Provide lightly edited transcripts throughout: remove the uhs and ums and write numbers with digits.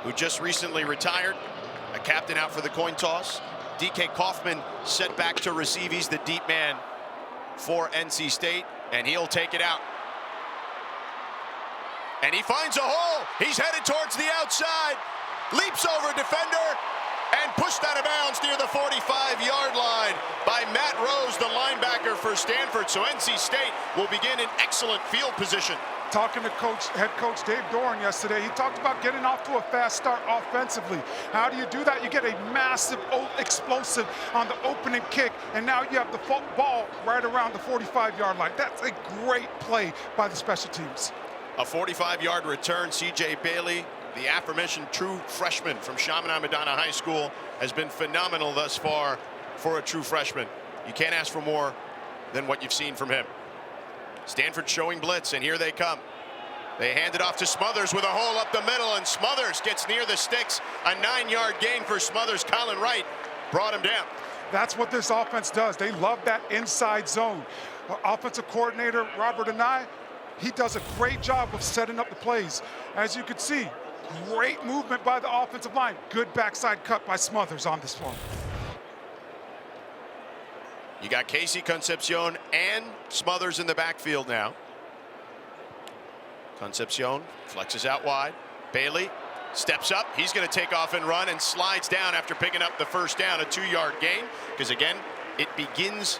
who just recently retired, a captain out for the coin toss. DK Kaufman set back to receive. He's the deep man for NC State, and he'll take it out. And he finds a hole. He's headed towards the outside, leaps over defender, and pushed out of bounds near the 45-yard line by Matt Rose, the linebacker for Stanford. So NC State will begin in excellent field position. Talking to head coach Dave Doran yesterday, he talked about getting off to a fast start offensively. How do you do that? You get a massive explosive on the opening kick, and now you have the ball right around the 45-yard line. That's a great play by the special teams. A 45-yard return. CJ Bailey, the aforementioned true freshman from Chaminade-Madonna High School, has been phenomenal thus far for a true freshman. You can't ask for more than what you've seen from him. Stanford showing blitz, and here they come. They hand it off to Smothers with a hole up the middle, and Smothers gets near the sticks. A 9-yard gain for Smothers. Colin Wright brought him down. That's what this offense does. They love that inside zone. Offensive coordinator Robert Anai, he does a great job of setting up the plays. As you can see, great movement by the offensive line. Good backside cut by Smothers on this one. You got KC Concepcion and Smothers in the backfield now. Concepcion flexes out wide. Bailey steps up. He's going to take off and run and slides down after picking up the first down, a 2-yard gain. Because again, it begins,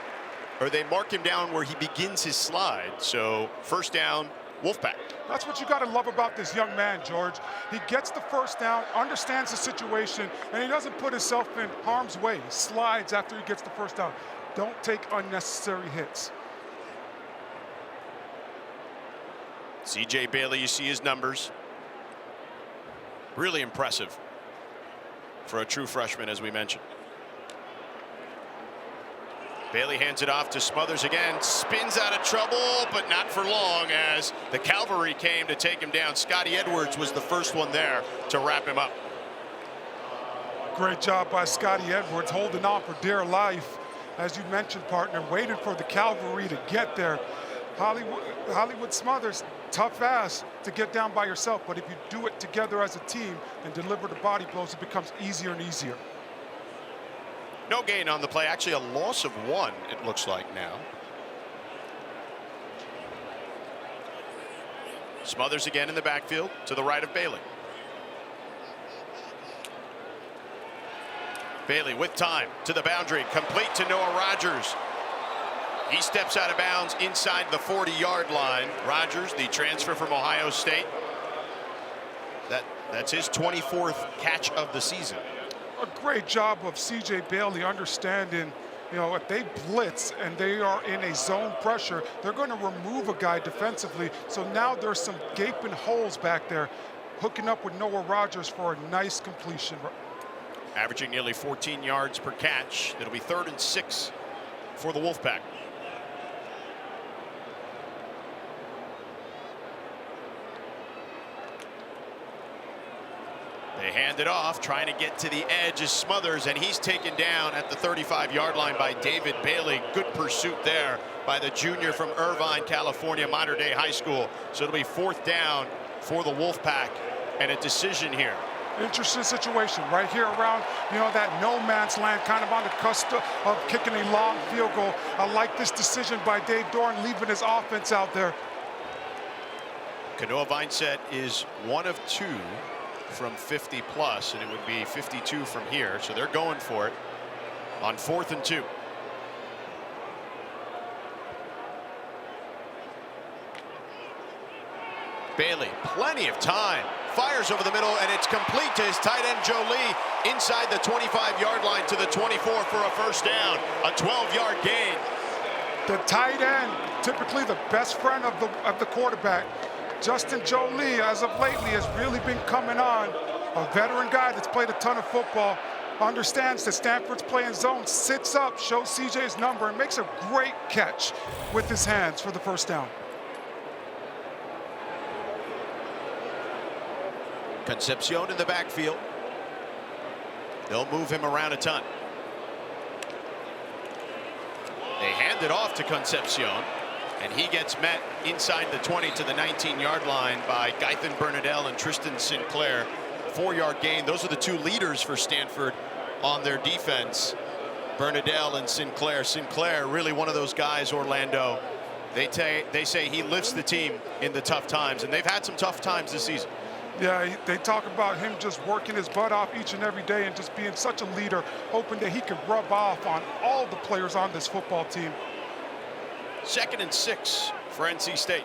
or they mark him down where he begins his slide. So first down, Wolfpack. That's what you got to love about this young man, George. He gets the first down, understands the situation, and he doesn't put himself in harm's way. He slides after he gets the first down. Don't take unnecessary hits. CJ Bailey, you see his numbers. Really impressive for a true freshman, as we mentioned. Bailey hands it off to Smothers again, spins out of trouble, but not for long as the cavalry came to take him down. Scotty Edwards was the first one there to wrap him up. Great job by Scotty Edwards, holding on for dear life. As you mentioned, partner, waiting for the cavalry to get there. Hollywood Smothers, tough ass to get down by yourself, but if you do it together as a team and deliver the body blows, it becomes easier and easier. No gain on the play, actually a loss of 1, it looks like now. Smothers again in the backfield to the right of Bailey. Bailey with time to the boundary, complete to Noah Rogers. He steps out of bounds inside the 40-yard line. Rogers, the transfer from Ohio State. That's his 24th catch of the season. A great job of CJ Bailey understanding, you know, if they blitz and they are in a zone pressure, they're going to remove a guy defensively. So now there's some gaping holes back there, hooking up with Noah Rogers for a nice completion. Averaging nearly 14 yards per catch. It'll be 3rd and 6 for the Wolfpack. They hand it off, trying to get to the edge is Smothers, and he's taken down at the 35-yard line by David Bailey. Good pursuit there by the junior from Irvine, California, Mater Dei High School. So it'll be 4th down for the Wolfpack and a decision here. Interesting situation right here around, you know, that no man's land, kind of on the cusp of kicking a long field goal. I like this decision by Dave Doran, leaving his offense out there. Kanoa Vineset is 1 of 2 from 50 plus, and it would be 52 from here. So they're going for it on 4th and 2. Bailey, plenty of time, fires over the middle, and it's complete to his tight end Joly inside the 25-yard line to the 24 for a first down, a 12-yard gain. The tight end, typically the best friend of the quarterback. Justin Joly, as of lately, has really been coming on. A veteran guy that's played a ton of football, understands that Stanford's playing zone, sits up, shows CJ's number, and makes a great catch with his hands for the first down. Concepcion in the backfield. They'll move him around a ton. They hand it off to Concepcion, and he gets met inside the 20 to the 19-yard line by Gaithan Bernadelle and Tristan Sinclair 4-yard gain. Those are the two leaders for Stanford on their defense, Bernadelle and Sinclair. Sinclair, really one of those guys, Orlando. They say he lifts the team in the tough times, and they've had some tough times this season. Yeah, they talk about him just working his butt off each and every day and just being such a leader, hoping that he can rub off on all the players on this football team. 2nd and 6 for NC State.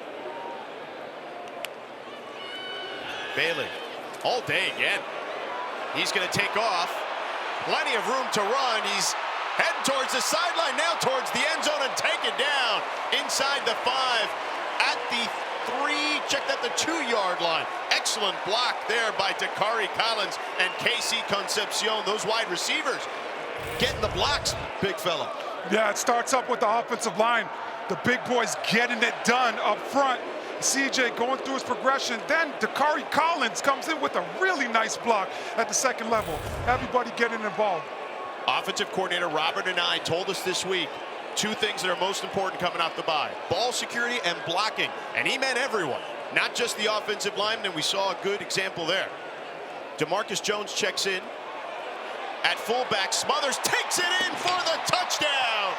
Bailey, all day again. He's going to take off. Plenty of room to run. He's heading towards the sideline, now towards the end zone, and take it down inside the 5 at the 3, check that, the 2-yard line. Excellent block there by Dakari Collins and KC Concepcion. Those wide receivers getting the blocks, big fella. Yeah, it starts up with the offensive line. The big boys getting it done up front. CJ going through his progression. Then Dakari Collins comes in with a really nice block at the 2nd level. Everybody getting involved. Offensive coordinator Robert and I told us this week 2 things that are most important coming off the bye: ball security and blocking. And he meant everyone, not just the offensive linemen, and we saw a good example there. DeMarcus Jones checks in at fullback. Smothers takes it in for the touchdown.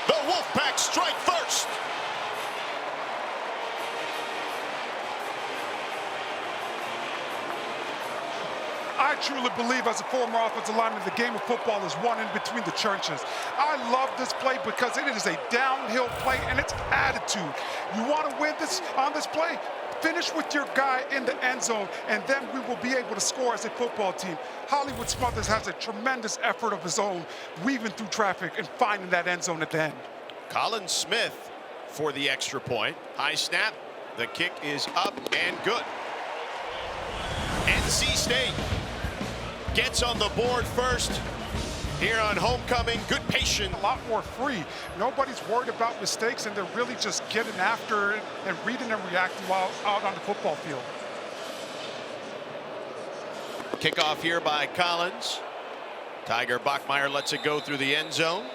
The Wolfpack strike first. I truly believe, as a former offensive lineman, the game of football is won in between the trenches. I love this play because it is a downhill play and it's attitude. You want to win this on this play? Finish with your guy in the end zone, and then we will be able to score as a football team. Hollywood Smothers has a tremendous effort of his own, weaving through traffic and finding that end zone at the end. Colin Smith for the extra point. High snap. The kick is up and good. NC State gets on the board first here on homecoming. Good patience. A lot more free. Nobody's worried about mistakes, and they're really just getting after it and reading and reacting while out on the football field. Kickoff here by Collins. Tiger Bachmeier lets it go through the end zone.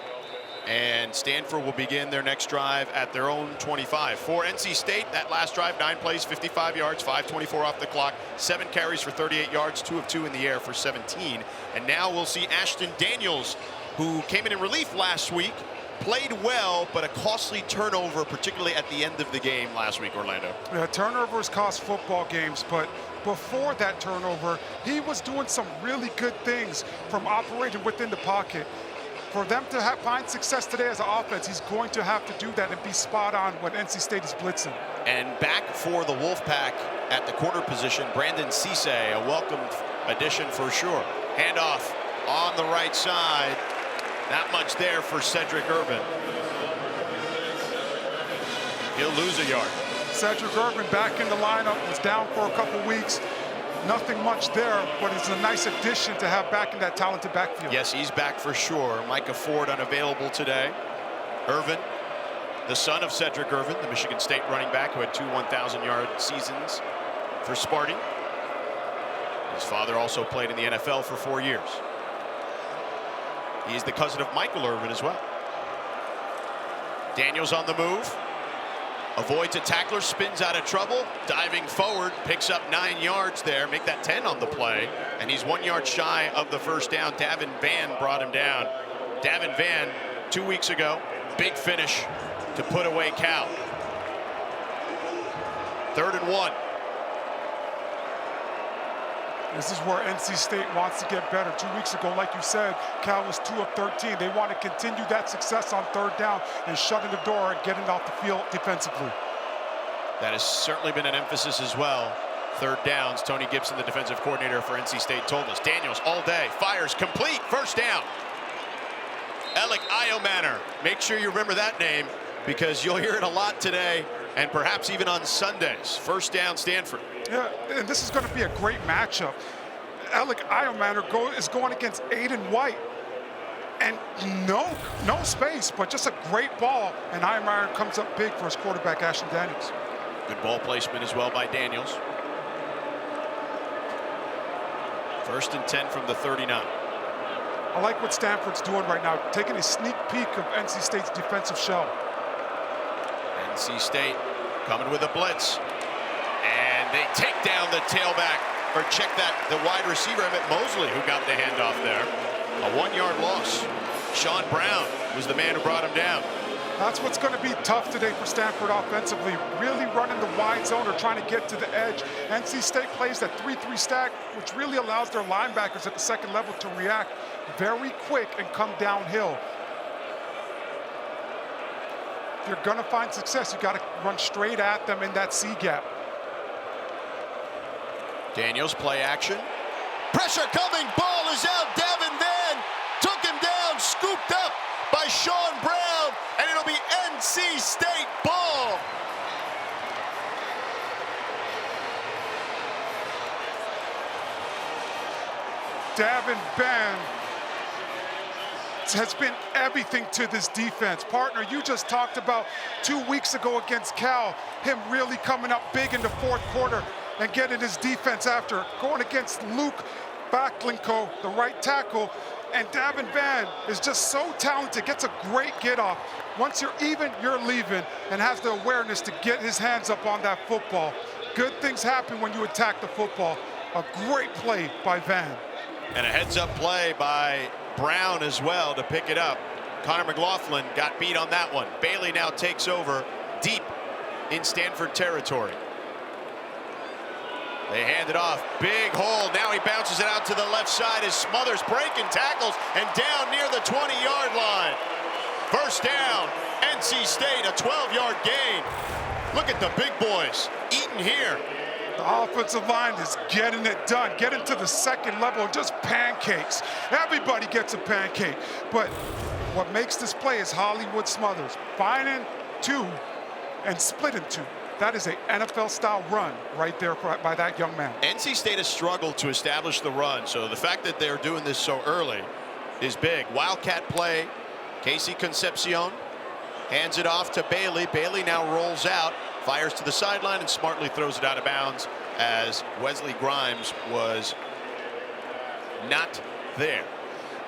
And Stanford will begin their next drive at their own 25. For NC State, that last drive, 9 plays, 55 yards, 5:24 off the clock, 7 carries for 38 yards, 2 of 2 in the air for 17. And now we'll see Ashton Daniels, who came in relief last week, played well, but a costly turnover, particularly at the end of the game last week, Orlando. Yeah, turnovers cost football games, but before that turnover, he was doing some really good things, from operating within the pocket. For them to find success today as an offense, he's going to have to do that and be spot on when NC State is blitzing. And back for the Wolfpack at the corner position, Brandon Cisse, a welcome addition for sure. Handoff on the right side. Not much there for Cedric Irvin. He'll lose a yard. Cedric Irvin back in the lineup, was down for a couple weeks. Nothing much there, but it's a nice addition to have back in that talented backfield. Yes, he's back for sure. Micah Ford unavailable today. Irvin, the son of Cedric Irvin, the Michigan State running back who had 2 1,000-yard seasons for Sparty. His father also played in the NFL for 4 years. He's the cousin of Michael Irvin as well. Daniels on the move. Avoids a tackler, spins out of trouble, diving forward, picks up 9 yards there, make that 10 on the play, and he's 1 yard shy of the first down. Davin Van brought him down. Davin Van, 2 weeks ago, big finish to put away Cal. 3rd and 1. This is where NC State wants to get better. 2 weeks ago, like you said, Cal was 2 of 13. They want to continue that success on 3rd down and shutting the door and getting off the field defensively. That has certainly been an emphasis as well. 3rd downs. Tony Gibson, the defensive coordinator for NC State, told us. Daniels all day, fires complete, 1st down. Alec Iomanner. Make sure you remember that name, because you'll hear it a lot today and perhaps even on Sundays. 1st down, Stanford. Yeah, and this is going to be a great matchup. Alec Iomanner is going against Aiden White. And no space, but just a great ball. And Iomanner comes up big for his quarterback, Ashton Daniels. Good ball placement as well by Daniels. 1st and 10 from the 39. I like what Stanford's doing right now, taking a sneak peek of NC State's defensive shell. NC State coming with a blitz. And they take down the tailback, or check that, the wide receiver, Emmett Mosley, who got the handoff there. A 1-yard loss. Sean Brown was the man who brought him down. That's what's going to be tough today for Stanford offensively, really running the wide zone or trying to get to the edge. NC State plays that 3-3 stack, which really allows their linebackers at the second level to react very quick and come downhill. If you're going to find success, you got to run straight at them in that C gap. Daniels play action. Pressure coming, ball is out. Davin Van took him down, scooped up by Sean Brown, and it'll be NC State ball. Davin Van has been everything to this defense. Partner, you just talked about 2 weeks ago against Cal, him really coming up big in the fourth quarter and getting his defense after. Going against Luke Backlinko, the right tackle, and Davin Van is just so talented, gets a great get off. Once you're even, you're leaving, and has the awareness to get his hands up on that football. Good things happen when you attack the football. A great play by Van. And a heads-up play by Brown as well to pick it up. Connor McLaughlin got beat on that one. Bailey now takes over deep in Stanford territory. They hand it off, big hole. Now he bounces it out to the left side as Smothers breaking tackles and down near the 20-yard line. First down, NC State, a 12-yard gain. Look at the big boys eating here. The offensive line is getting it done, getting to the second level, just pancakes. Everybody gets a pancake. But what makes this play is Hollywood Smothers finding two and splitting two. That is an NFL-style run right there by that young man. NC State has struggled to establish the run, so the fact that they're doing this so early is big. Wildcat play, KC Concepcion hands it off to Bailey. Bailey now rolls out, fires to the sideline, and smartly throws it out of bounds as Wesley Grimes was not there.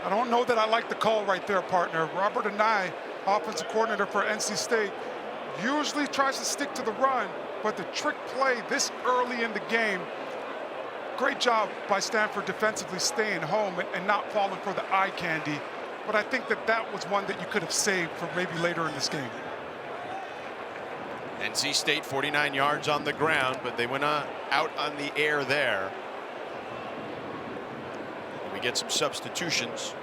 I don't know that I like the call right there, partner. Robert Anai, offensive coordinator for NC State, usually tries to stick to the run, but the trick play this early in the game, great job by Stanford defensively staying home and not falling for the eye candy. But I think that was one that you could have saved for maybe later in this game. NC State 49 yards on the ground, but they went out on the air there. And we get some substitutions.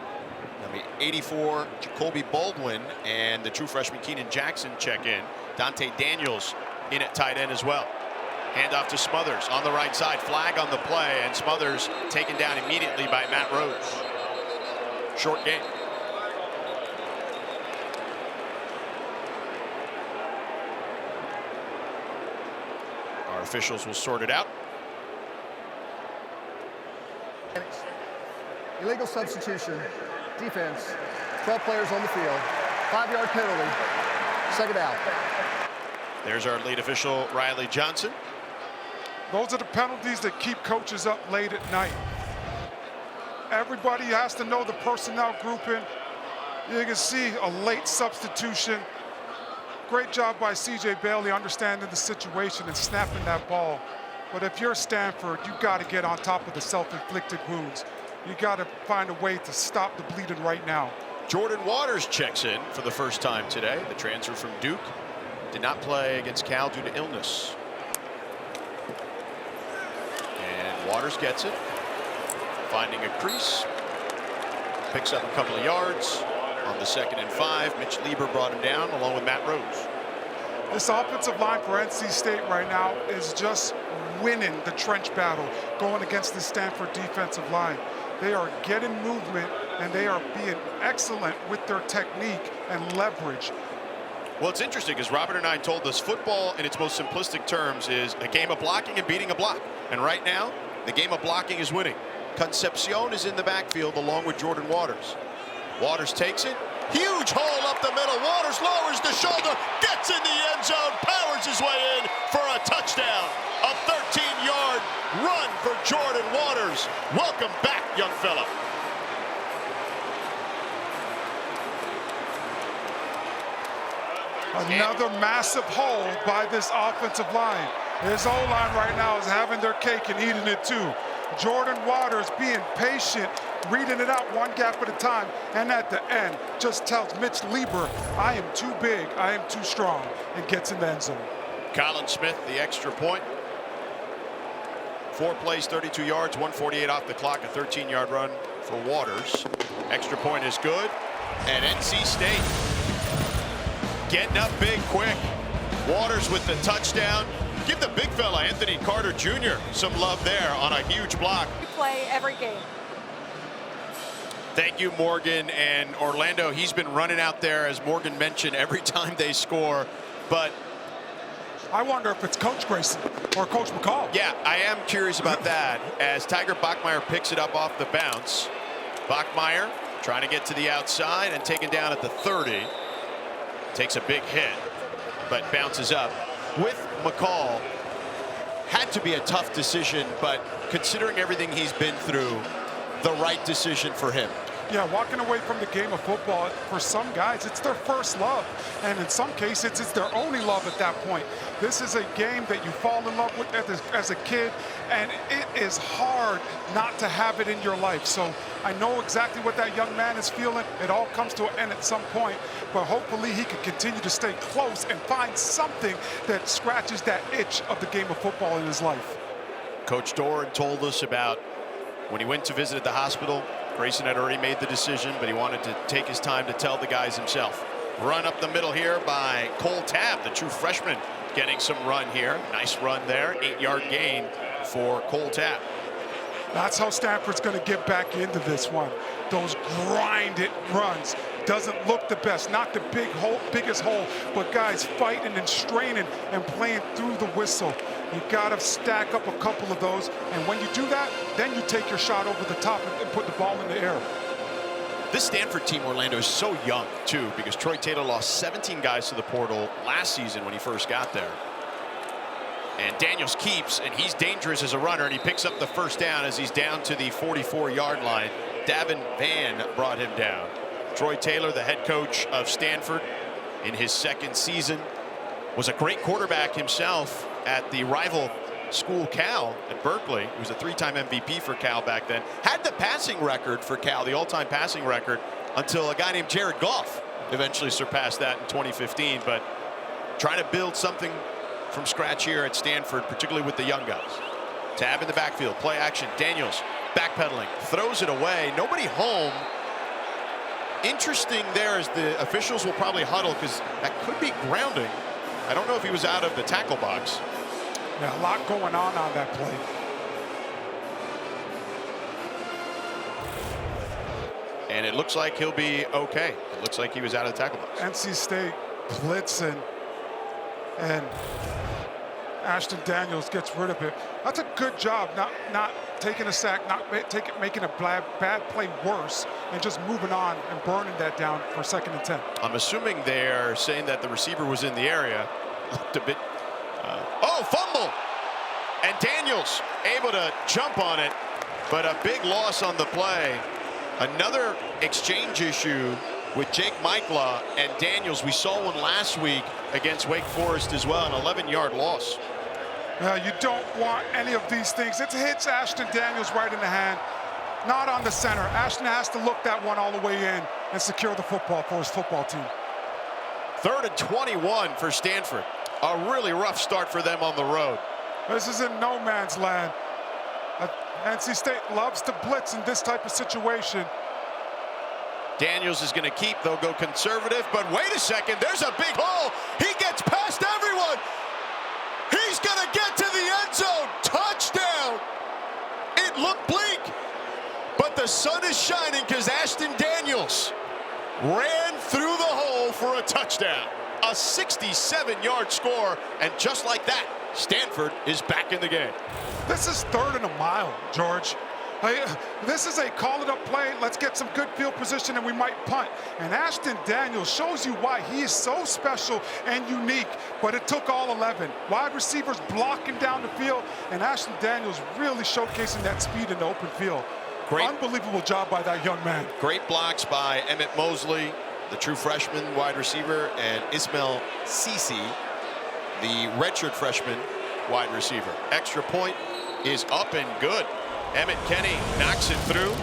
Number 84, Jacoby Baldwin, and the true freshman Keenan Jackson check in. Dante Daniels in at tight end as well. Handoff to Smothers on the right side. Flag on the play, and Smothers taken down immediately by Matt Rhodes. Short game. Our officials will sort it out. Illegal substitution, defense, 12 players on the field, 5-yard penalty, second down. There's our lead official, Riley Johnson. Those are the penalties that keep coaches up late at night. Everybody has to know the personnel grouping. You can see a late substitution. Great job by C.J. Bailey understanding the situation and snapping that ball. But if you're Stanford, you've got to get on top of the self-inflicted wounds. You got to find a way to stop the bleeding right now. Jordan Waters checks in for the first time today. The transfer from Duke did not play against Cal due to illness. And Waters gets it, finding a crease, picks up a couple of yards. On the 2nd and 5, Mitch Lieber brought him down along with Matt Rhodes. This offensive line for NC State right now is just winning the trench battle going against the Stanford defensive line. They are getting movement, and they are being excellent with their technique and leverage. Well, it's interesting because Robert and I told us football in its most simplistic terms is a game of blocking and beating a block. And right now, the game of blocking is winning. Concepcion is in the backfield along with Jordan Waters. Waters takes it. Huge hole up the middle. Waters lowers the shoulder, gets in the end zone, powers his way in for a touchdown. A 13-yard run for Jordan Waters. Welcome back, young fella. Another massive hole by this offensive line. His O-line right now is having their cake and eating it too. Jordan Waters being patient, reading it out one gap at a time, and at the end just tells Mitch Lieber, I am too big, I am too strong, and gets in the end zone. Colin Smith, the extra point. 4 plays, 32 yards, 148 off the clock, a 13-yard run for Waters. Extra point is good, and NC State getting up big quick. Waters with the touchdown. Give the big fella, Anthony Carter Jr., some love there on a huge block. We play every game. Thank you, Morgan. And Orlando, he's been running out there, as Morgan mentioned, every time they score. But I wonder if it's Coach Grayson or Coach McCall. yeah, I am curious about that as Tiger Bachmeier picks it up off the bounce. Bachmeier trying to get to the outside and taken down at the 30. Takes a big hit, but bounces up. With McCall, had to be a tough decision, but considering everything he's been through, the right decision for him. Yeah, walking away from the game of football, for some guys, it's their first love. And in some cases, it's their only love at that point. This is a game that you fall in love with as a kid, and it is hard not to have it in your life. So I know exactly what that young man is feeling. It all comes to an end at some point, but hopefully he can continue to stay close and find something that scratches that itch of the game of football in his life. Coach Doran told us about when he went to visit at the hospital. Grayson had already made the decision, but he wanted to take his time to tell the guys himself. Run up the middle here by Cole Tabb, the true freshman, getting some run here. Nice run there, 8-yard gain for Cole Tabb. That's how Stanford's going to get back into this one. Those grinded runs. Doesn't look the best, not the biggest hole, but guys fighting and straining and playing through the whistle. You got to stack up a couple of those, and when you do that, then you take your shot over the top and put the ball in the air. This Stanford team, Orlando, is so young, too, because Troy Taylor lost 17 guys to the portal last season when he first got there. And Daniels keeps, and he's dangerous as a runner, and he picks up the first down as he's down to the 44-yard line. Davin Vann brought him down. Troy Taylor, the head coach of Stanford in his second season, was a great quarterback himself at the rival school Cal at Berkeley. He was a 3-time MVP for Cal back then. Had the passing record for Cal, the all-time passing record, until a guy named Jared Goff eventually surpassed that in 2015. But trying to build something from scratch here at Stanford, particularly with the young guys. Tabb in the backfield, play action. Daniels backpedaling, throws it away. Nobody home. Interesting there is the officials will probably huddle because that could be grounding. I don't know if he was out of the tackle box. Yeah, a lot going on that play. And it looks like he'll be okay. It looks like he was out of the tackle box. NC State blitzing, and Ashton Daniels gets rid of it. That's a good job, not taking a sack, making a bad play worse, and just moving on and burning that down for 2nd and 10. I'm assuming they're saying that the receiver was in the area. Looked a bit. Oh, fumble! And Daniels able to jump on it, but a big loss on the play. Another exchange issue with Jake Michaela and Daniels. We saw one last week against Wake Forest as well, an 11-yard loss. You don't want any of these things. It hits Ashton Daniels right in the hand, not on the center. Ashton has to look that one all the way in and secure the football for his football team. 3rd and 21 for Stanford. A really rough start for them on the road. This is in no man's land. NC State loves to blitz in this type of situation. Daniels is going to keep. They'll go conservative, but wait a second. There's a big hole. He gets past everyone. He's going to get to the end zone. Touchdown. It looked bleak, but the sun is shining because Ashton Daniels ran through the hole for a touchdown. A 67-yard score, and just like that, Stanford is back in the game. This is 3rd and a mile, George. This is a call-it-up play. Let's get some good field position and we might punt. And Ashton Daniels shows you why he is so special and unique, but it took all 11. Wide receivers blocking down the field, and Ashton Daniels really showcasing that speed in the open field. Unbelievable job by that young man. Great blocks by Emmett Mosley, the true freshman wide receiver, and Ismail Sisi, the redshirt freshman wide receiver. Extra point is up and good. Emmett Kenny knocks it through.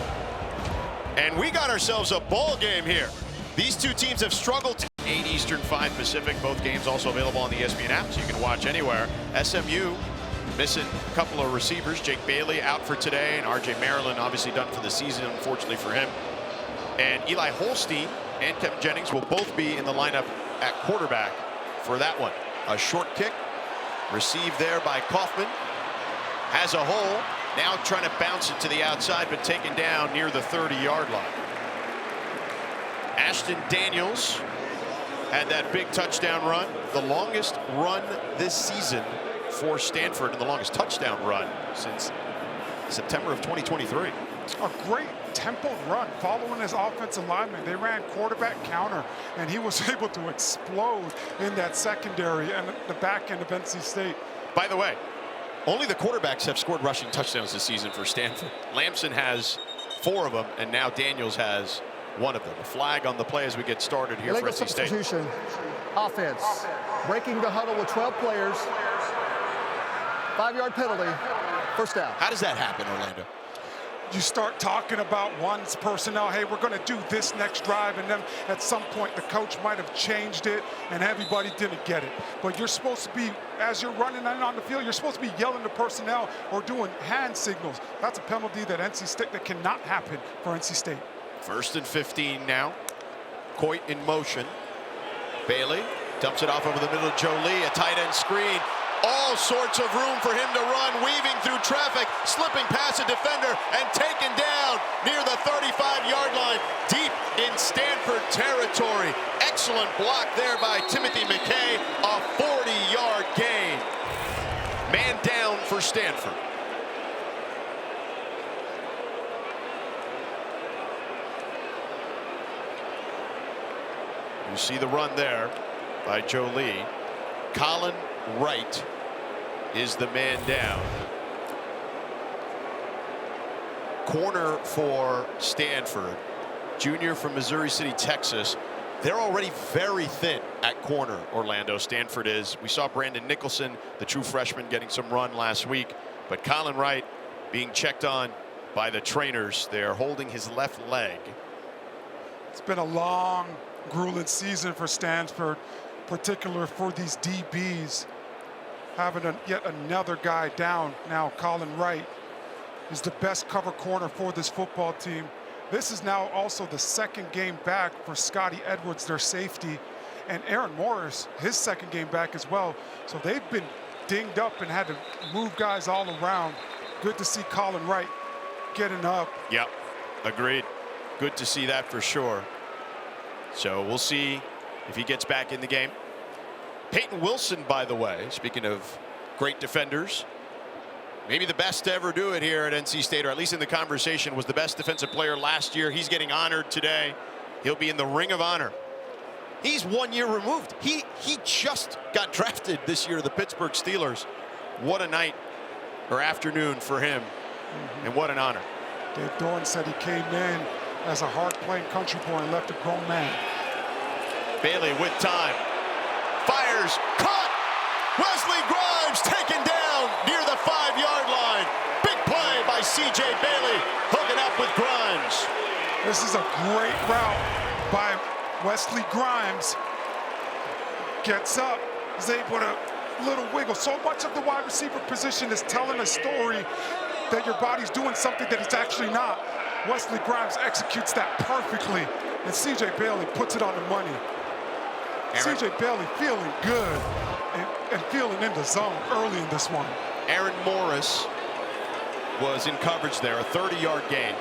And we got ourselves a ball game here. These two teams have struggled. 8 Eastern, 5 Pacific. Both games also available on the ESPN app, so you can watch anywhere. SMU missing a couple of receivers. Jake Bailey out for today, and R.J. Maryland obviously done for the season, unfortunately for him. And Eli Holstein and Kevin Jennings will both be in the lineup at quarterback for that one. A short kick received there by Kaufman. Has a hole. Now trying to bounce it to the outside, but taken down near the 30-yard line. Ashton Daniels had that big touchdown run. The longest run this season for Stanford, and the longest touchdown run since September of 2023. A great tempo run following his offensive lineman. They ran quarterback counter, and he was able to explode in that secondary and the back end of NC State. By the way, only the quarterbacks have scored rushing touchdowns this season for Stanford. Lamson has 4 of them, and now Daniels has 1 of them. A flag on the play as we get started here for NC State. Substitution. Offense. Breaking the huddle with 12 players. 5-yard penalty. First down. How does that happen, Orlando? You start talking about one's personnel. Hey, we're going to do this next drive, and then at some point the coach might have changed it, and everybody didn't get it. But you're supposed to be, as you're running on the field, you're supposed to be yelling to personnel or doing hand signals. That's a penalty that NC State that cannot happen for NC State. 1st and 15 now. Coit in motion. Bailey dumps it off over the middle of Joly. A tight end screen. All sorts of room for him to run, weaving through traffic, slipping past a defender, and taken down near the 35-yard line, deep in Stanford territory. Excellent block there by Timothy McKay, a 40-yard gain. Man down for Stanford. You see the run there by Joly. Colin Wright is the man down. Corner for Stanford, junior from Missouri City, Texas. They're already very thin at corner, Orlando. Stanford is. We saw Brandon Nicholson, the true freshman, getting some run last week. But Colin Wright being checked on by the trainers. They're holding his left leg. It's been a long, grueling season for Stanford, particularly for these DBs. Having yet another guy down now. Colin Wright is the best cover corner for this football team. This is now also the 2nd game back for Scotty Edwards, their safety, and Aaron Morris, his 2nd game back as well. So they've been dinged up and had to move guys all around. Good to see Colin Wright getting up. Yep, agreed. Good to see that for sure. So we'll see if he gets back in the game. Payton Wilson, by the way, speaking of great defenders, maybe the best to ever do it here at NC State, or at least in the conversation, was the best defensive player last year. He's getting honored today. He'll be in the Ring of Honor. He's 1 year removed. He just got drafted this year to the Pittsburgh Steelers. What a night or afternoon for him, and what an honor. Dave Doran said he came in as a hard-playing country boy and left a grown man. Bailey with time. Fires, caught! Wesley Grimes taken down near the 5-yard line. Big play by C.J. Bailey, hooking up with Grimes. This is a great route by Wesley Grimes. Gets up, is able to little wiggle. So much of the wide receiver position is telling a story that your body's doing something that it's actually not. Wesley Grimes executes that perfectly, and C.J. Bailey puts it on the money. C.J. Bailey feeling good and feeling in the zone early in this one. Aaron Morris was in coverage there, a 30-yard gain.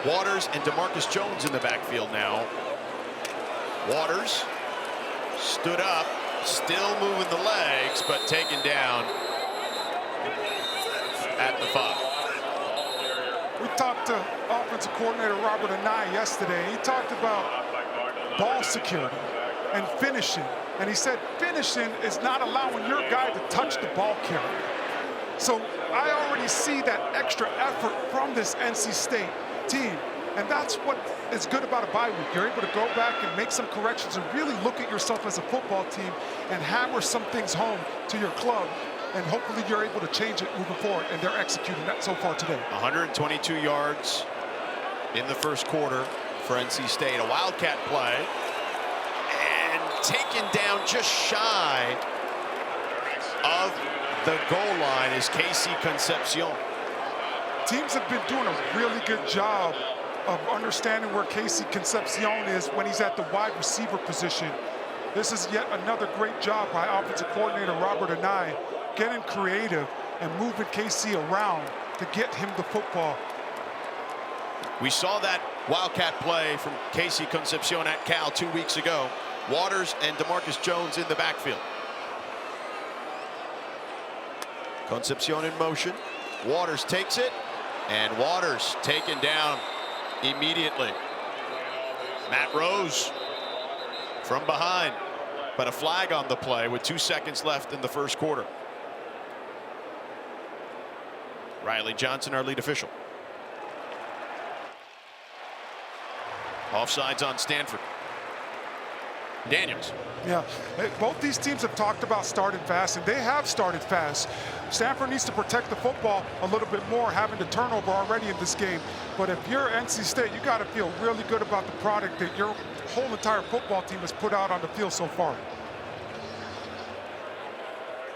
Waters and DeMarcus Jones in the backfield now. Waters stood up, still moving the legs, but taken down at the 5. We talked to offensive coordinator Robert Anai yesterday. He talked about ball security and finishing. And he said finishing is not allowing your guy to touch the ball carrier. So I already see that extra effort from this NC State team. And that's what is good about a bye week. You're able to go back and make some corrections and really look at yourself as a football team and hammer some things home to your club and hopefully you're able to change it moving forward, and they're executing that so far today. 122 yards in the first quarter for NC State. A Wildcat play, and taken down just shy of the goal line is KC Concepcion. Teams have been doing a really good job of understanding where KC Concepcion is when he's at the wide receiver position. This is yet another great job by offensive coordinator Robert Anai, getting creative and moving KC around to get him the football. We saw that Wildcat play from KC Concepcion at Cal 2 weeks ago. Waters and DeMarcus Jones in the backfield. Concepcion in motion. Waters takes it, and Waters taken down immediately. Matt Rose from behind, but a flag on the play with 2 seconds left in the first quarter. Riley Johnson, our lead official. Offsides on Stanford. Daniels. Yeah, both these teams have talked about starting fast, and they have started fast. Stanford needs to protect the football a little bit more, having the turnover already in this game. But if you're NC State, you got to feel really good about the product that your whole entire football team has put out on the field so far.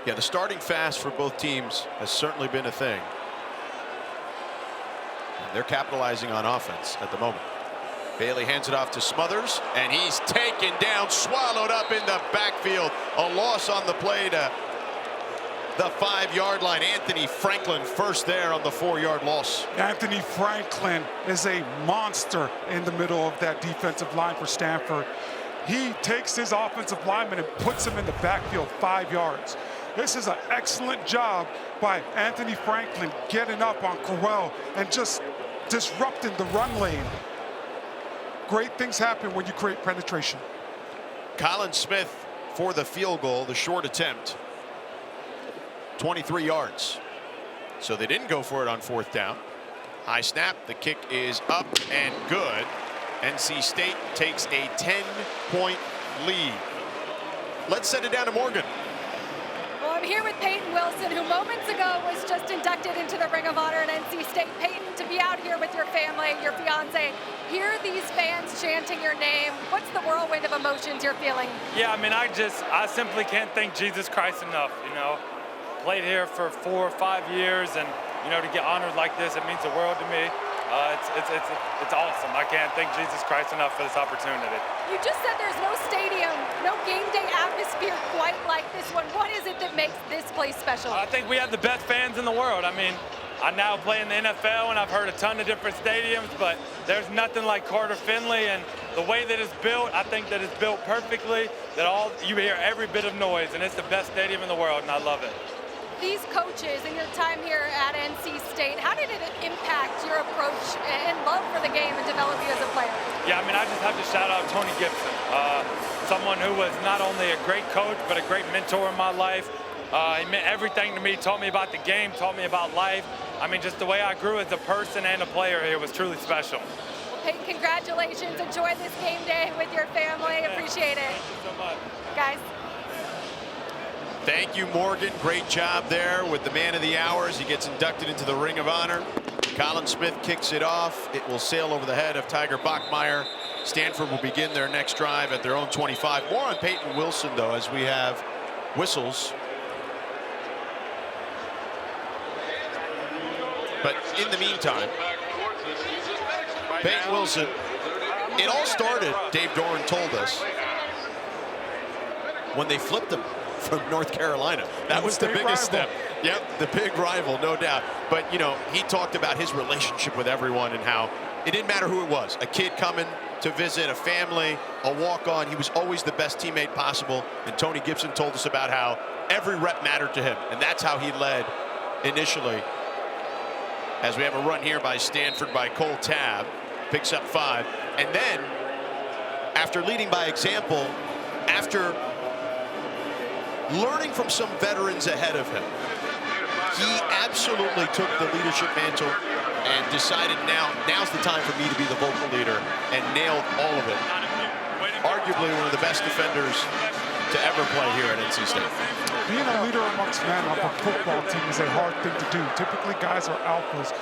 Yeah, the starting fast for both teams has certainly been a thing. And they're capitalizing on offense at the moment. Bailey hands it off to Smothers, and he's taken down, swallowed up in the backfield. A loss on the play to the 5-yard line. Anthony Franklin first there on the 4-yard loss. Anthony Franklin is a monster in the middle of that defensive line for Stanford. He takes his offensive lineman and puts him in the backfield 5 yards. This is an excellent job by Anthony Franklin getting up on Crowell and just disrupting the run lane. Great things happen when you create penetration. Colin Smith for the field goal, the short attempt. 23 yards. So they didn't go for it on 4th down. High snap, the kick is up and good. NC State takes a 10-point lead. Let's send it down to Morgan. Well, I'm here with Payton Wilson, who moments ago was just inducted into the Ring of Honor at NC State. Payton, to be out here with your family, your fiance, hear these fans chanting your name. What's the whirlwind of emotions you're feeling? Yeah, I mean, I simply can't thank Jesus Christ enough, you know. Played here for 4 or 5 years, and, you know, to get honored like this, it means the world to me. It's awesome. I can't thank Jesus Christ enough for this opportunity. You just said there's no stadium, no game day atmosphere quite like this one. What is it that makes this place special? I think we have the best fans in the world. I mean, I now play in the NFL, and I've heard a ton of different stadiums, but there's nothing like Carter Finley, and the way that it's built, I think that it's built perfectly, that you hear every bit of noise, and it's the best stadium in the world, and I love it. These coaches and your time here at NC State, how did it impact your approach and love for the game and develop you as a player? Yeah, I mean, I just have to shout out Tony Gibson, someone who was not only a great coach, but a great mentor in my life. He meant everything to me, taught me about the game, taught me about life. I mean, just the way I grew as a person and a player here was truly special. Well, Payton, congratulations. Enjoy this game day with your family. Appreciate it. Thank you so much. Guys. Thank you, Morgan. Great job there with the man of the hour as he gets inducted into the Ring of Honor. Colin Smith kicks it off. It will sail over the head of Tiger Bachmeier. Stanford will begin their next drive at their own 25. More on Payton Wilson, though, as we have whistles. But in the meantime, Payton Wilson, it all started, Dave Doran told us, when they flipped him from North Carolina. That was the biggest step. Yep, the big rival, no doubt. But, you know, he talked about his relationship with everyone and how it didn't matter who it was. A kid coming to visit, a family, a walk-on. He was always the best teammate possible. And Tony Gibson told us about how every rep mattered to him. And that's how he led initially. As we have a run here by Stanford by Cole Tabb. Picks up 5. And then, after leading by example, after learning from some veterans ahead of him, he absolutely took the leadership mantle and decided now's the time for me to be the vocal leader, and nailed all of it. Arguably one of the best defenders to ever play here at NC State. Being a leader amongst men of a football team is a hard thing to do. Typically, guys are alphas.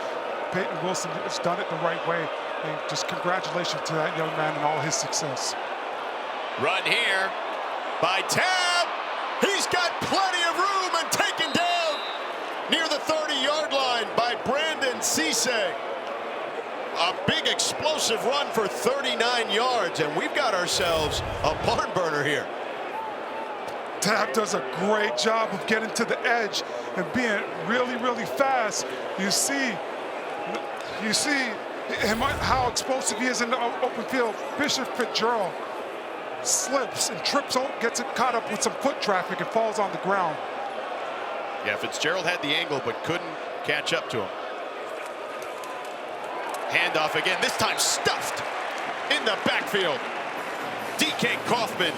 Payton Wilson has done it the right way, and just congratulations to that young man and all his success. Run here by Tab. He's got plenty of room and taken down near the 30-yard line by Brandon Cisse. A big explosive run for 39 yards, and we've got ourselves a barn burner here. Tab does a great job of getting to the edge and being really, really fast. You see him, how explosive he is in the open field. Bishop Fitzgerald slips and trips, gets it caught up with some foot traffic and falls on the ground. Yeah, Fitzgerald had the angle but couldn't catch up to him. Handoff again, this time stuffed in the backfield. DK Kaufman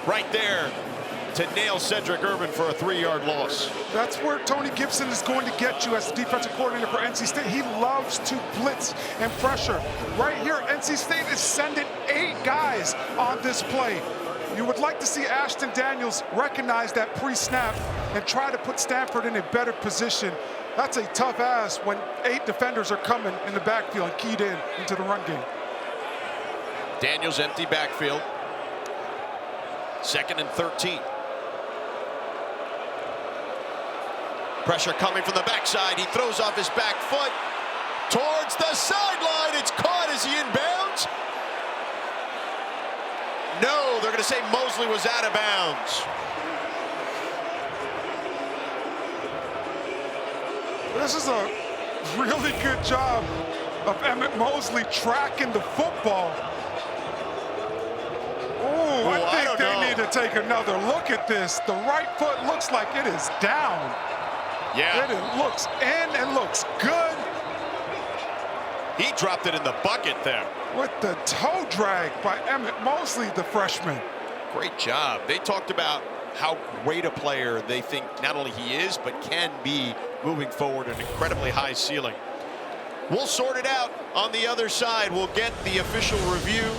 right there to nail Cedric Urban for a 3-yard loss. That's where Tony Gibson is going to get you as the defensive coordinator for NC State. He loves to blitz and pressure. Right here, NC State is sending 8 guys on this play. You would like to see Ashton Daniels recognize that pre-snap and try to put Stanford in a better position. That's a tough ask when 8 defenders are coming in the backfield and keyed in into the run game. Daniels empty backfield. 2nd and 13. Pressure coming from the backside. He throws off his back foot towards the sideline. It's caught as he inbounds. No, they're going to say Mosley was out of bounds. This is a really good job of Emmett Mosley tracking the football. Oh, I think they need to take another look at this. The right foot looks like it is down. Yeah. It looks in and looks good. He dropped it in the bucket there. With the toe drag by Emmett Mosley, the freshman. Great job. They talked about how great a player they think not only he is, but can be moving forward, an incredibly high ceiling. We'll sort it out on the other side. We'll get the official review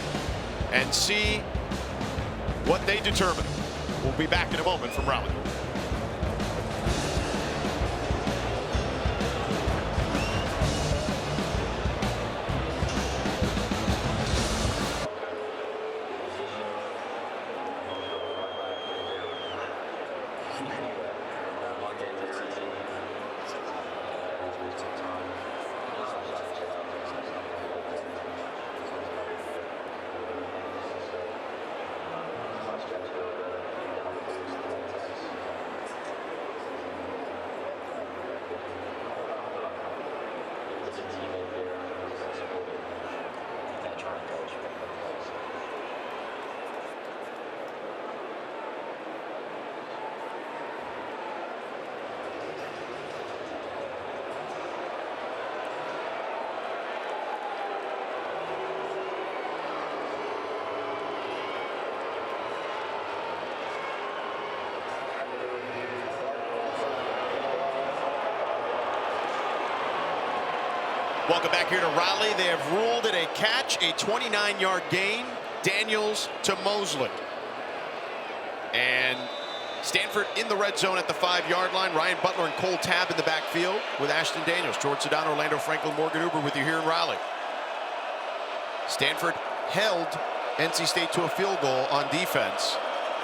and see what they determine. We'll be back in a moment from Raleigh. Welcome back here to Raleigh. They have ruled it a catch, a 29-yard gain. Daniels to Mosley. And Stanford in the red zone at the 5-yard line. Ryan Butler and Cole Tabb in the backfield with Ashton Daniels. George Sedano, Orlando Franklin, Morgan Uber with you here in Raleigh. Stanford held NC State to a field goal on defense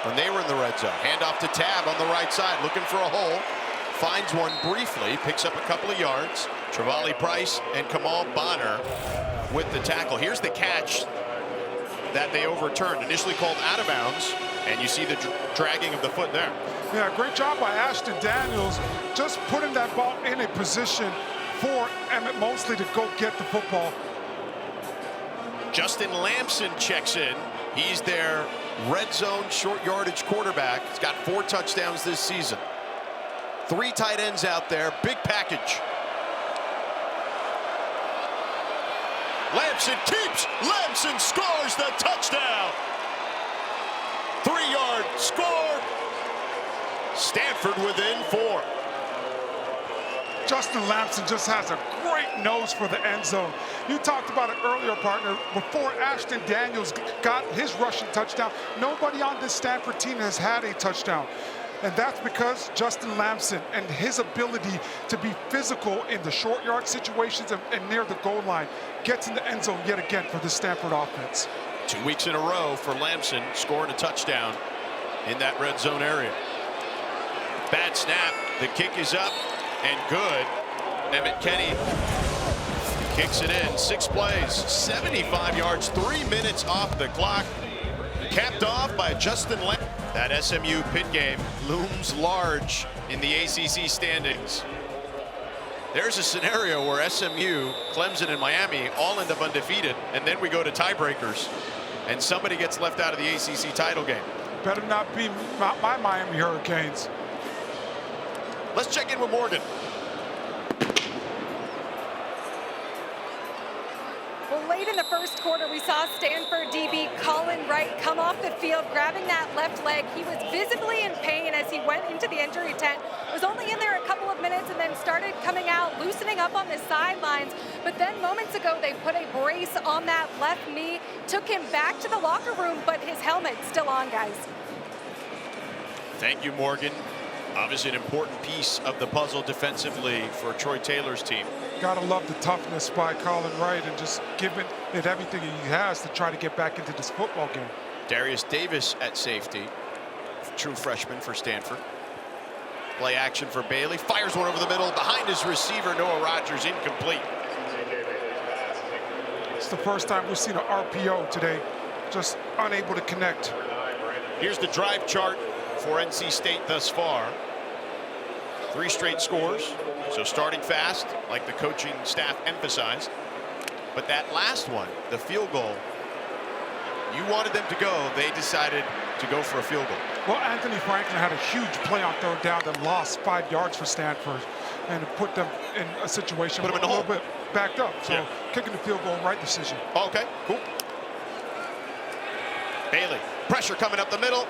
when they were in the red zone. Handoff to Tabb on the right side, looking for a hole. Finds one briefly, picks up a couple of yards. Travali Price and Kamal Bonner with the tackle. Here's the catch that they overturned, initially called out of bounds, and you see the dragging of the foot there. Yeah, great job by Ashton Daniels, just putting that ball in a position for Emmett Mosley to go get the football. Justin Lamson checks in. He's their red zone short yardage quarterback. He's got 4 touchdowns this season. 3 tight ends out there, big package. Lamson keeps, Lamson scores the touchdown. 3-yard score. Stanford within 4. Justin Lamson just has a great nose for the end zone. You talked about it earlier, partner. Before Ashton Daniels got his rushing touchdown, nobody on this Stanford team has had a touchdown. And that's because Justin Lamson and his ability to be physical in the short yard situations and near the goal line gets in the end zone yet again for the Stanford offense. 2 weeks in a row for Lamson scoring a touchdown in that red zone area. Bad snap. The kick is up and good. Emmett Kenny kicks it in. 6 plays, 75 yards, 3 minutes off the clock. Capped off by Justin Lamson. That SMU Pitt game looms large in the ACC standings. There's a scenario where SMU, Clemson, and Miami all end up undefeated, and then we go to tiebreakers, and somebody gets left out of the ACC title game. Better not be my Miami Hurricanes. Let's check in with Morgan. Well, late in the first quarter, we saw Stanford DB Colin Wright come off the field, grabbing that left leg. He was visibly in pain as he went into the injury tent. Was only in there a couple of minutes and then started coming out, loosening up on the sidelines. But then moments ago, they put a brace on that left knee, took him back to the locker room, but his helmet's still on, guys. Thank you, Morgan. Obviously an important piece of the puzzle defensively for Troy Taylor's team. Gotta love the toughness by Colin Wright and just giving it everything he has to try to get back into this football game. Darius Davis at safety, true freshman for Stanford. Play action for Bailey, fires one over the middle behind his receiver Noah Rogers, incomplete. It's the first time we've seen an RPO today, just unable to connect. Here's the drive chart for NC State thus far. 3 straight scores, so starting fast, like the coaching staff emphasized. But that last one, the field goal, you wanted them to go, they decided to go for a field goal. Well, Anthony Franklin had a huge play on third down that lost 5 yards for Stanford and it put them in a situation Put them in a the little hole. bit backed up. So kicking the field goal, right decision. Okay, cool. Bailey, pressure coming up the middle.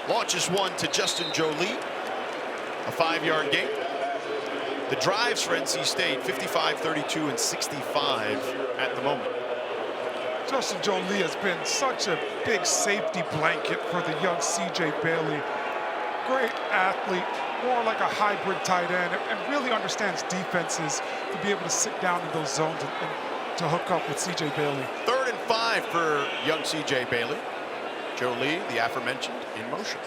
Launches one to Justin Joly. A 5-yard gain. The drives for NC State, 55, 32, and 65 at the moment. Justin Joly has been such a big safety blanket for the young C.J. Bailey. Great athlete, more like a hybrid tight end, and really understands defenses to be able to sit down in those zones and to hook up with C.J. Bailey. 3rd and 5 for young C.J. Bailey. Joly, the aforementioned, in motion.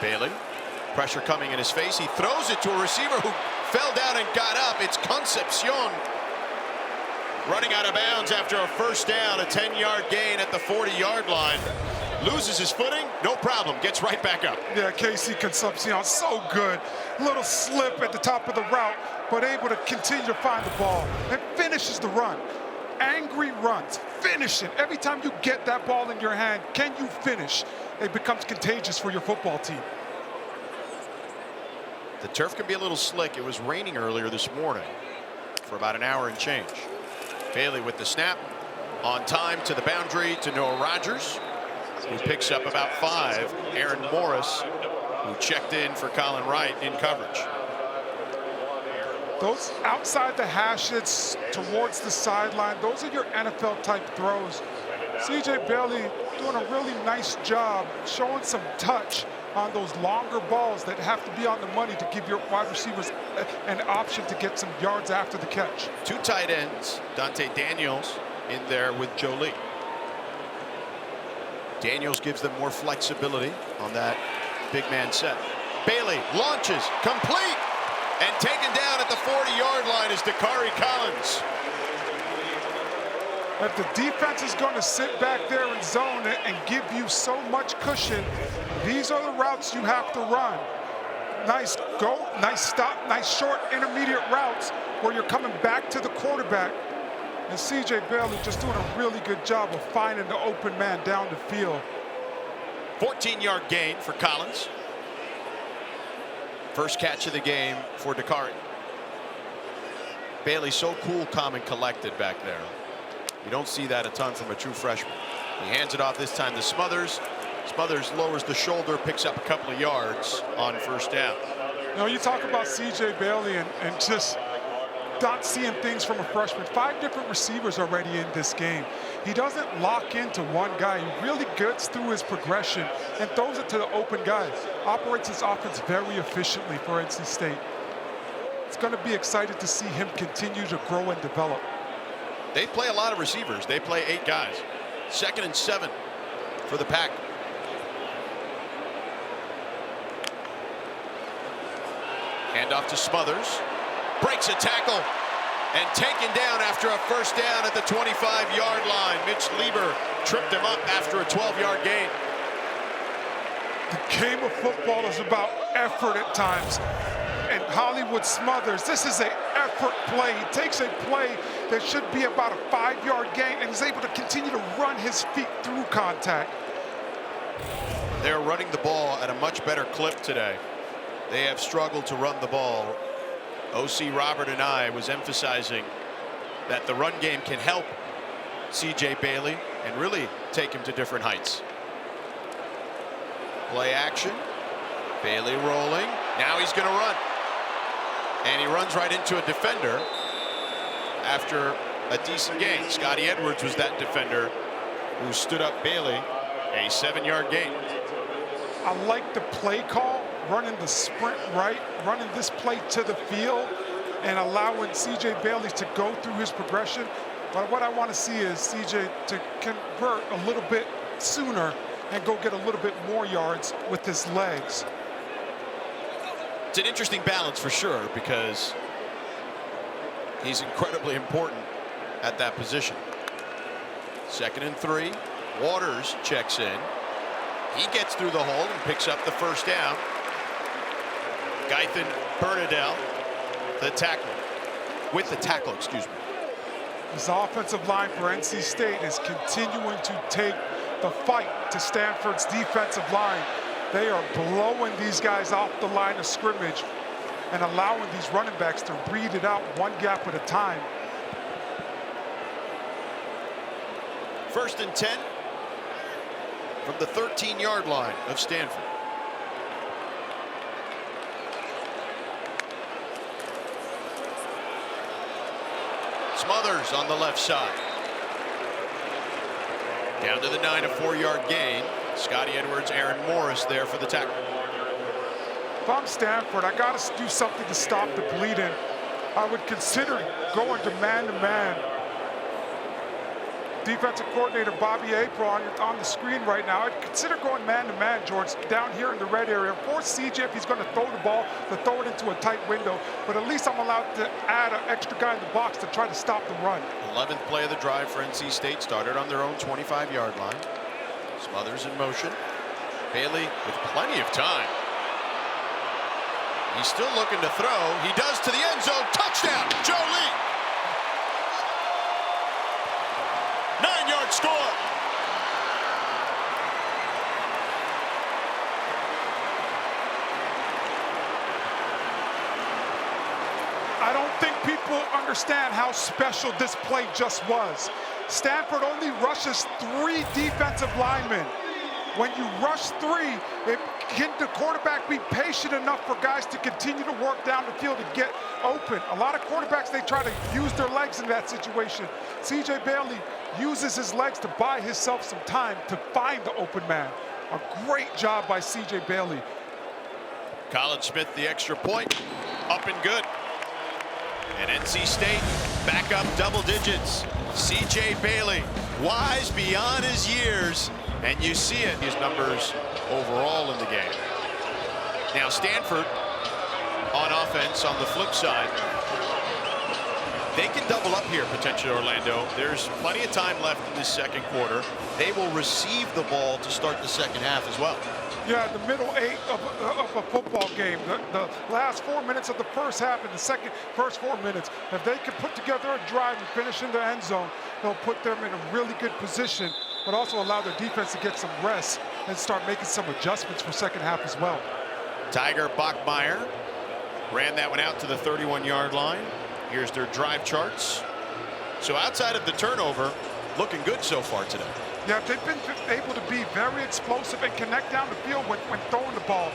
Bailey, pressure coming in his face. He throws it to a receiver who fell down and got up. It's Concepcion running out of bounds after a first down, a 10-yard gain at the 40-yard line. Loses his footing, no problem, gets right back up. Yeah, KC Concepcion, so good. Little slip at the top of the route, but able to continue to find the ball and finishes the run. Angry runs, finish it. Every time you get that ball in your hand, can you finish? It becomes contagious for your football team. The turf can be a little slick. It was raining earlier this morning for about an hour and change. Bailey with the snap, on time to the boundary to Noah Rogers, who picks up about 5. Aaron Morris, who checked in for Colin Wright in coverage. Those outside the hash hits towards the sideline, those are your NFL type throws. C.J. Bailey doing a really nice job showing some touch on those longer balls that have to be on the money to give your wide receivers an option to get some yards after the catch. 2 tight ends, Dante Daniels in there with Joly. Daniels gives them more flexibility on that big man set. Bailey launches, complete, and taken down at the 40-yard line is Dakari Collins. If the defense is going to sit back there in zone and give you so much cushion, these are the routes you have to run. Nice go, nice stop, nice short intermediate routes where you're coming back to the quarterback. And C.J. Bailey just doing a really good job of finding the open man down the field. 14-yard gain for Collins. First catch of the game for Dakari. Bailey so cool, calm, and collected back there. You don't see that a ton from a true freshman. He hands it off this time to Smothers. Smothers lowers the shoulder, picks up a couple of yards on first down. You know, you talk about C.J. Bailey and just not seeing things from a freshman. 5 different receivers already in this game. He doesn't lock into one guy. He really gets through his progression and throws it to the open guy. Operates his offense very efficiently for NC State. It's going to be excited to see him continue to grow and develop. They play a lot of receivers. They play 8 guys. 2nd and 7 for the Pack. Handoff to Smothers. Breaks a tackle and taken down after a first down at the 25-yard line. Mitch Lieber tripped him up after a 12-yard gain. The game of football is about effort at times. And Hollywood Smothers, this is an effort play. He takes a play that should be about a 5-yard gain and is able to continue to run his feet through contact. They're running the ball at a much better clip today. They have struggled to run the ball. OC Robert and I was emphasizing that the run game can help C.J. Bailey and really take him to different heights. Play action. Bailey rolling. Now he's going to run. And he runs right into a defender after a decent gain. Scotty Edwards was that defender who stood up Bailey. A 7-yard gain. I like the play call, running the sprint right, running this play to the field, and allowing C.J. Bailey to go through his progression. But what I want to see is C.J. to convert a little bit sooner and go get a little bit more yards with his legs. It's an interesting balance for sure, because he's incredibly important at that position. 2nd and 3. Waters checks in. He gets through the hole and picks up the first down. Gaithan Bernadelle, the tackle. With the tackle, excuse me. This offensive line for NC State is continuing to take the fight to Stanford's defensive line. They are blowing these guys off the line of scrimmage and allowing these running backs to read it out one gap at a time. 1st and 10 from the 13-yard line of Stanford. Smothers on the left side. Down to the 9, a 4-yard gain. Scotty Edwards, Aaron Morris there for the tackle. If I'm Stanford, I got to do something to stop the bleeding. I would consider going to man-to-man. Defensive coordinator Bobby April on the screen right now. I'd consider going man-to-man, George, down here in the red area. Force CJ, if he's going to throw the ball, to throw it into a tight window. But at least I'm allowed to add an extra guy in the box to try to stop the run. 11th play of the drive for NC State started on their own 25-yard line. Smothers in motion. Bailey with plenty of time. He's still looking to throw. He does to the end zone. Touchdown, Joly. 9-yard score. I don't think people understand how special this play just was. Stanford only rushes 3 defensive linemen. When you rush 3, can the quarterback be patient enough for guys to continue to work down the field and get open? A lot of quarterbacks, they try to use their legs in that situation. C.J. Bailey uses his legs to buy himself some time to find the open man. A great job by C.J. Bailey. Colin Smith, the extra point, up and good. And NC State back up double digits. C.J. Bailey, wise beyond his years, and you see it, his numbers overall in the game. Now Stanford on offense on the flip side. They can double up here potentially, Orlando. There's plenty of time left in this second quarter. They will receive the ball to start the second half as well. Yeah, the middle 8 of a football game. The last 4 minutes of the first half and the first 4 minutes. If they can put together a drive and finish in the end zone, they'll put them in a really good position, but also allow their defense to get some rest and start making some adjustments for second half as well. Tiger Bachmeier ran that one out to the 31-yard line. Here's their drive charts. So outside of the turnover, looking good so far today. Yeah, they've been able to be very explosive and connect down the field when throwing the ball.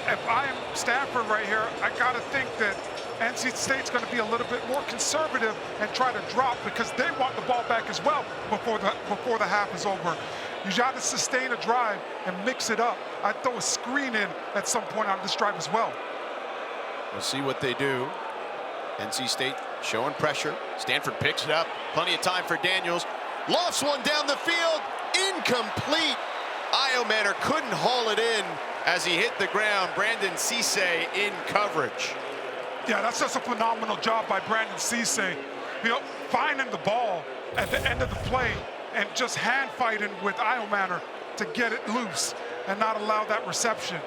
If I am Stanford right here, I got to think that NC State's going to be a little bit more conservative and try to drop because they want the ball back as well before the half is over. You got to sustain a drive and mix it up. I'd throw a screen in at some point on this drive as well. We'll see what they do. NC State showing pressure. Stanford picks it up. Plenty of time for Daniels. Lofts one down the field. Incomplete. Iomanner couldn't haul it in as he hit the ground. Brandon Cisse in coverage. Yeah, that's just a phenomenal job by Brandon Cisse. You know, finding the ball at the end of the play and just hand fighting with Iomanner to get it loose and not allow that reception.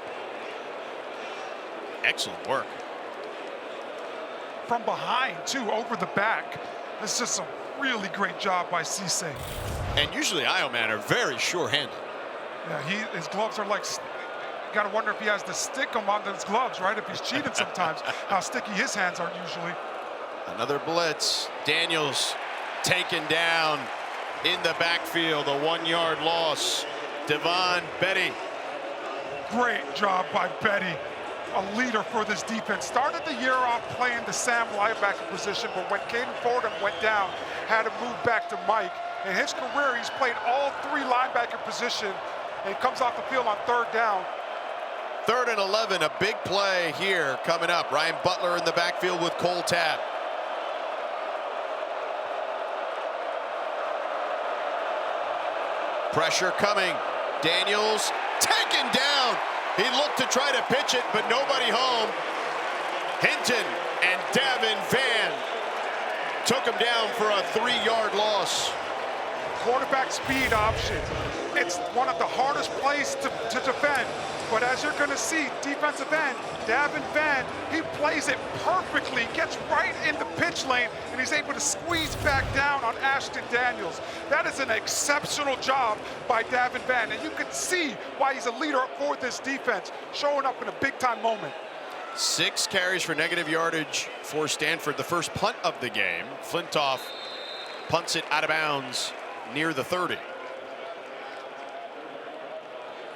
Excellent work. From behind, too, over the back. It's just a really great job by Cisse. And usually Iomanner very sure-handed. Yeah, his gloves are like, you gotta wonder if he has to stick them on his gloves, right? If he's cheating sometimes, how sticky his hands are usually. Another blitz. Daniels taken down in the backfield, a 1-yard loss. Devon Betty. Great job by Betty, a leader for this defense. Started the year off playing the Sam linebacker position, but when Caden Fordham went down, had to move back to Mike. In his career, he's played all 3 linebacker positions, and he comes off the field on 3rd down. 3rd and 11, a big play here coming up. Ryan Butler in the backfield with Cole Tapp. Pressure coming. Daniels taken down. He looked to try to pitch it, but nobody home. Hinton and Davin Van took him down for a 3-yard loss. Quarterback speed option. It's one of the hardest plays to defend. But as you're going to see, defensive end, Davin Van, he plays it perfectly, gets right in the pitch lane, and he's able to squeeze back down on Ashton Daniels. That is an exceptional job by Davin Van, and you can see why he's a leader for this defense, showing up in a big-time moment. 6 carries for negative yardage for Stanford. The first punt of the game. Flintoff punts it out of bounds near the 30.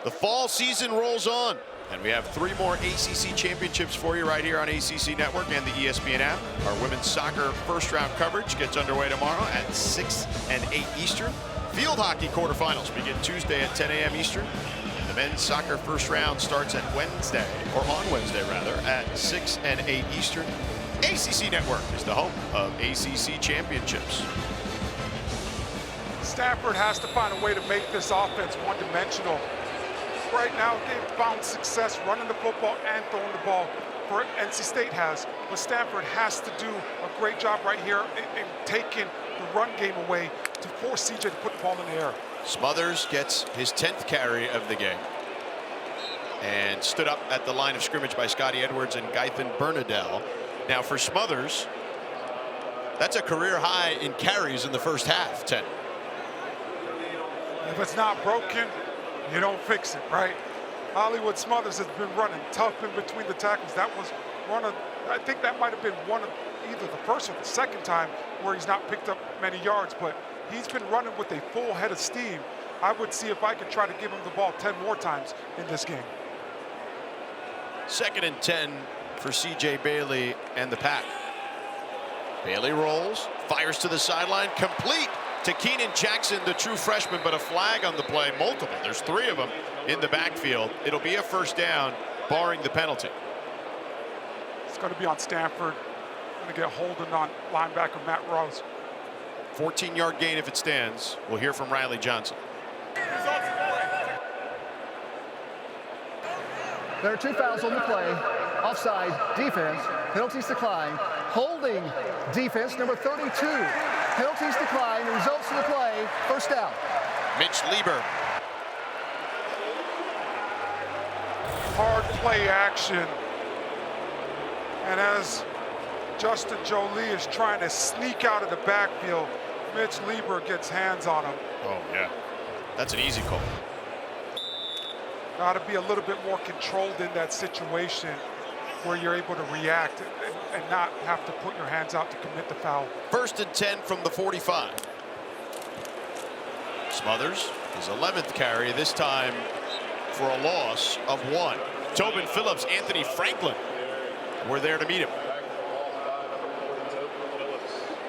The fall season rolls on, and we have 3 more ACC championships for you right here on ACC Network and the ESPN app. Our women's soccer first-round coverage gets underway tomorrow at 6 and 8 Eastern. Field hockey quarterfinals begin Tuesday at 10 a.m. Eastern. And the men's soccer first round starts at Wednesday, or on Wednesday rather, at 6 and 8 Eastern. ACC Network is the home of ACC championships. Stanford has to find a way to make this offense one-dimensional. Right now, they've found success running the football and throwing the ball. For NC State has, but Stanford has to do a great job right here in taking the run game away to force CJ to put the ball in the air. Smothers gets his 10th carry of the game and stood up at the line of scrimmage by Scotty Edwards and Gaithan Bernadelle. Now for Smothers, that's a career high in carries in the first half, 10. If it's not broken, you don't fix it, right? Hollywood Smothers has been running tough in between the tackles. That was one of, I think that might have been one of either the first or the second time where he's not picked up many yards, but he's been running with a full head of steam. I would see if I could try to give him the ball 10 more times in this game. 2nd and 10 for C.J. Bailey and the Pack. Bailey rolls, fires to the sideline, complete to Keenan Jackson, the true freshman, but a flag on the play, multiple. There's 3 of them in the backfield. It'll be a first down, barring the penalty. It's going to be on Stanford. Going to get holding on linebacker Matt Rose. 14-yard gain if it stands. We'll hear from Riley Johnson. There are 2 fouls on the play. Offside, defense, penalties decline. Holding defense, number 32. Penalties decline, the results of the play, first down. Mitch Lieber. Hard play action. And as Justin Joly is trying to sneak out of the backfield, Mitch Lieber gets hands on him. Oh, yeah. That's an easy call. Got to be a little bit more controlled in that situation where you're able to react and not have to put your hands out to commit the foul. 1st and 10 from the 45. Smothers, his 11th carry, this time for a loss of 1. Tobin Phillips, Anthony Franklin were there to meet him.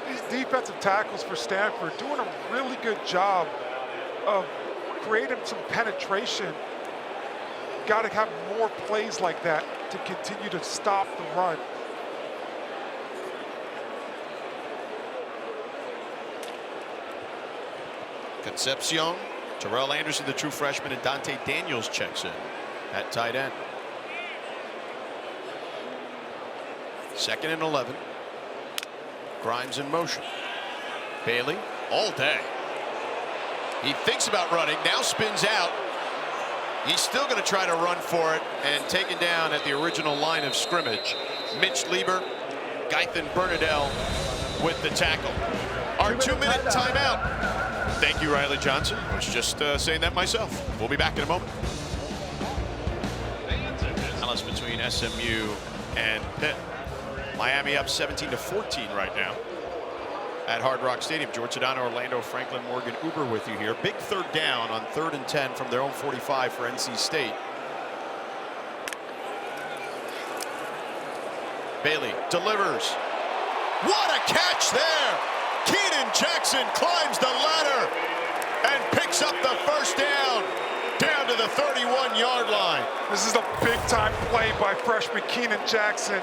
These defensive tackles for Stanford doing a really good job of creating some penetration. Got to have more plays like that to continue to stop the run. Concepcion, Terrell Anderson, the true freshman, and Dante Daniels checks in at tight end. 2nd and 11. Grimes in motion. Bailey all day. He thinks about running, now spins out. He's still going to try to run for it and taken down at the original line of scrimmage. Mitch Lieber, Gaithan Bernadelle with the tackle. Our 2-minute timeout. Thank you, Riley Johnson. I was just saying that myself. We'll be back in a moment. Balance between SMU and Pitt. Miami up 17-14 right now at Hard Rock Stadium. George Sedano, Orlando Franklin, Morgan Uber with you here. Big 3rd down on 3rd and 10 from their own 45 for NC State. Bailey delivers. What a catch there! Keenan Jackson climbs the ladder and picks up the 1st down to the 31-yard line. This is a big-time play by freshman Keenan Jackson.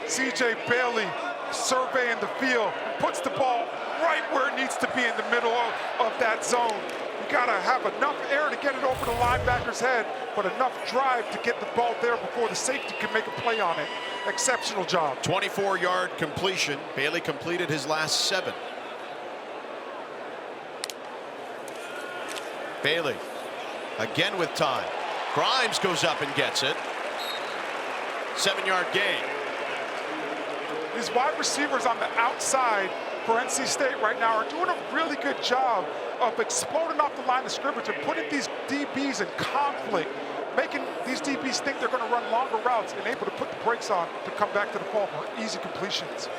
C.J. Bailey surveying the field, puts the ball right where it needs to be in the middle of that zone. You got to have enough air to get it over the linebacker's head, but enough drive to get the ball there before the safety can make a play on it. Exceptional job. 24-yard completion. Bailey completed his last 7. Bailey again with time. Grimes goes up and gets it. 7-yard gain. These wide receivers on the outside for NC State right now are doing a really good job of exploding off the line of scrimmage and putting these DBs in conflict, making these DBs think they're going to run longer routes and able to put the brakes on to come back to the ball for easy completions.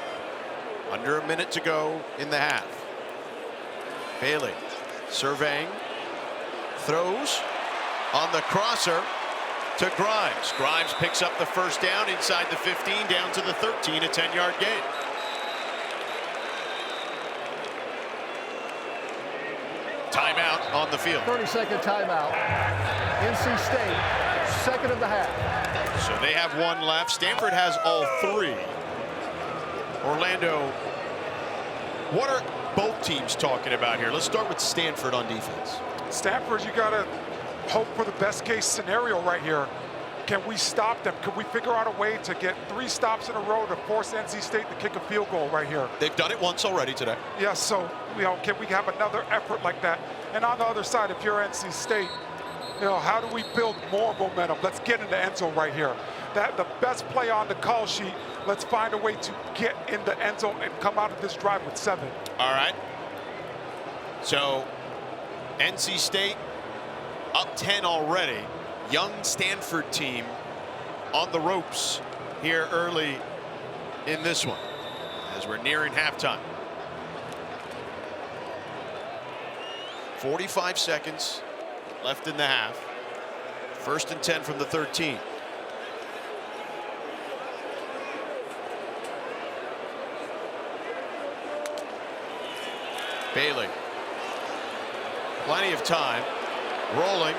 Under a minute to go in the half. Bailey surveying, throws on the crosser to Grimes. Grimes picks up the 1st down inside the 15, down to the 13, a 10-yard gain. Timeout on the field. 30-second timeout. NC State, 2nd of the half. So they have 1 left. Stanford has all 3. Orlando, what are both teams talking about here? Let's start with Stanford on defense. Stanford, you got to hope for the best case scenario right here. Can we stop them? Can we figure out a way to get 3 stops in a row to force NC State to kick a field goal right here? They've done it once already today. Yeah, so, can we have another effort like that? And on the other side, if you're NC State, how do we build more momentum? Let's get in the end zone right here. The best play on the call sheet, let's find a way to get in the end zone and come out of this drive with 7. All right. So, NC State up 10 already. Young Stanford team on the ropes here early in this one as we're nearing halftime. 45 seconds left in the half. 1st and 10 from the 13. Bailey. Plenty of time. Rolling.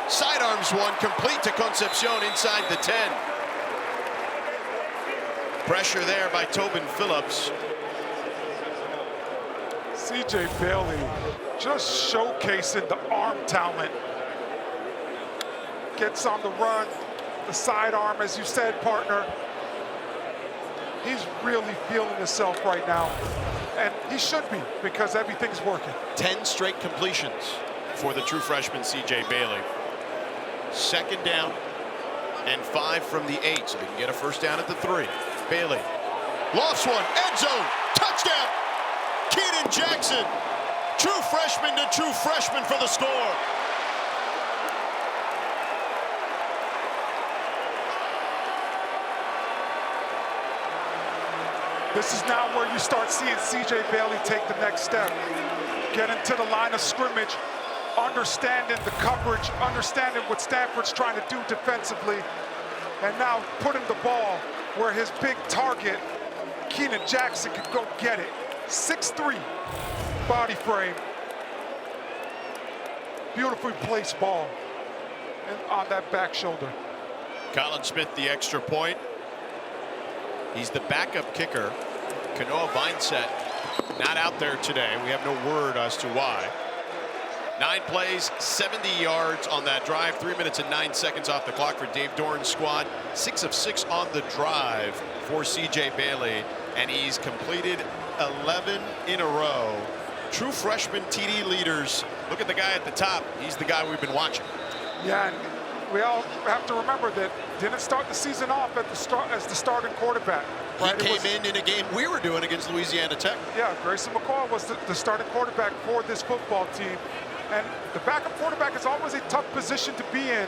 Sidearms one, complete to Concepcion inside the 10. Pressure there by Tobin Phillips. C.J. Bailey just showcasing the arm talent. Gets on the run, the sidearm, as you said, partner. He's really feeling himself right now. And he should be, because everything's working. 10 straight completions for the true freshman C.J. Bailey. 2nd down and 5 from the 8, so they can get a 1st down at the 3. Bailey lofts one, end zone, touchdown. Keenan Jackson, true freshman to true freshman for the score. This is now where you start seeing C.J. Bailey take the next step. Get into the line of scrimmage, understanding the coverage, understanding what Stanford's trying to do defensively, and now putting the ball where his big target, Keenan Jackson, could go get it. 6'3", body frame. Beautifully placed ball and on that back shoulder. Colin Smith, the extra point. He's the backup kicker. Kanoa Vineset not out there today. We have no word as to why. 9 plays, 70 yards on that drive. 3 minutes and 9 seconds off the clock for Dave Doran's squad. 6 of 6 on the drive for C.J. Bailey, and he's completed 11 in a row. True freshman TD leaders. Look at the guy at the top. He's the guy we've been watching. Yeah, and we all have to remember that didn't start the season off at the start as the starting quarterback. Right? He came in a game we were doing against Louisiana Tech. Yeah, Grayson McCall was the starting quarterback for this football team. And the backup quarterback is always a tough position to be in.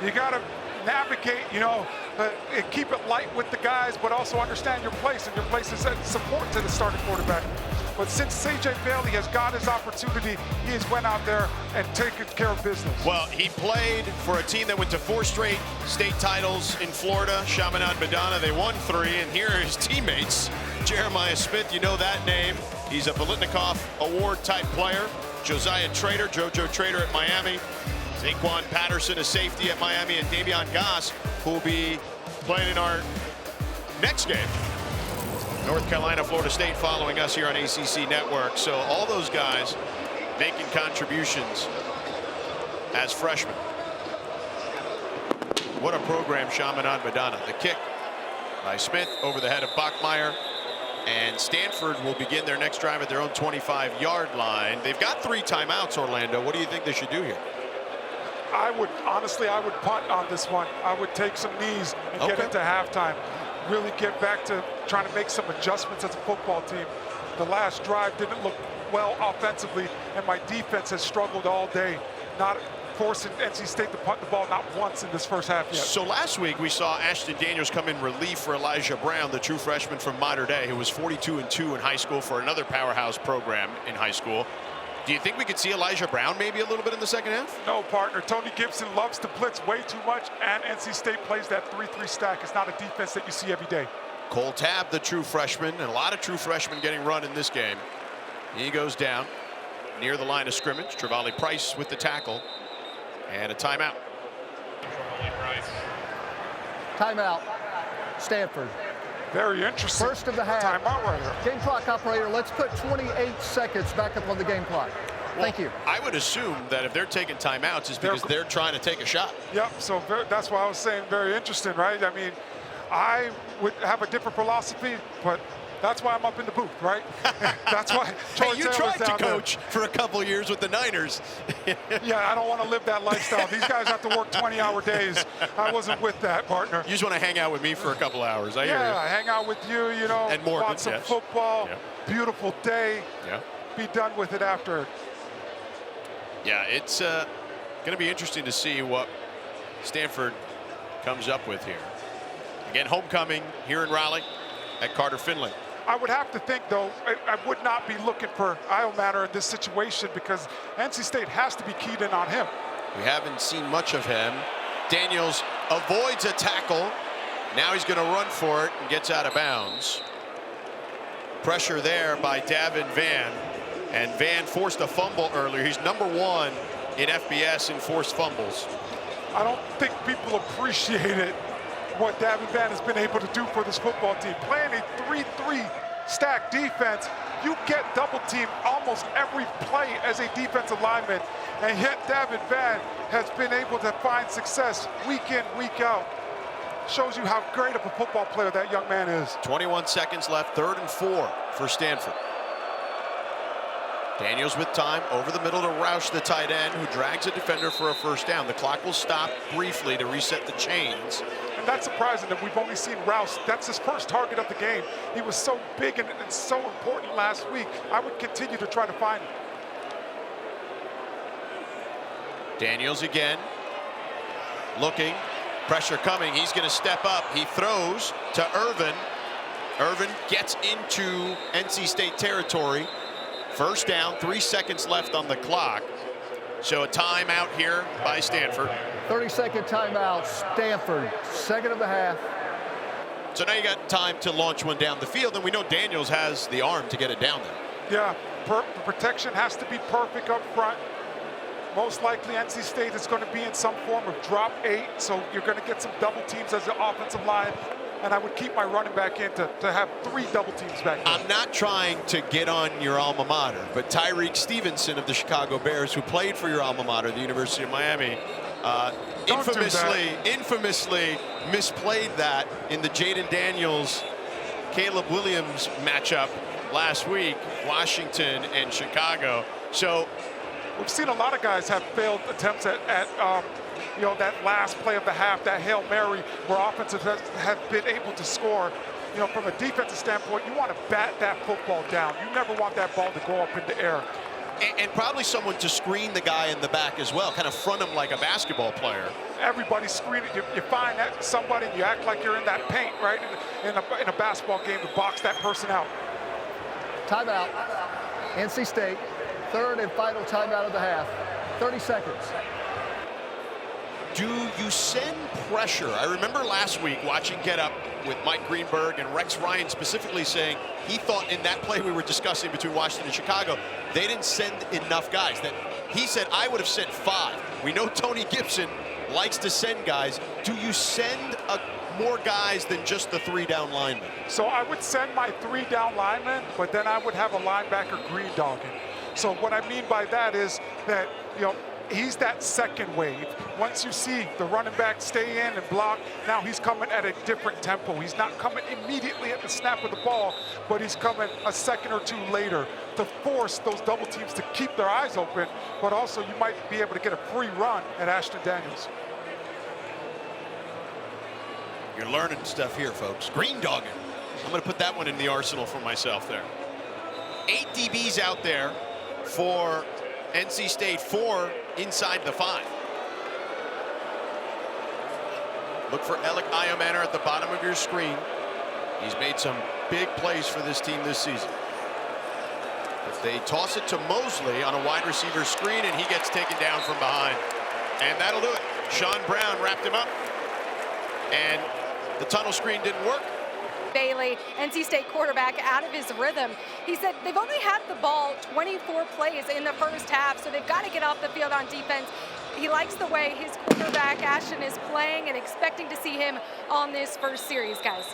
You got to navigate, you know, and keep it light with the guys, but also understand your place, and your place is support to the starting quarterback. But since C.J. Bailey has got his opportunity, he has went out there and taken care of business. Well, he played for a team that went to 4 straight state titles in Florida, Chaminade Madonna. They won 3, and here are his teammates. Jeremiah Smith, you know that name. He's a Biletnikoff Award type player. Josiah Trader, JoJo Trader at Miami. Zaquan Patterson, a safety at Miami, and Davion Goss, who will be playing in our next game. North Carolina, Florida State following us here on ACC Network. So all those guys making contributions as freshmen. What a program, Chaminade Madonna. The kick by Smith over the head of Bachmeier. And Stanford will begin their next drive at their own 25-yard line. They've got 3 timeouts, Orlando. What do you think they should do here? Honestly, I would punt on this one. I would take some knees and get into halftime. Really get back to trying to make some adjustments as a football team. The last drive didn't look well offensively, and my defense has struggled all day, not forcing NC State to punt the ball not once in this first half yet. So last week we saw Ashton Daniels come in relief for Elijah Brown, the true freshman from Mater Dei, who was 42-2 in high school for another powerhouse program in high school. Do you think we could see Elijah Brown maybe a little bit in the second half? No, partner. Tony Gibson loves to blitz way too much, and NC State plays that 3-3 stack. It's not a defense that you see every day. Cole Tabb, the true freshman, and a lot of true freshmen getting run in this game. He goes down near the line of scrimmage. Trevally Price with the tackle, and a timeout. Timeout, Stanford. Very interesting. First of the half. Timeout right here. Game clock operator, let's put 28 seconds back up on the game clock. Thank you. I would assume that if they're taking timeouts, it's because they're trying to take a shot. Yep, so that's why I was saying very interesting, right? I mean, I would have a different philosophy, but that's why I'm up in the booth, right? That's why. Hey, you tried to coach for a couple years with the Niners. Yeah, I don't want to live that lifestyle. These guys have to work 20-hour days. I wasn't with that, partner. You just want to hang out with me for a couple hours. I hear you. Yeah, hang out with you, you know, and Morgan, watch some football. Yeah. Beautiful day. Yeah. Be done with it after. Yeah, it's going to be interesting to see what Stanford comes up with here. Again, homecoming here in Raleigh at Carter Finley. I would have to think, though, I would not be looking for Iomatter in this situation because NC State has to be keyed in on him. We haven't seen much of him. Daniels avoids a tackle. Now he's going to run for it and gets out of bounds. Pressure there by Davin Vann. And Vann forced a fumble earlier. He's #1 in FBS in forced fumbles. I don't think people appreciate it, what Davin Vann has been able to do for this football team. Playing a 3-3 stack defense, you get double teamed almost every play as a defensive lineman, and yet Davin Vann has been able to find success week in, week out. Shows you how great of a football player that young man is. 21 seconds left, 3rd and 4 for Stanford. Daniels with time over the middle to Roush, the tight end, who drags a defender for a first down. The clock will stop briefly to reset the chains. And that's surprising that we've only seen Roush. That's his first target of the game. He was so big and so important last week. I would continue to try to find him. Daniels again. Looking. Pressure coming. He's going to step up. He throws to Irvin. Irvin gets into NC State territory. First down, 3 seconds left on the clock. So a timeout here by Stanford. 30-second timeout, Stanford, second of the half. So now you got time to launch one down the field, and we know Daniels has the arm to get it down there. Yeah, the protection has to be perfect up front. Most likely NC State is going to be in some form of drop 8, so you're going to get some double teams as the offensive line. And I would keep my running back in to have 3 double teams back there. I'm not trying to get on your alma mater, but Tyreek Stevenson of the Chicago Bears, who played for your alma mater, the University of Miami, infamously misplayed that in the Jaden Daniels, Caleb Williams matchup last week, Washington and Chicago. So we've seen a lot of guys have failed attempts at you know, that last play of the half, that Hail Mary, where offensive have been able to score. You know, from a defensive standpoint, you want to bat that football down. You never want that ball to go up in the air. And probably someone to screen the guy in the back as well, kind of front him like a basketball player. Everybody's screening. You find that somebody, and you act like you're in that paint, right, in a basketball game, to box that person out. Timeout, NC State, third and final timeout of the half, 30 seconds. Do you send pressure? I remember last week watching Get Up with Mike Greenberg and Rex Ryan specifically saying he thought in that play we were discussing between Washington and Chicago, they didn't send enough guys. That he said, I would have sent 5. We know Tony Gibson likes to send guys. Do you send more guys than just the 3 down linemen? So I would send my 3 down linemen, but then I would have a linebacker green dogging. So what I mean by that is that, you know, he's that second wave. Once you see the running back stay in and block, now he's coming at a different tempo. He's not coming immediately at the snap of the ball, but he's coming a second or 2 later to force those double teams to keep their eyes open, but also you might be able to get a free run at Ashton Daniels. You're learning stuff here, folks. Green dogging. I'm going to put that one in the arsenal for myself there. 8 DBs out there for NC State, 4 inside the 5. Look for Alec Iomanner at the bottom of your screen. He's made some big plays for this team this season. But they toss it to Mosley on a wide receiver screen, and he gets taken down from behind. And that'll do it. Sean Brown wrapped him up. And the tunnel screen didn't work. Bailey, NC State quarterback, out of his rhythm. He said they've only had the ball 24 plays in the first half, so they've got to get off the field on defense. He likes the way his quarterback, Ashton, is playing and expecting to see him on this first series, guys.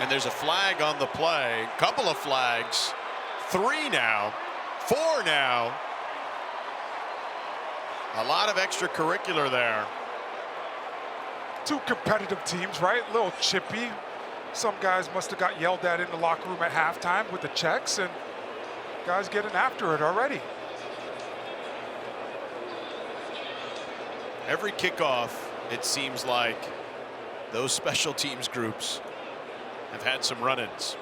And there's a flag on the play. Couple of flags. 3 now. 4 now. A lot of extracurricular there. 2 competitive teams, right? A little chippy. Some guys must have got yelled at in the locker room at halftime with the checks, and guys getting after it already. Every kickoff, it seems like those special teams groups have had some run-ins.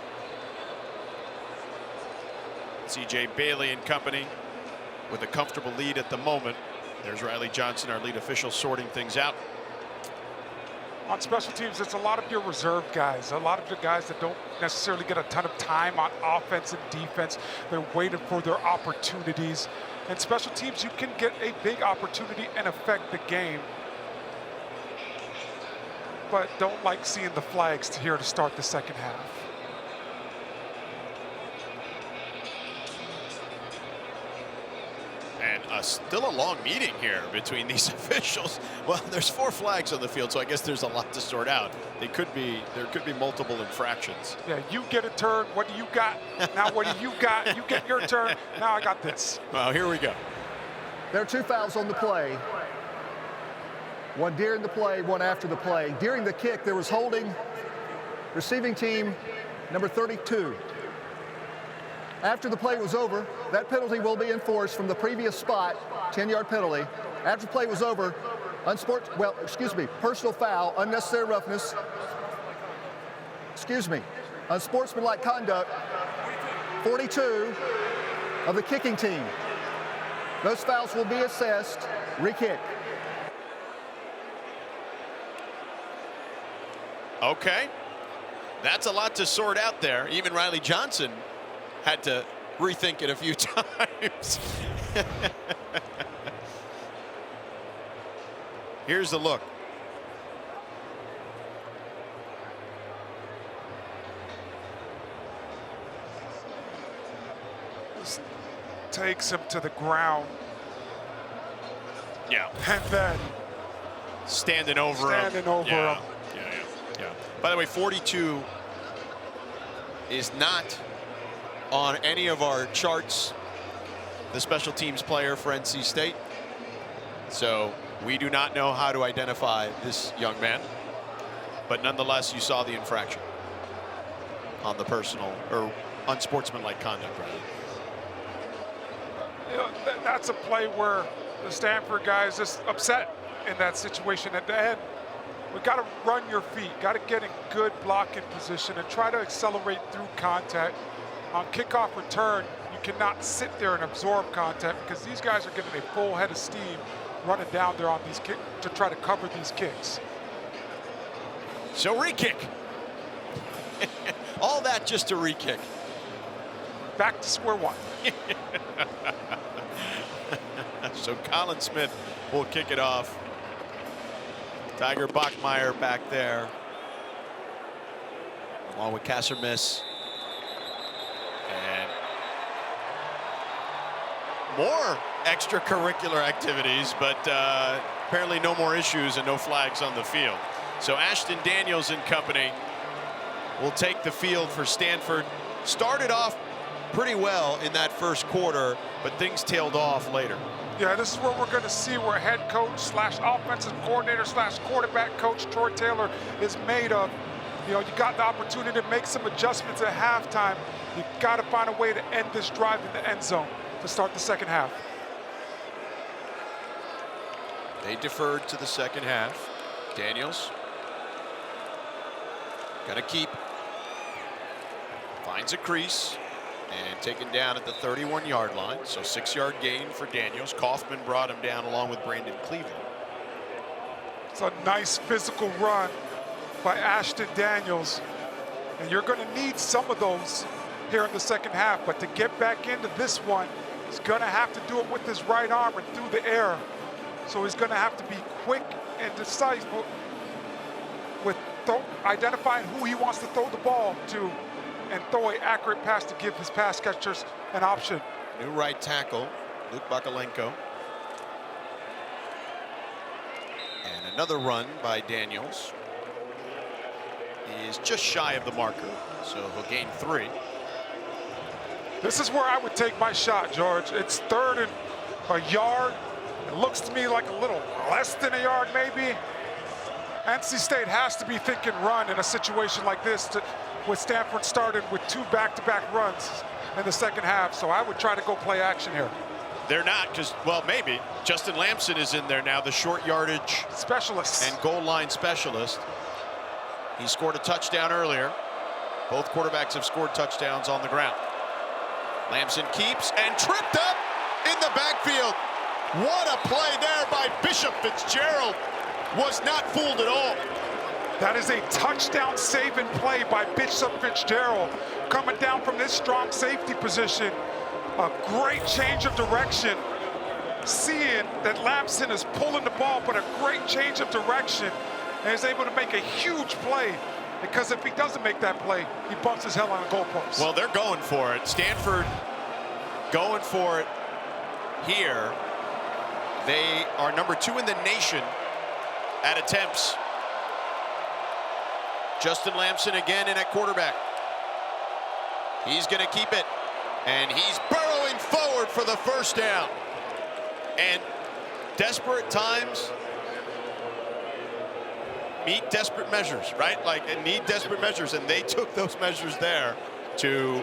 CJ Bailey and company with a comfortable lead at the moment. There's Riley Johnson, our lead official, sorting things out. On special teams, it's a lot of your reserve guys, a lot of the guys that don't necessarily get a ton of time on offense and defense. They're waiting for their opportunities. And special teams, you can get a big opportunity and affect the game. But don't like seeing the flags here to start the second half. And still a long meeting here between these officials. Well, there's 4 flags on the field, so I guess there's a lot to sort out. There could be multiple infractions. Yeah, you get a turn. What do you got? Now what do you got? You get your turn. Now I got this. Well, here we go. There are 2 fouls on the play. One during the play, one after the play. During the kick, there was holding receiving team number 32. After the play was over, that penalty will be enforced from the previous spot, 10-yard penalty. After the play was over, personal foul, unnecessary roughness, unsportsmanlike conduct, 42 of the kicking team. Those fouls will be assessed, re-kick. Okay. That's a lot to sort out there. Even Riley Johnson had to rethink it a few times. Here's the look. Just takes him to the ground. Yeah. And then standing over him. Yeah. By the way, 42 is not on any of our charts, the special teams player for NC State. So we do not know how to identify this young man. But nonetheless, you saw the infraction on the personal or unsportsmanlike conduct, rather. You know, that's a play where the Stanford guy is just upset in that situation at the end. We got to run your feet, got to get in good blocking position and try to accelerate through contact. On kickoff return, you cannot sit there and absorb contact because these guys are getting a full head of steam running down there on these kicks to try to cover these kicks. So re-kick. All that just to re-kick. Back to square one. So Colin Smith will kick it off. Tiger Bachmeier back there, along with Kassermiss. And more extracurricular activities, but apparently no more issues and no flags on the field. So Ashton Daniels and company will take the field for Stanford. Started off pretty well in that first quarter, but things tailed off later. Yeah, this is where we're going to see where head coach slash offensive coordinator slash quarterback coach Troy Taylor is made of. You know, you got the opportunity to make some adjustments at halftime. You got to find a way to end this drive in the end zone to start the second half. They deferred to the second half. Daniels got to keep. Finds a crease. And taken down at the 31-yard line. So 6-yard gain for Daniels. Kaufman brought him down along with Brandon Cleveland. It's a nice physical run by Ashton Daniels. And you're going to need some of those here in the second half. But to get back into this one, he's going to have to do it with his right arm and through the air. So he's going to have to be quick and decisive with identifying who he wants to throw the ball to and throw an accurate pass to give his pass catchers an option. New right tackle, Luke Bakalenko. And another run by Daniels is just shy of the marker, so he'll gain 3. This is where I would take my shot, George. It's 3rd and a yard. It looks to me like a little less than a yard, maybe. NC State has to be thinking run in a situation like this with Stanford started with 2 back-to-back runs in the second half. So I would try to go play action here. They're not, because, well, maybe. Justin Lamson is in there now, the short yardage specialist and goal line specialist. He scored a touchdown earlier. Both quarterbacks have scored touchdowns on the ground. Lamson keeps and tripped up in the backfield. What a play there by Bishop Fitzgerald. Was not fooled at all. That is a touchdown saving play by Bishop Fitzgerald. Coming down from this strong safety position. A great change of direction. Seeing that Lamson is pulling the ball, but a great change of direction. And is able to make a huge play. Because if he doesn't make that play, he bumps his head on the goalpost. Well, they're going for it. Stanford going for it here. They are number 2 in the nation at attempts. Justin Lamson again in at quarterback. He's going to keep it. And he's burrowing forward for the first down. And desperate times meet desperate measures, right? Like, and need desperate measures. And they took those measures there to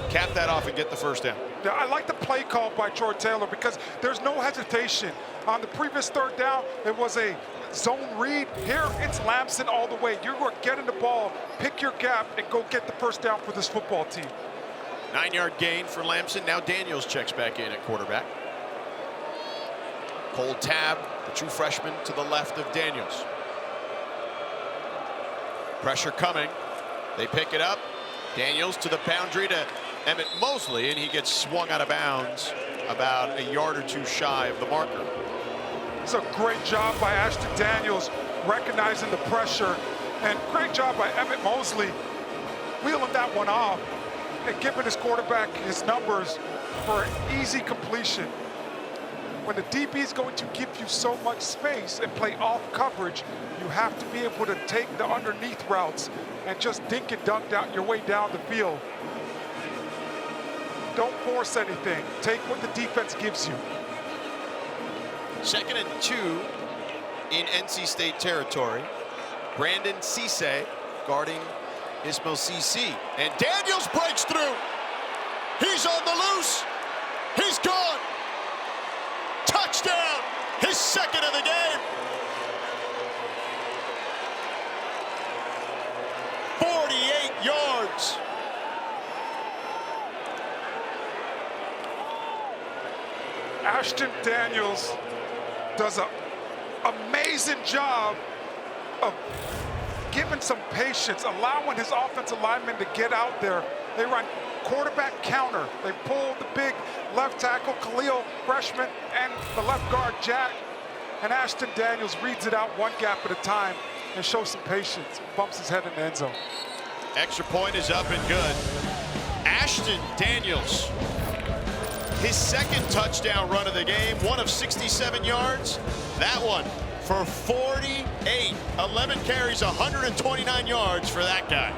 cap that off and get the first down. Yeah, I like the play call by Troy Taylor because there's no hesitation. On the previous 3rd down, it was a zone read. Here, it's Lamson all the way. You're going to get in the ball, pick your gap, and go get the first down for this football team. 9-yard gain for Lamson. Now Daniels checks back in at quarterback. Cole Tabb, the true freshman, to the left of Daniels. Pressure coming. They pick it up. Daniels to the boundary to Emmett Mosley, and he gets swung out of bounds about a yard or two shy of the marker. It's a great job by Ashton Daniels recognizing the pressure, and great job by Emmett Mosley wheeling that one off and giving his quarterback his numbers for an easy completion. When the DB is going to give you so much space and play off coverage, you have to be able to take the underneath routes and just dink and dunk out your way down the field. Don't force anything. Take what the defense gives you. 2nd and 2 in NC State territory. Brandon Cisse guarding Ismail CC. And Daniels breaks through. He's on the loose. He's gone. Touchdown. His 2nd of the game. 48 yards. Ashton Daniels does an amazing job of giving some patience, allowing his offensive linemen to get out there. They run quarterback counter. They pull the big left tackle, Khalil, freshman, and the left guard, Jack. And Ashton Daniels reads it out one gap at a time and shows some patience, bumps his head in the end zone. Extra point is up and good. Ashton Daniels, his 2nd touchdown run of the game, one of 67 yards. That one for 48. 11 carries, 129 yards for that guy.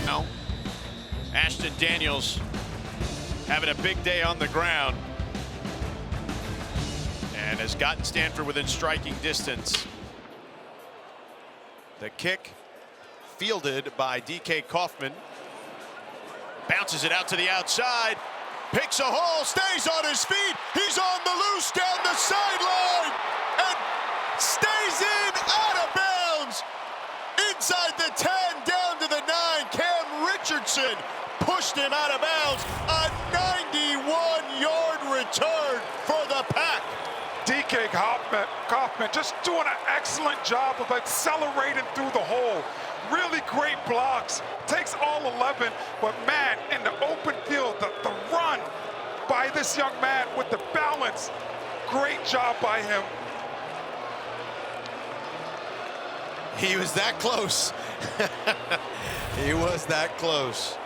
Now, Ashton Daniels having a big day on the ground and has gotten Stanford within striking distance. The kick fielded by DK Kaufman. Bounces it out to the outside. Picks a hole, stays on his feet. He's on the loose down the sideline and stays in out of bounds. Inside the 10, down to the 9. Cam Richardson pushed him out of bounds. A 91-yard return for the Pack. DK Kaufman just doing an excellent job of accelerating through the hole. Really great blocks, takes all 11, but man, in the open field, the run by this young man with the balance, great job by him. He was that close. He was that close.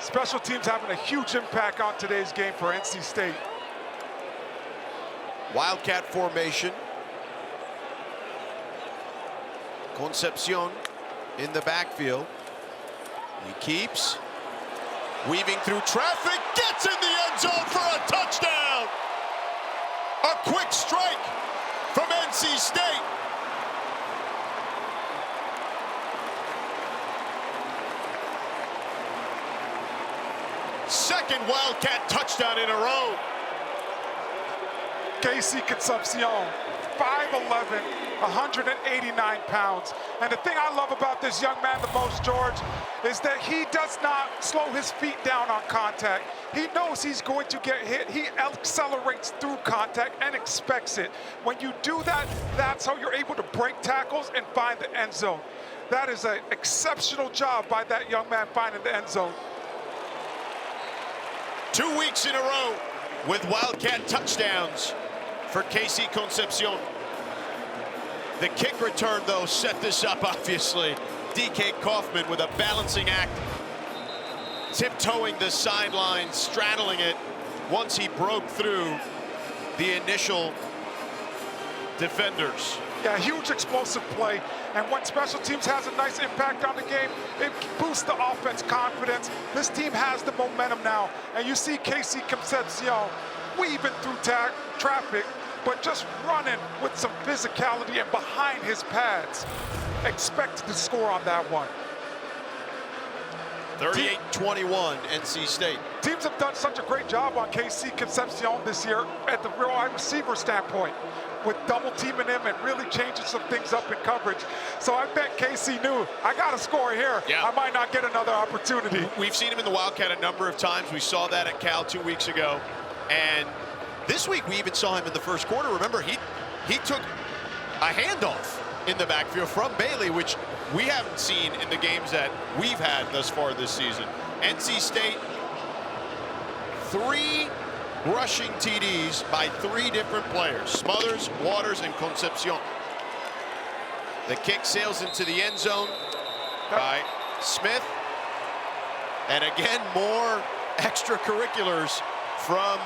Special teams having a huge impact on today's game for NC State. Wildcat formation. Concepcion in the backfield. He keeps weaving through traffic, gets in the end zone for a touchdown. A quick strike from NC State. Second Wildcat touchdown in a row. KC Concepcion, 5'11", 189 pounds. And the thing I love about this young man the most, George, is that he does not slow his feet down on contact. He knows he's going to get hit. He accelerates through contact and expects it. When you do that, that's how you're able to break tackles and find the end zone. That is an exceptional job by that young man finding the end zone. 2 weeks in a row with Wildcat touchdowns for KC Concepcion. The kick return, though, set this up, obviously. DK Kaufman with a balancing act, tiptoeing the sideline, straddling it once he broke through the initial defenders. Yeah, huge explosive play. And when special teams has a nice impact on the game, it boosts the offense confidence. This team has the momentum now. And you see KC Concepcion weaving through traffic, but just running with some physicality and behind his pads. Expected to score on that one. 38-21 NC State. Teams have done such a great job on KC Concepcion this year at the real wide receiver standpoint. with double teaming him and really changing some things up in coverage. So I bet KC knew, I got to score here. Yeah. I might not get another opportunity. We've seen him in the Wildcat a number of times. We saw that at Cal 2 weeks ago. And this week we even saw him in the first quarter. Remember, he took a handoff in the backfield from Bailey, which we haven't seen in the games that we've had thus far this season. NC State, 3 rushing TDs by 3 different players: Smothers, Waters, and Concepcion. The kick sails into the end zone by Smith. And again, more extracurriculars from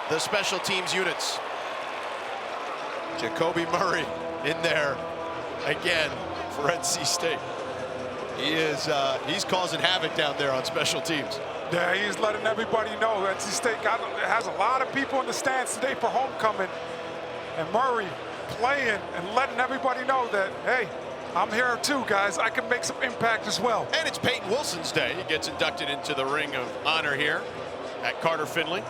the special teams units. Jacoby Murray in there again for NC State. He's causing havoc down there on special teams. Yeah, he's letting everybody know that NC State has a lot of people in the stands today for homecoming. And Murray playing and letting everybody know that, hey, I'm here too, guys. I can make some impact as well. And it's Payton Wilson's day. He gets inducted into the Ring of Honor here at Carter Finley.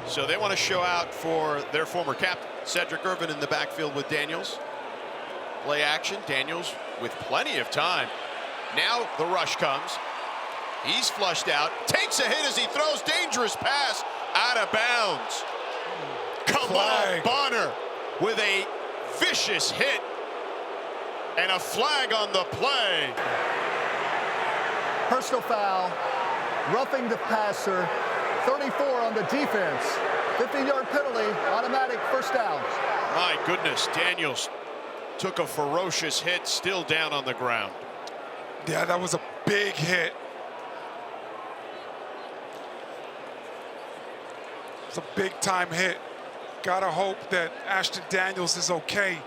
So they want to show out for their former captain, Cedric Irvin, in the backfield with Daniels. Play action, Daniels with plenty of time. Now the rush comes. He's flushed out, takes a hit as he throws, dangerous pass out of bounds. Kamal Bonner with a vicious hit and a flag on the play. Personal foul, roughing the passer, 34 on the defense. 15-yard penalty, automatic first down. My goodness, Daniels took a ferocious hit, still down on the ground. Yeah, that was a big hit. It's a big-time hit. Gotta hope that Ashton Daniels is okay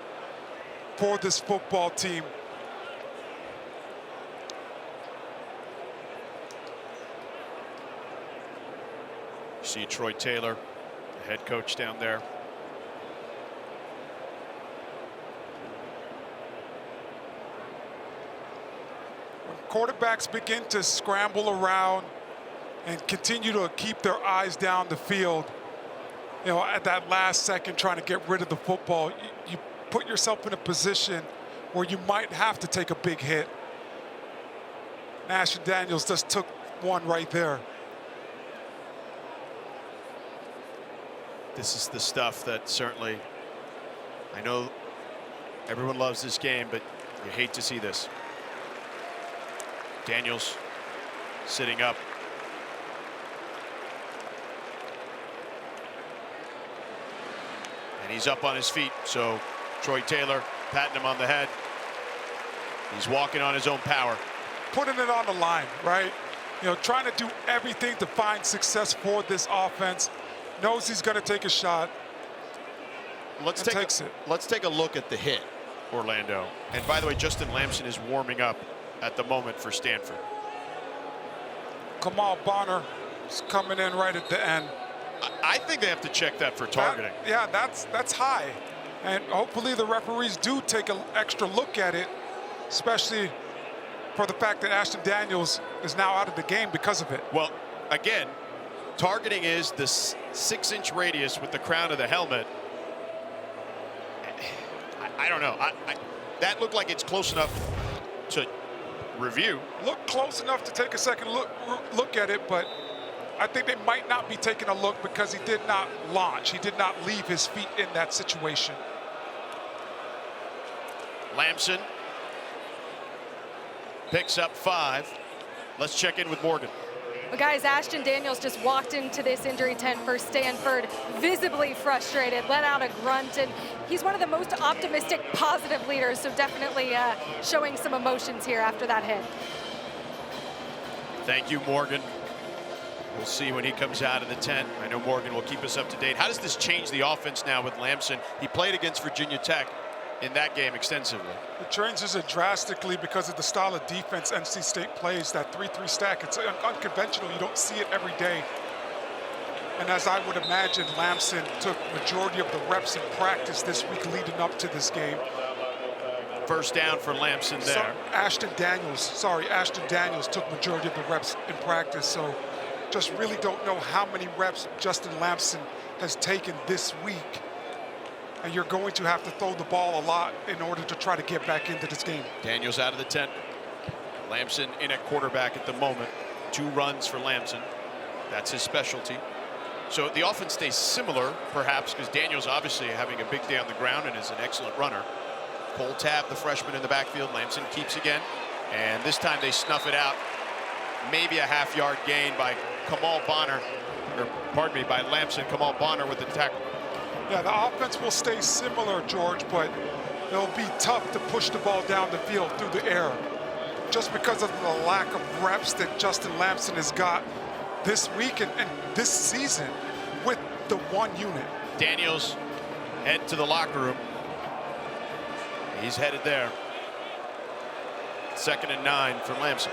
for this football team. See Troy Taylor, the head coach down there. When quarterbacks begin to scramble around and continue to keep their eyes down the field, you know, at that last second trying to get rid of the football, you put yourself in a position where you might have to take a big hit. Ashton Daniels just took one right there. This is the stuff that certainly, I know everyone loves this game, but you hate to see this. Daniels sitting up. And he's up on his feet, so Troy Taylor patting him on the head. He's walking on his own power. Putting it on the line, right? You know, trying to do everything to find success for this offense. Knows he's going to take a shot. Let's take a look at the hit, Orlando. And by the way, Justin Lamson is warming up at the moment for Stanford. Kamal Bonner is coming in right at the end. I think they have to check that for targeting. That's high. And hopefully the referees do take an extra look at it, especially for the fact that Ashton Daniels is now out of the game because of it. Well, again, targeting is the 6-inch radius with the crown of the helmet. I don't know. That looked like it's close enough to review. Look close enough to take a second look at it, but I think they might not be taking a look because he did not launch. He did not leave his feet in that situation. Lamson picks up 5. Let's check in with Morgan. Well, guys, Ashton Daniels just walked into this injury tent for Stanford, visibly frustrated, let out a grunt, and he's one of the most optimistic, positive leaders, so definitely showing some emotions here after that hit. Thank you, Morgan. We'll see when he comes out of the tent. I know Morgan will keep us up to date. How does this change the offense now with Lamson? He played against Virginia Tech in that game extensively. It changes it drastically because of the style of defense NC State plays, that 3-3 stack. It's unconventional. You don't see it every day. And as I would imagine, Lamson took majority of the reps in practice this week leading up to this game. First down for Lamson there. Ashton Daniels took majority of the reps in practice, so just really don't know how many reps Justin Lamson has taken this week and you're going to have to throw the ball a lot in order to try to get back into this game. Daniels out of the tent. Lamson in at quarterback at the moment. 2 runs for Lamson. That's his specialty. So the offense stays similar, perhaps, because Daniels obviously having a big day on the ground and is an excellent runner. Cole Tabb, the freshman in the backfield. Lamson keeps again. And this time they snuff it out. Maybe a half-yard gain by by Lamson. Kamal Bonner with the tackle. Yeah, the offense will stay similar, George, but it'll be tough to push the ball down the field through the air just because of the lack of reps that Justin Lamson has got this week and this season with the 1 unit. Daniels head to the locker room. He's headed there. 2nd and 9 for Lamson.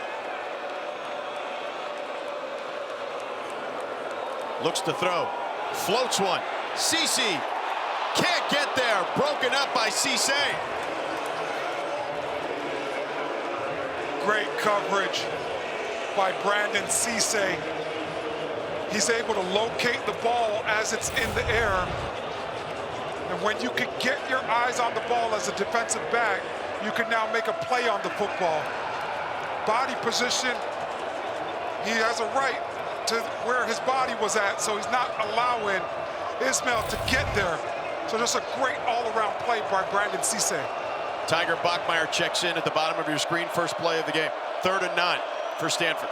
Looks to throw. Floats one. CC can't get there. Broken up by Cisse. Great coverage by Brandon Cisse. He's able to locate the ball as it's in the air. And when you can get your eyes on the ball as a defensive back, you can now make a play on the football. Body position, he has a right to where his body was at, so he's not allowing Ismail to get there. So just a great all-around play by Brandon Cisse. Tiger Bachmeier checks in at the bottom of your screen. First play of the game. 3rd and 9 for Stanford.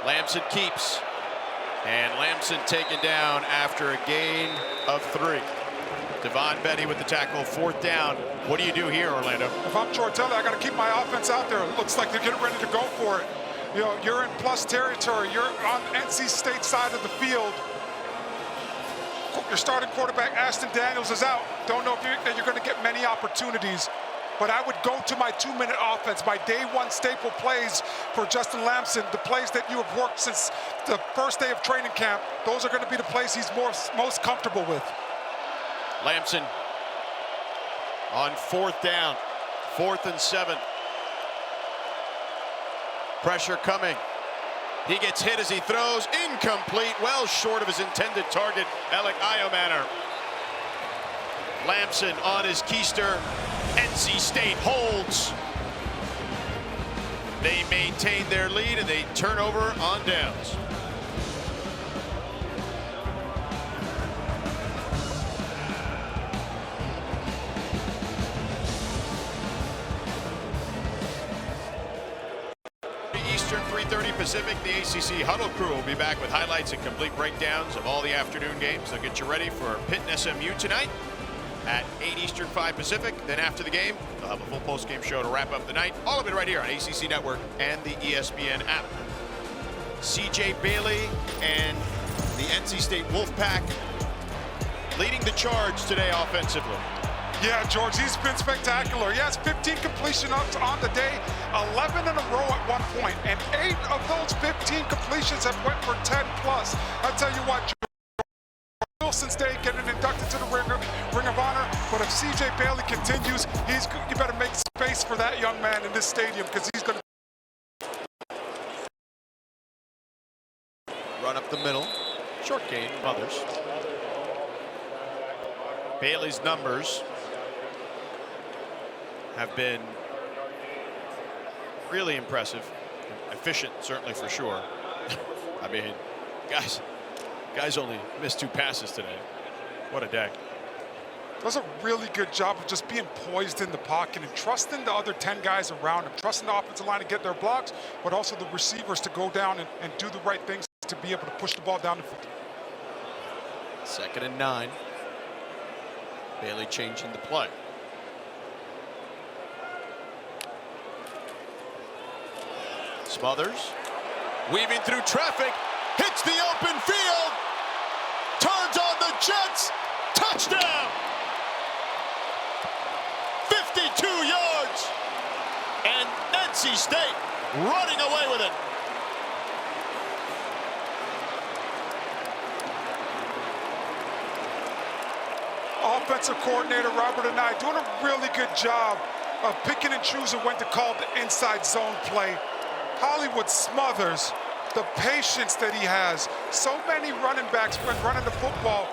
Lamson keeps. And Lamson taken down after a gain of 3. Devon Betty with the tackle. 4th down. What do you do here, Orlando? If I'm Tortelli, I got to keep my offense out there. It looks like they're getting ready to go for it. You know, you're in plus territory. You're on NC State side of the field. Your starting quarterback, Ashton Daniels, is out. Don't know if you're going to get many opportunities, but I would go to my 2-minute offense, my day 1 staple plays for Justin Lamson, the plays that you have worked since the first day of training camp. Those are going to be the plays he's most comfortable with. Lamson on 4th down, 4th and 7. Pressure coming. He gets hit as he throws. Incomplete, well short of his intended target, Alec Iomanner. Lamson on his keister. NC State holds. They maintain their lead and they turn over on downs. Eastern, 3:30 Pacific. The ACC Huddle crew will be back with highlights and complete breakdowns of all the afternoon games. They'll get you ready for Pitt and SMU tonight at 8 Eastern, 5 Pacific. Then after the game, they'll have a full post-game show to wrap up the night. All of it right here on ACC Network and the ESPN app. CJ Bailey and the NC State Wolfpack leading the charge today offensively. Yeah, George, he's been spectacular. He has 15 completions on the day, 11 in a row at one point, and 8 of those 15 completions have went for 10 plus. I tell you what, Wilson's day getting inducted to the Ring of Honor, but if CJ Bailey continues, you better make space for that young man in this stadium because he's going to run up the middle, short gain, Smothers. Bailey's numbers have been really impressive, efficient, certainly for sure. I mean, guys only missed 2 passes today. What a day. Does a really good job of just being poised in the pocket and trusting the other 10 guys around him, trusting the offensive line to get their blocks, but also the receivers to go down and do the right things to be able to push the ball down the field. 2nd and 9. Bailey changing the play. Smothers weaving through traffic, hits the open field, turns on the Jets, touchdown! 52 yards, and NC State running away with it. Offensive coordinator Robert and I doing a really good job of picking and choosing when to call the inside zone play. Hollywood Smothers the patience that he has. So many running backs, when running the football,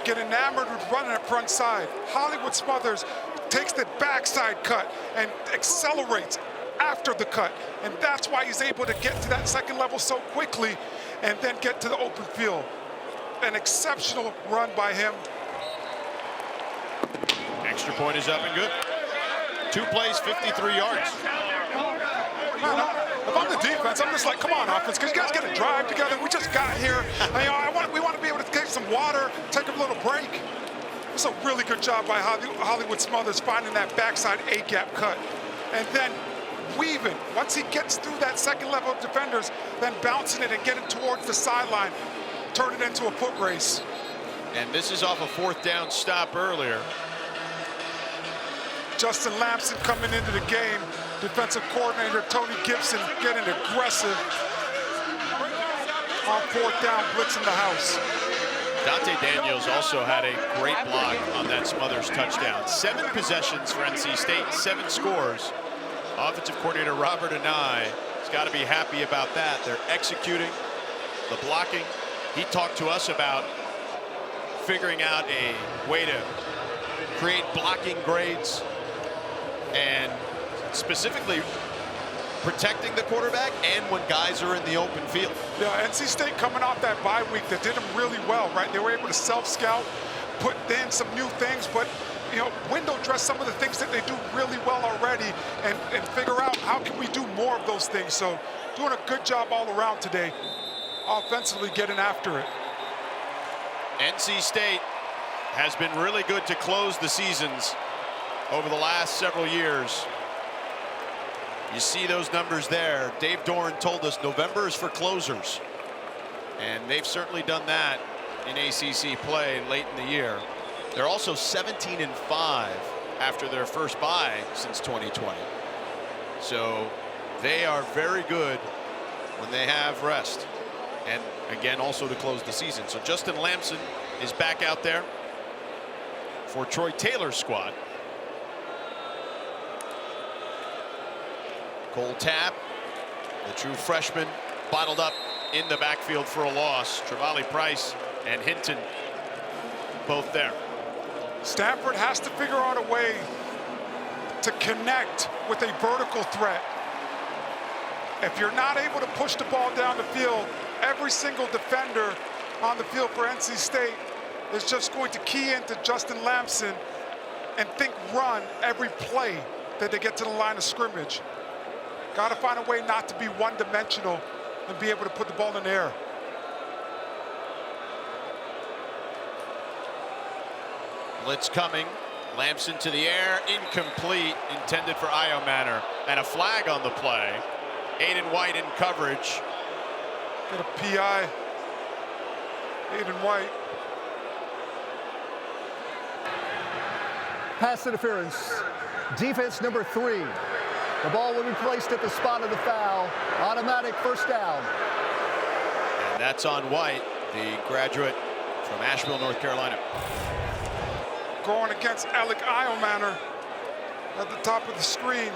get enamored with running at front side. Hollywood Smothers takes the backside cut and accelerates after the cut. And that's why he's able to get to that second level so quickly and then get to the open field. An exceptional run by him. Extra point is up and good. 2 plays, 53 yards. If I'm the defense, I'm just like, come on, offense, because you guys got to drive together. We just got here. We want to be able to take some water, take a little break. It's a really good job by Hollywood Smothers finding that backside A-gap cut. And then weaving. Once he gets through that second level of defenders, then bouncing it and getting towards the sideline, turn it into a foot race. And this is off a 4th down stop earlier. Justin Lamson coming into the game. Defensive coordinator Tony Gibson getting aggressive on 4th down, blitzing the house. Dante Daniels also had a great block on that Smothers touchdown. 7 possessions for NC State, 7 scores. Offensive coordinator Robert Anai has got to be happy about that. They're executing the blocking. He talked to us about figuring out a way to create blocking grades and specifically protecting the quarterback and when guys are in the open field. Yeah, NC State coming off that bye week that did them really well, right? They were able to self-scout, put in some new things, but window dress some of the things that they do really well already and figure out how can we do more of those things. So doing a good job all around today, offensively getting after it. NC State has been really good to close the seasons over the last several years. You see those numbers there. Dave Doran told us November is for closers. And they've certainly done that in ACC play late in the year. They're also 17-5 after their first bye since 2020. So they are very good when they have rest. And again, also to close the season. So Justin Lamson is back out there for Troy Taylor's squad. Cole Tabb, the true freshman, bottled up in the backfield for a loss. Trevally Price and Hinton both there. Stanford has to figure out a way to connect with a vertical threat. If you're not able to push the ball down the field, every single defender on the field for NC State is just going to key into Justin Lamson and think run every play that they get to the line of scrimmage. Got to find a way not to be one-dimensional and be able to put the ball in the air. Blitz coming. Lamson to the air, incomplete, intended for Io Manor, and a flag on the play. Aiden White in coverage. Get a PI. Aiden White. Pass interference. Defense number 3. The ball will be placed at the spot of the foul. Automatic first down. And that's on White, the graduate from Asheville, North Carolina. Going against Alec Io Manor at the top of the screen.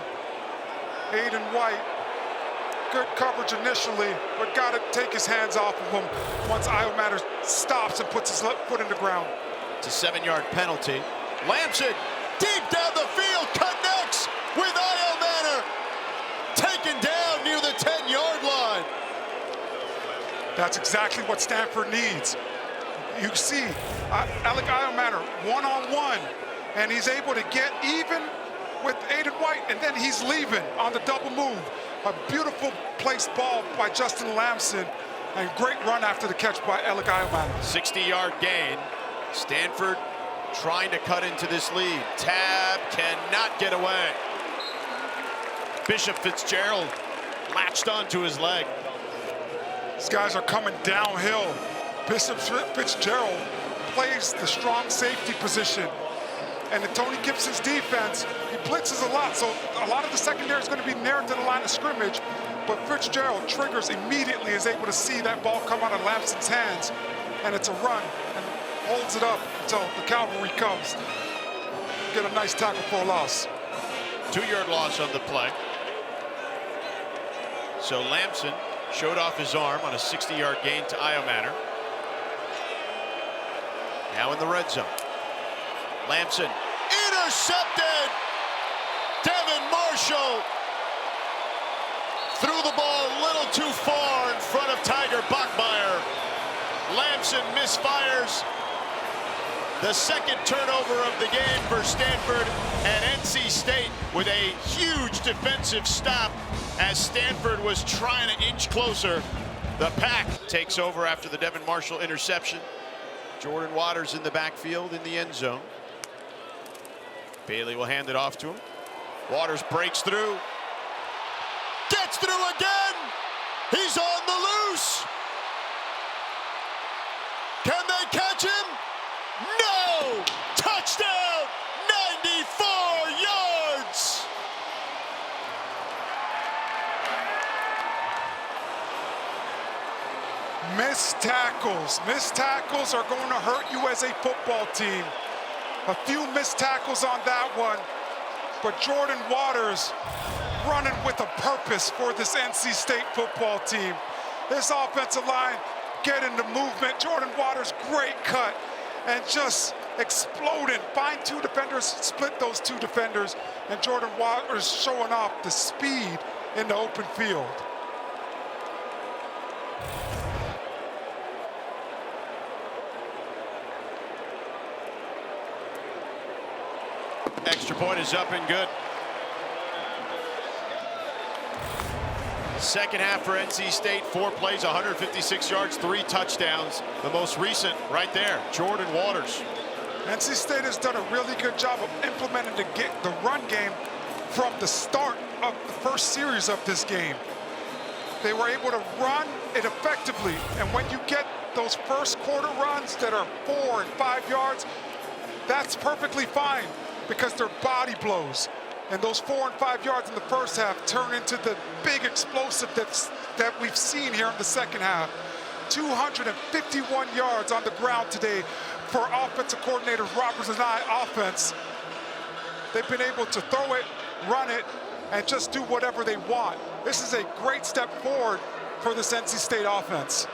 Aiden White. Good coverage initially, but got to take his hands off of him once Io Manor stops and puts his left foot in the ground. It's a 7-yard penalty. Lamson deep down the field, connects with Io Manor. Taken down near the 10-yard line. That's exactly what Stanford needs. You see Alec Io Manor one-on-one, and he's able to get even with Aiden White, and then he's leaving on the double move. A beautiful placed ball by Justin Lamson, and great run after the catch by Alec Io Manor. 60-yard gain. Stanford trying to cut into this lead. Tabb cannot get away. Bishop Fitzgerald latched onto his leg. These guys are coming downhill. Bishop Fitzgerald plays the strong safety position. And in Tony Gibson's defense, he blitzes a lot, so a lot of the secondary is going to be near to the line of scrimmage, but Fitzgerald triggers immediately, is able to see that ball come out of Lamson's hands, and it's a run, and holds it up until the cavalry comes. Get a nice tackle for a loss. 2-yard loss on the play. So Lamson Showed off his arm on a 60-yard gain to Iomanner. Now in the red zone. Lamson intercepted. Devin Marshall threw the ball a little too far in front of Tiger Bachmeier. Lamson misfires. The second turnover of the game for Stanford, and NC State with a huge defensive stop as Stanford was trying to inch closer. The Pack takes over after the Devin Marshall interception. Jordan Waters in the backfield in the end zone. Bailey will hand it off to him. Waters breaks through. Gets through again. He's on the loose. Can they catch him? No! Touchdown! 94 yards! Missed tackles. Missed tackles are going to hurt you as a football team. A few missed tackles on that one. But Jordan Waters running with a purpose for this NC State football team. This offensive line getting the movement. Jordan Waters, great cut. And just exploding. Find two defenders, split those two defenders. And Jordan Waters showing off the speed in the open field. Extra point is up and good. Second half for NC State, 4 plays, 156 yards, 3 touchdowns. The most recent right there, Jordan Waters. NC State has done a really good job of implementing the run game from the start of the first series of this game. They were able to run it effectively, and when you get those first quarter runs that are 4 and 5 yards, that's perfectly fine because they're body blows. And those 4 and 5 yards in the first half turn into the big explosive that we've seen here in the second half. 251 yards on the ground today for offensive coordinator Roberts and I offense. They've been able to throw it, run it, and just do whatever they want. This is a great step forward for this NC State offense.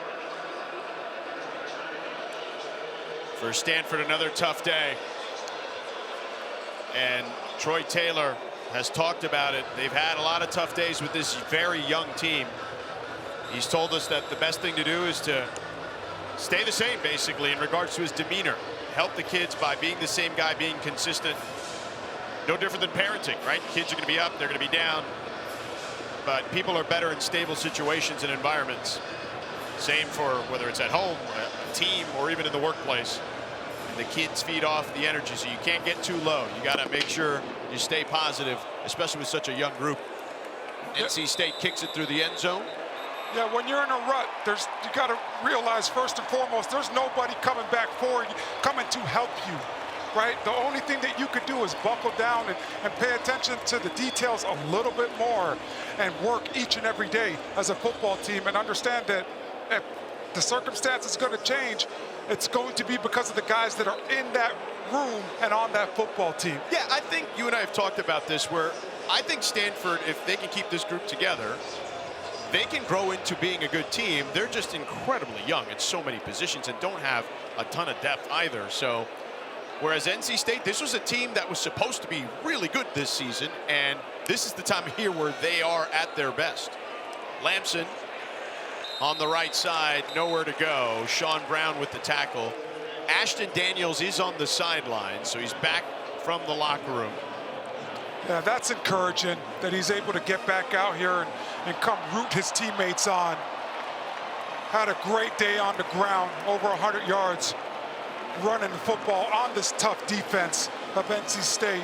For Stanford, another tough day. And Troy Taylor has talked about it. They've had a lot of tough days with this very young team. He's told us that the best thing to do is to stay the same, basically, in regards to his demeanor. Help the kids by being the same guy, being consistent. No different than parenting, right? Kids are going to be up, they're going to be down. But people are better in stable situations and environments. Same for whether it's at home, a team, or even in the workplace. The kids feed off the energy, so you can't get too low. You got to make sure you stay positive, especially with such a young group. NC State kicks it through the end zone. Yeah, when you're in a rut, you got to realize first and foremost, there's nobody coming back forward, coming to help you, right? The only thing that you could do is buckle down and pay attention to the details a little bit more and work each and every day as a football team and understand that if the circumstance is going to change, it's going to be because of the guys that are in that room and on that football team. Yeah, I think you and I have talked about this, where I think Stanford, if they can keep this group together, they can grow into being a good team. They're just incredibly young at so many positions and don't have a ton of depth either. So, whereas NC State, this was a team that was supposed to be really good this season, and this is the time of year where they are at their best. Lamson on the right side, nowhere to go. Sean Brown with the tackle. Ashton Daniels is on the sideline, so he's back from the locker room. Yeah, that's encouraging that he's able to get back out here and come root his teammates on. Had a great day on the ground, over 100 yards running the football on this tough defense of NC State.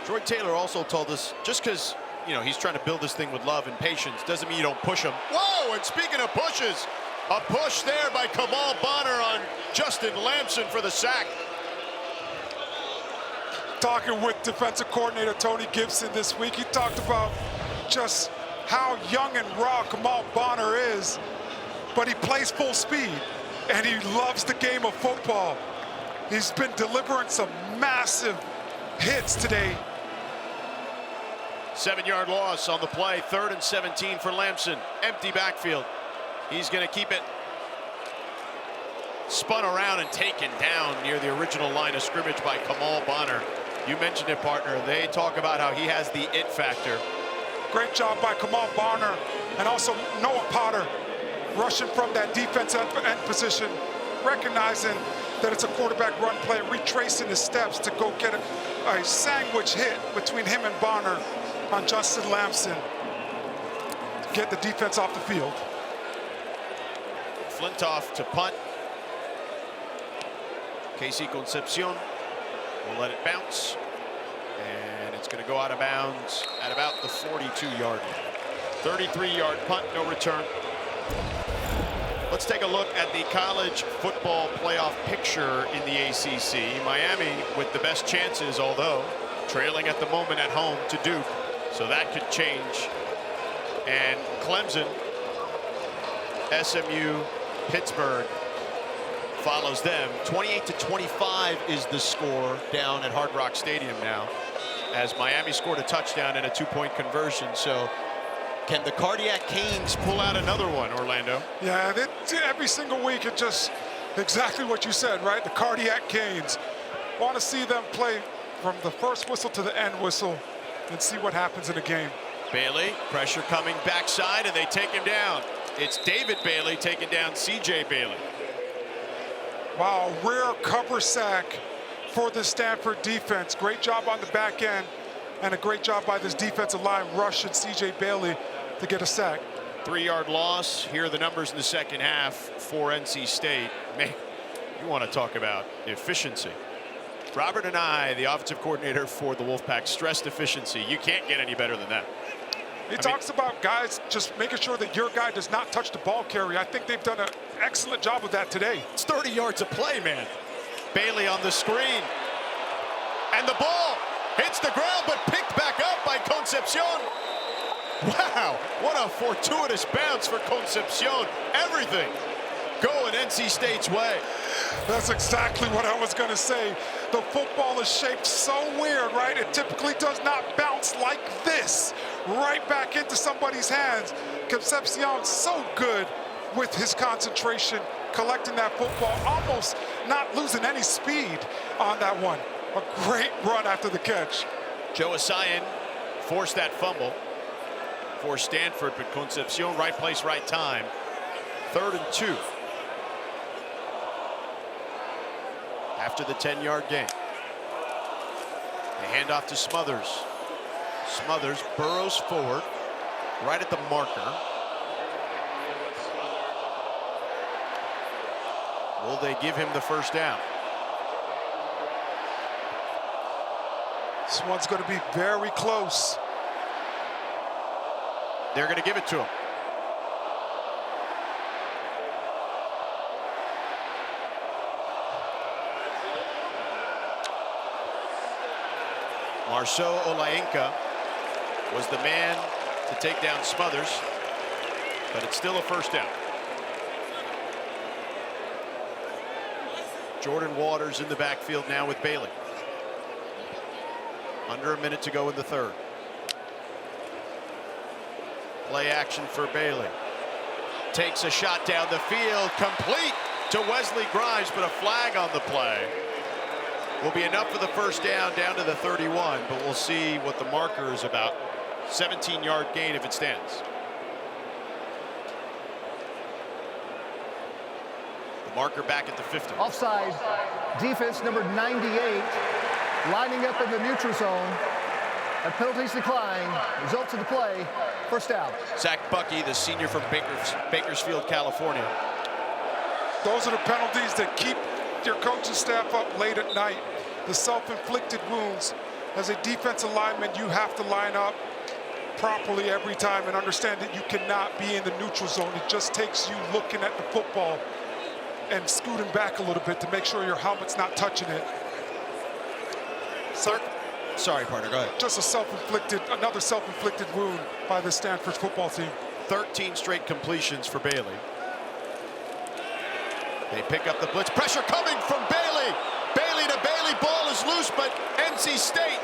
Troy Taylor also told us, just because, you know, he's trying to build this thing with love and patience doesn't mean you don't push him. Whoa, and speaking of pushes, a push there by Kamal Bonner on Justin Lamson for the sack. Talking with defensive coordinator Tony Gibson this week, he talked about just how young and raw Kamal Bonner is, but he plays full speed, and he loves the game of football. He's been delivering some massive hits today 7-yard loss on the play. 3rd and 17 for Lamson. Empty backfield. He's going to keep it. Spun around and taken down near the original line of scrimmage by Kamal Bonner. You mentioned it, partner. They talk about how he has the it factor. Great job by Kamal Bonner, and also Noah Potter rushing from that defensive end position, recognizing that it's a quarterback run play, retracing his steps to go get a sandwich hit between him and Bonner on Justin Lamson to get the defense off the field. Flintoff to punt. KC Concepcion will let it bounce, and it's going to go out of bounds at about the 42-yard line. 33-yard punt, no return. Let's take a look at the college football playoff picture in the ACC. Miami with the best chances, although trailing at the moment at home to Duke, so that could change. And Clemson, SMU, Pittsburgh follows them. 28-25 is the score down at Hard Rock Stadium now, as Miami scored a touchdown and a 2-point conversion. So can the Cardiac Canes pull out another one, Orlando? Yeah, every single week it's just exactly what you said, right? The Cardiac Canes. Want to see them play from the first whistle to the end whistle and see what happens in the game. Bailey, pressure coming backside, and they take him down. It's David Bailey taking down C.J. Bailey. Wow, rare cover sack for the Stanford defense. Great job on the back end, and a great job by this defensive line rushing C.J. Bailey to get a sack. 3-yard loss. Here are the numbers in the second half for NC State. Man, you want to talk about efficiency. Robert and I, the offensive coordinator for the Wolfpack, stressed efficiency. You can't get any better than that. He talks about guys just making sure that your guy does not touch the ball carrier. I think they've done an excellent job with that today. It's 30 yards of play, man. Bailey on the screen. And the ball hits the ground, but picked back up by Concepcion. Wow, what a fortuitous bounce for Concepcion. Everything going NC State's way. That's exactly what I was going to say. The football is shaped so weird, right? It typically does not bounce like this, right back into somebody's hands. Concepcion so good with his concentration, collecting that football, almost not losing any speed on that one. A great run after the catch. Joe Asayan forced that fumble for Stanford, but Concepcion, right place, right time. 3rd and 2. After the 10-yard gain. They hand off to Smothers. Smothers burrows forward, right at the marker. Will they give him the first down? This one's going to be very close. They're going to give it to him. Marceau Olaenka was the man to take down Smothers, but it's still a first down. Jordan Waters in the backfield now with Bailey. Under a minute to go in the 3rd. Play action for Bailey. Takes a shot down the field, complete to Wesley Grimes, but a flag on the play will be enough for the first down to the 31, but we'll see what the marker is about. 17-yard gain if it stands. The marker back at the 50. Offside, defense number 98, lining up in the neutral zone. And penalties decline. Results of the play, first down. Zach Bucky, the senior from Bakersfield, California. Those are the penalties that keep your coaching staff up late at night. The self-inflicted wounds. As a defensive lineman, you have to line up properly every time and understand that you cannot be in the neutral zone. It just takes you looking at the football and scooting back a little bit to make sure your helmet's not touching it. Sorry, partner, go ahead. Just another self-inflicted wound by the Stanford football team. 13 straight completions for Bailey. They pick up the blitz. Pressure coming from Bailey. Bailey to Bailey. Ball is loose, but NC State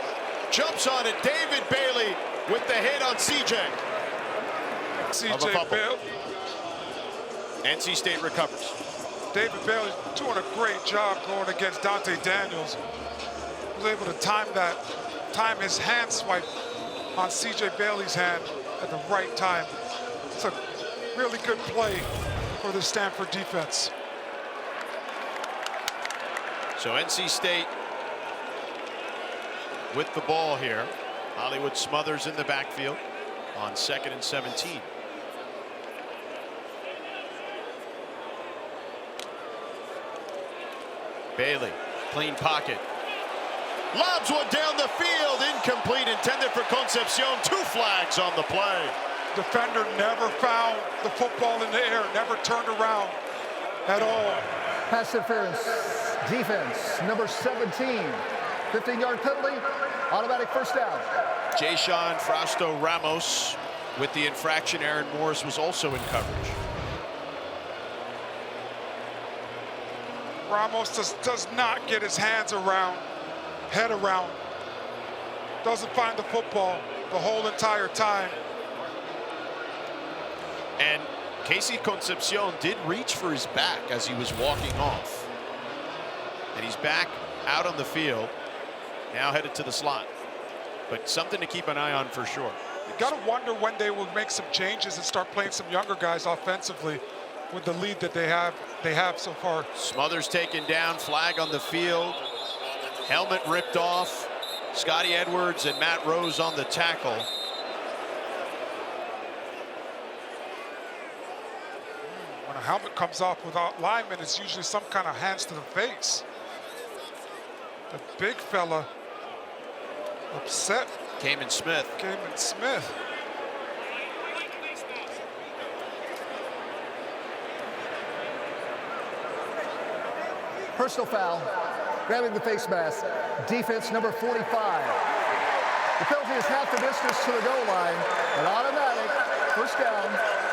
jumps on it. David Bailey with the hit on CJ. CJ Bailey. NC State recovers. David Bailey doing a great job going against Dante Daniels. Was able to time his hand swipe on CJ Bailey's hand at the right time. It's a really good play for the Stanford defense. So NC State with the ball here. Hollywood Smothers in the backfield on 2nd and 17. Bailey, clean pocket. Lobs one down the field, incomplete, intended for Concepcion. 2 flags on the play. Defender never found the football in the air, never turned around at all. Pass interference, defense, number 17. 15-yard penalty, automatic first down. Jason Frausto Ramos with the infraction. Aaron Morris was also in coverage. Ramos does not get his head around, doesn't find the football the whole entire time. And KC Concepcion did reach for his back as he was walking off. And he's back out on the field, now headed to the slot. But something to keep an eye on for sure. You gotta wonder when they will make some changes and start playing some younger guys offensively with the lead that they have so far. Smothers taken down, flag on the field, helmet ripped off. Scotty Edwards and Matt Rose on the tackle. When a helmet comes off without linemen, it's usually some kind of hands to the face. The big fella upset. Cayman Smith. Personal foul, grabbing the face mask, defense number 45. The penalty is half the distance to the goal line, an automatic first down,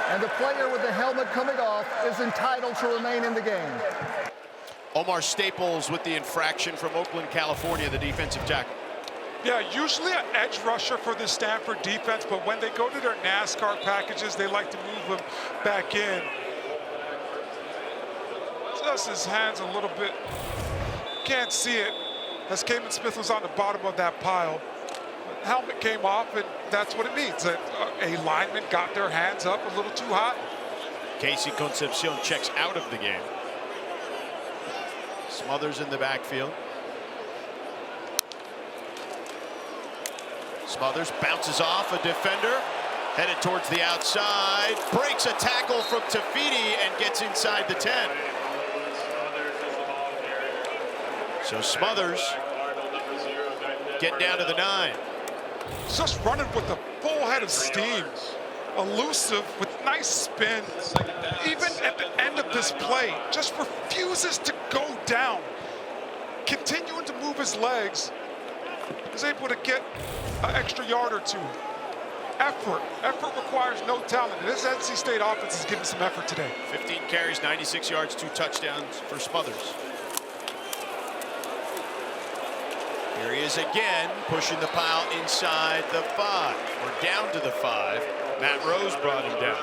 and the player with the helmet coming off is entitled to remain in the game. Omar Staples with the infraction from Oakland, California, the defensive tackle. Yeah, usually an edge rusher for the Stanford defense, but when they go to their NASCAR packages, they like to move them back in. Just his hands a little bit. Can't see it as Cayman Smith was on the bottom of that pile. But the helmet came off, and that's what it means. A lineman got their hands up a little too hot. KC Concepcion checks out of the game. Smothers in the backfield. Smothers bounces off a defender, headed towards the outside, breaks a tackle from Tafiti and gets inside the 10. So Smothers getting down to the 9. Just running with a full head of steam. Elusive with nice spin. Even at the end of this play, just refuses to go down. Continuing to move his legs. Is able to get an extra yard or two. Effort requires no talent. This NC State offense is giving some effort today. 15 carries, 96 yards, 2 touchdowns for Smothers. Here he is again, pushing the pile inside the 5. We're down to the 5. Matt Rose brought him down.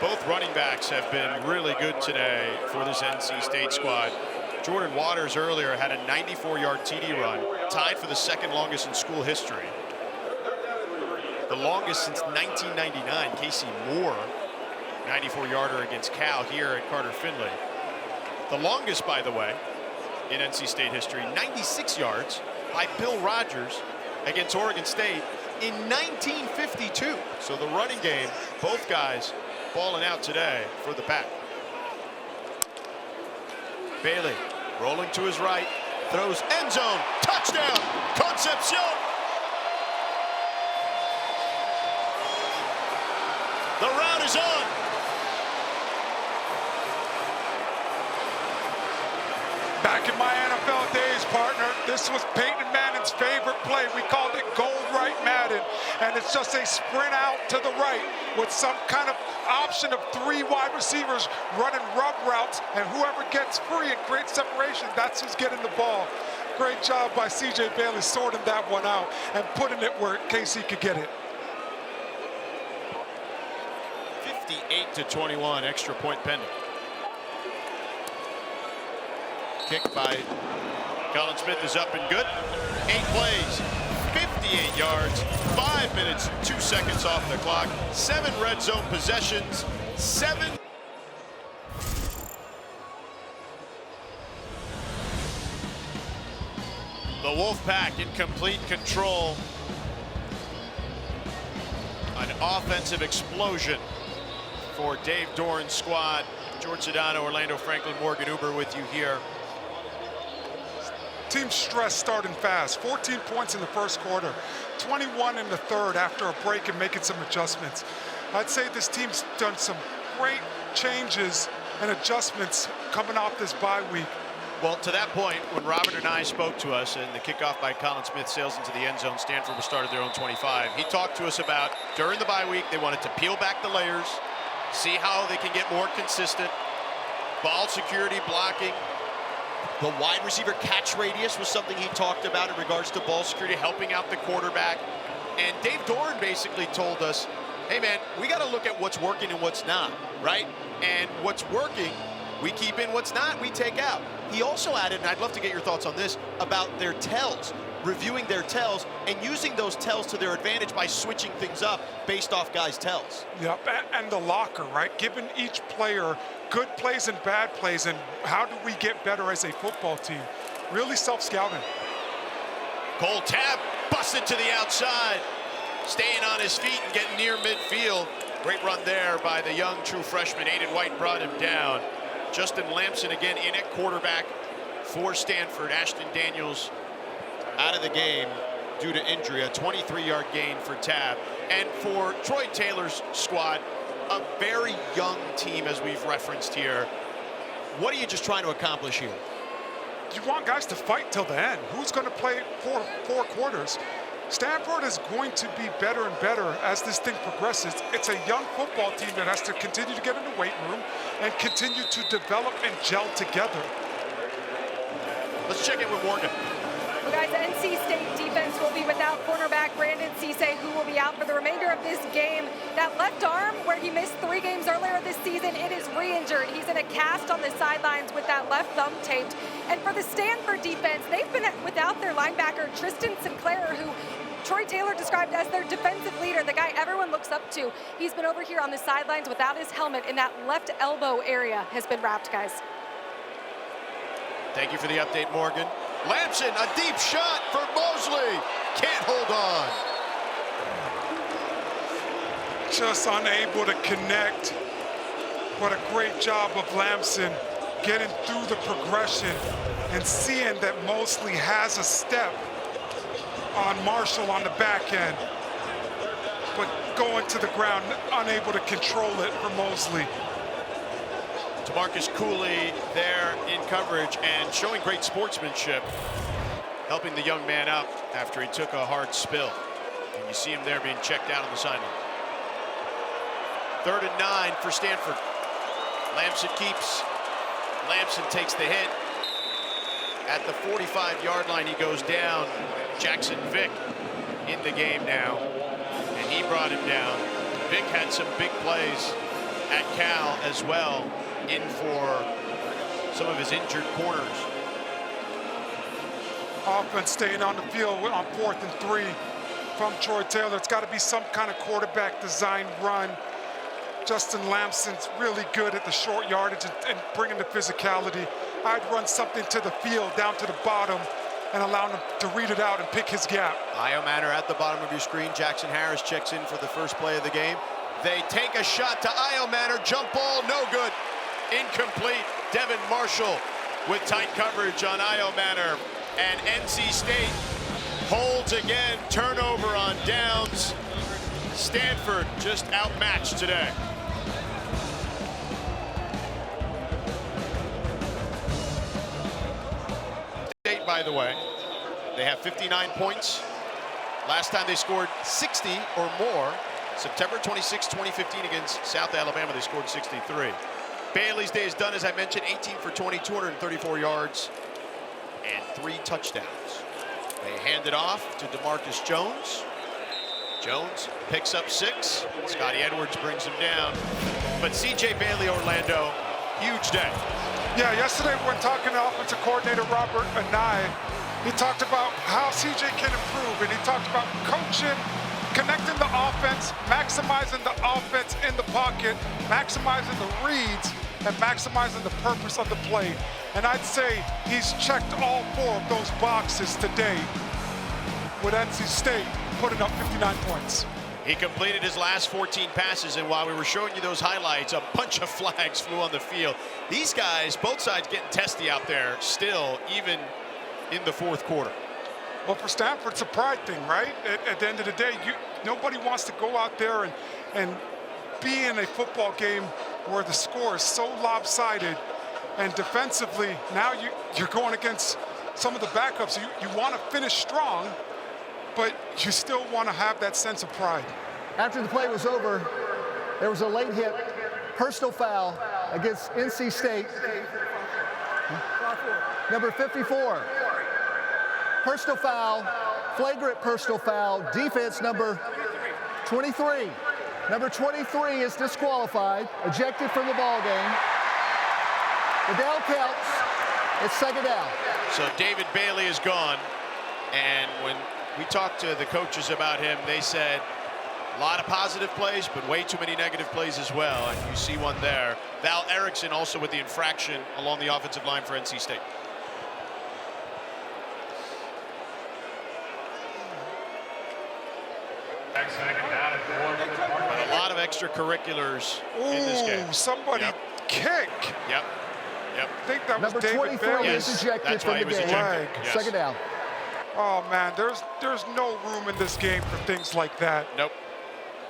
Both running backs have been really good today for this NC State squad. Jordan Waters earlier had a 94-yard TD run, tied for the 2nd longest in school history. The longest since 1999, Casey Moore, 94-yarder against Cal here at Carter Finley. The longest, by the way, in NC State history, 96 yards by Bill Rogers against Oregon State in 1952. So the running game, both guys balling out today for the Pack. Bailey rolling to his right, throws end zone, touchdown, Concepcion. The route is on. Back in my NFL days, partner, this was Peyton Manning's favorite play. We called it Gold Right Madden, and it's just a sprint out to the right with some kind of option of 3 wide receivers running rub routes, and whoever gets free and creates separation, that's who's getting the ball. Great job by C.J. Bailey sorting that one out and putting it where KC could get it. 58-21, extra point pending. Kick by Colin Smith is up and good. 8 plays, 58 yards, 5 minutes, 2 seconds off the clock. 7 red zone possessions, 7. The Wolfpack in complete control. An offensive explosion for Dave Doran's squad. George Sedano, Orlando Franklin, Morgan Uber with you here. Team stress starting fast. 14 points in the first quarter, 21 in the third after a break and making some adjustments. I'd say this team's done some great changes and adjustments coming off this bye week. Well, to that point, when Robert and I spoke to us and the kickoff by Colin Smith sails into the end zone, Stanford was started their own 25. He talked to us about during the bye week, they wanted to peel back the layers, see how they can get more consistent. Ball security, blocking. The wide receiver catch radius was something he talked about in regards to ball security, helping out the quarterback. And Dave Doran basically told us, hey man, we got to look at what's working and what's not, right? And what's working, we keep in. What's not, we take out. He also added, and I'd love to get your thoughts on this, about their tells, reviewing their tells and using those tells to their advantage by switching things up based off guys' tells. Yep, and the locker, right? Giving each player good plays and bad plays, and how do we get better as a football team? Really self-scouting. Cole Tabb busted to the outside, staying on his feet and getting near midfield. Great run there by the young true freshman. Aiden White brought him down. Justin Lamson again in at quarterback for Stanford. Ashton Daniels out of the game due to injury. A 23-yard gain for Tabb. And for Troy Taylor's squad, a very young team, as we've referenced here. What are you just trying to accomplish here? You want guys to fight till the end. Who's going to play four quarters? Stanford is going to be better and better as this thing progresses. It's a young football team that has to continue to get in the weight room and continue to develop and gel together. Let's check in with Morgan. Well, guys, NC State defense will be without cornerback Brandon Cisse, who will be out for the remainder of this game. That left arm, where he missed 3 games earlier this season, it is re-injured. He's in a cast on the sidelines with that left thumb taped. And for the Stanford defense, they've been without their linebacker, Tristan Sinclair, who Troy Taylor described as their defensive leader, the guy everyone looks up to. He's been over here on the sidelines without his helmet, and that left elbow area has been wrapped, guys. Thank you for the update, Morgan. Lamson, a deep shot for Mosley. Can't hold on. Just unable to connect. What a great job of Lamson getting through the progression and seeing that Mosley has a step on Marshall on the back end, but going to the ground, unable to control it for Mosley. Marcus Cooley there in coverage and showing great sportsmanship, helping the young man up after he took a hard spill. And you see him there being checked out on the sideline. 3rd and 9 for Stanford. Lamson keeps. Lamson takes the hit. At the 45-yard line, he goes down. Jackson Vick in the game now, and he brought him down. Vick had some big plays at Cal as well, in for some of his injured corners. Offense staying on the field on 4th and 3 from Troy Taylor. It's got to be some kind of quarterback design run. Justin Lamson's really good at the short yardage and bringing the physicality. I'd run something to the field, down to the bottom, and allow him to read it out and pick his gap. Io Manor at the bottom of your screen. Jackson Harris checks in for the first play of the game. They take a shot to Io Manor. Jump ball, no good. Incomplete. Devin Marshall with tight coverage on Io Manor. And NC State holds again. Turnover on downs. Stanford just outmatched today. State, by the way, they have 59 points. Last time they scored 60 or more, September 26, 2015 against South Alabama, they scored 63. Bailey's day is done, as I mentioned, 18 for 20, 234 yards, and 3 touchdowns. They hand it off to DeMarcus Jones. Jones picks up 6. Scotty Edwards brings him down. But C.J. Bailey, Orlando, huge day. Yeah, yesterday when talking to offensive coordinator Robert Anai, he talked about how C.J. can improve, and he talked about coaching, connecting the offense, maximizing the offense in the pocket, maximizing the reads, and maximizing the purpose of the play. And I'd say he's checked all 4 of those boxes today with NC State putting up 59 points. He completed his last 14 passes, and while we were showing you those highlights, a bunch of flags flew on the field. These guys, both sides getting testy out there still, even in the 4th quarter. Well, for Stanford, it's a pride thing, right? At the end of the day, nobody wants to go out there and be in a football game where the score is so lopsided, and defensively, now you're going against some of the backups. You want to finish strong, but you still want to have that sense of pride. After the play was over, there was a late hit personal foul against NC State. Number 54. Personal foul, flagrant personal foul, defense number 23. Number 23 is disqualified, ejected from the ball game. The down counts. It's 2nd down. So David Bailey is gone, and when we talked to the coaches about him, they said a lot of positive plays, but way too many negative plays as well, and you see one there. Val Erickson also with the infraction along the offensive line for NC State. A lot of extracurriculars in this game. Somebody kick. Yep. I think that was Number David 23 Bailey. is ejected from the game. Yes. 2nd down. Oh man, there's no room in this game for things like that. Nope.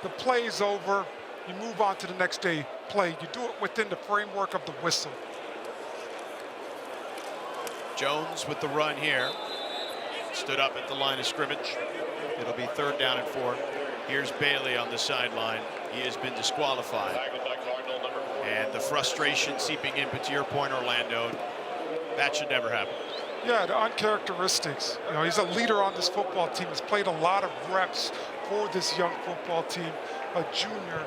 The play's over. You move on to the next day play. You do it within the framework of the whistle. Jones with the run here. Stood up at the line of scrimmage. It'll be 3rd down and 4. Here's Bailey on the sideline. He has been disqualified. And the frustration seeping in, but to your point, Orlando, that should never happen. Yeah, the uncharacteristics. You know, he's a leader on this football team. He's played a lot of reps for this young football team. A junior,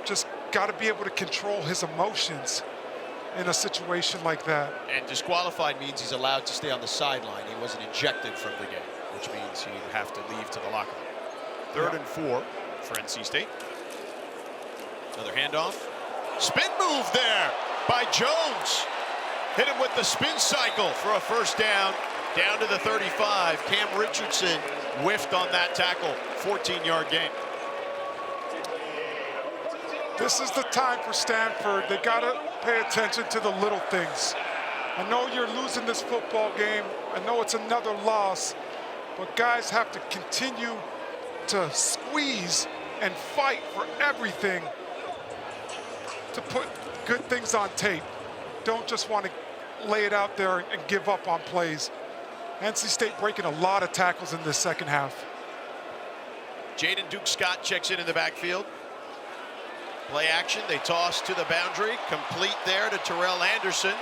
just got to be able to control his emotions in a situation like that. And disqualified means he's allowed to stay on the sideline. He wasn't ejected from the game, which means he'd have to leave to the locker room. 3rd and 4 for NC State. Another handoff. Spin move there by Jones. Hit him with the spin cycle for a 1st down. Down to the 35. Cam Richardson whiffed on that tackle. 14-yard gain. This is the time for Stanford. They got to pay attention to the little things. I know you're losing this football game. I know it's another loss, but guys have to continue to squeeze and fight for everything to put good things on tape. Don't just want to lay it out there and give up on plays. NC State breaking a lot of tackles in this 2nd half. Jaden Duke Scott checks in the backfield. Play action, they toss to the boundary, complete there to Terrell Anderson,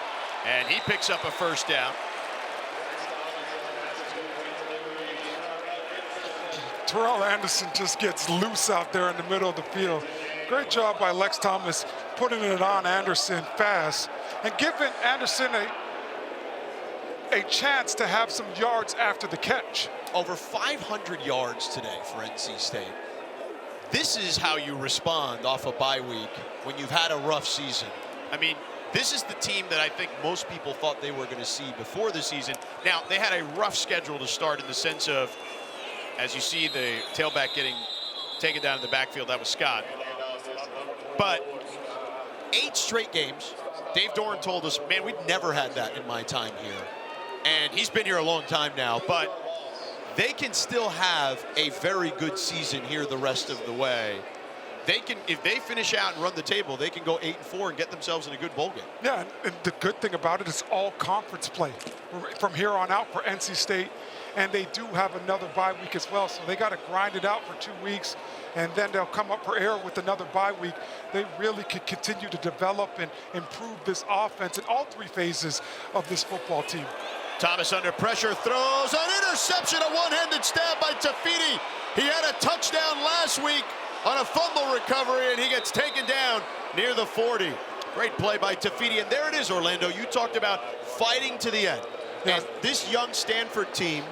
and he picks up a 1st down. Terrell Anderson just gets loose out there in the middle of the field. Great job by Lex Thomas putting it on Anderson fast and giving Anderson a chance to have some yards after the catch. Over 500 yards today for NC State. This is how you respond off a bye week when you've had a rough season. I mean, this is the team that I think most people thought they were going to see before the season. Now, they had a rough schedule to start in the sense of, as you see the tailback getting taken down in the backfield, that was Scott. But 8 straight games. Dave Doran told us, man, we'd never had that in my time here. And he's been here a long time now, but they can still have a very good season here the rest of the way. They can, if they finish out and run the table, they can go 8-4 and get themselves in a good bowl game. Yeah, and the good thing about it is all conference play from here on out for NC State. And they do have another bye week as well, so they got to grind it out for 2 weeks, and then they'll come up for air with another bye week. They really could continue to develop and improve this offense in all 3 phases of this football team. Thomas under pressure, throws an interception, a one-handed stab by Tafiti. He had a touchdown last week on a fumble recovery, and he gets taken down near the 40. Great play by Tafiti, and there it is, Orlando. You talked about fighting to the end. And this young Stanford team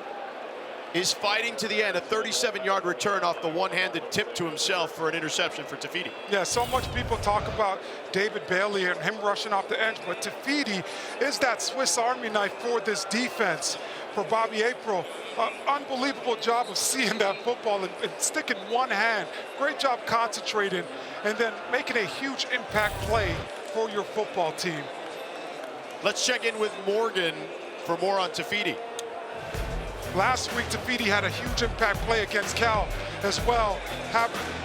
is fighting to the end. A 37-yard return off the one-handed tip to himself for an interception for Tafiti. Yeah, so much people talk about David Bailey and him rushing off the edge, but Tafiti is that Swiss Army knife for this defense. For Bobby April, unbelievable job of seeing that football and sticking one hand. Great job concentrating and then making a huge impact play for your football team. Let's check in with Morgan for more on Tafiti. Last week, Tafiti had a huge impact play against Cal as well,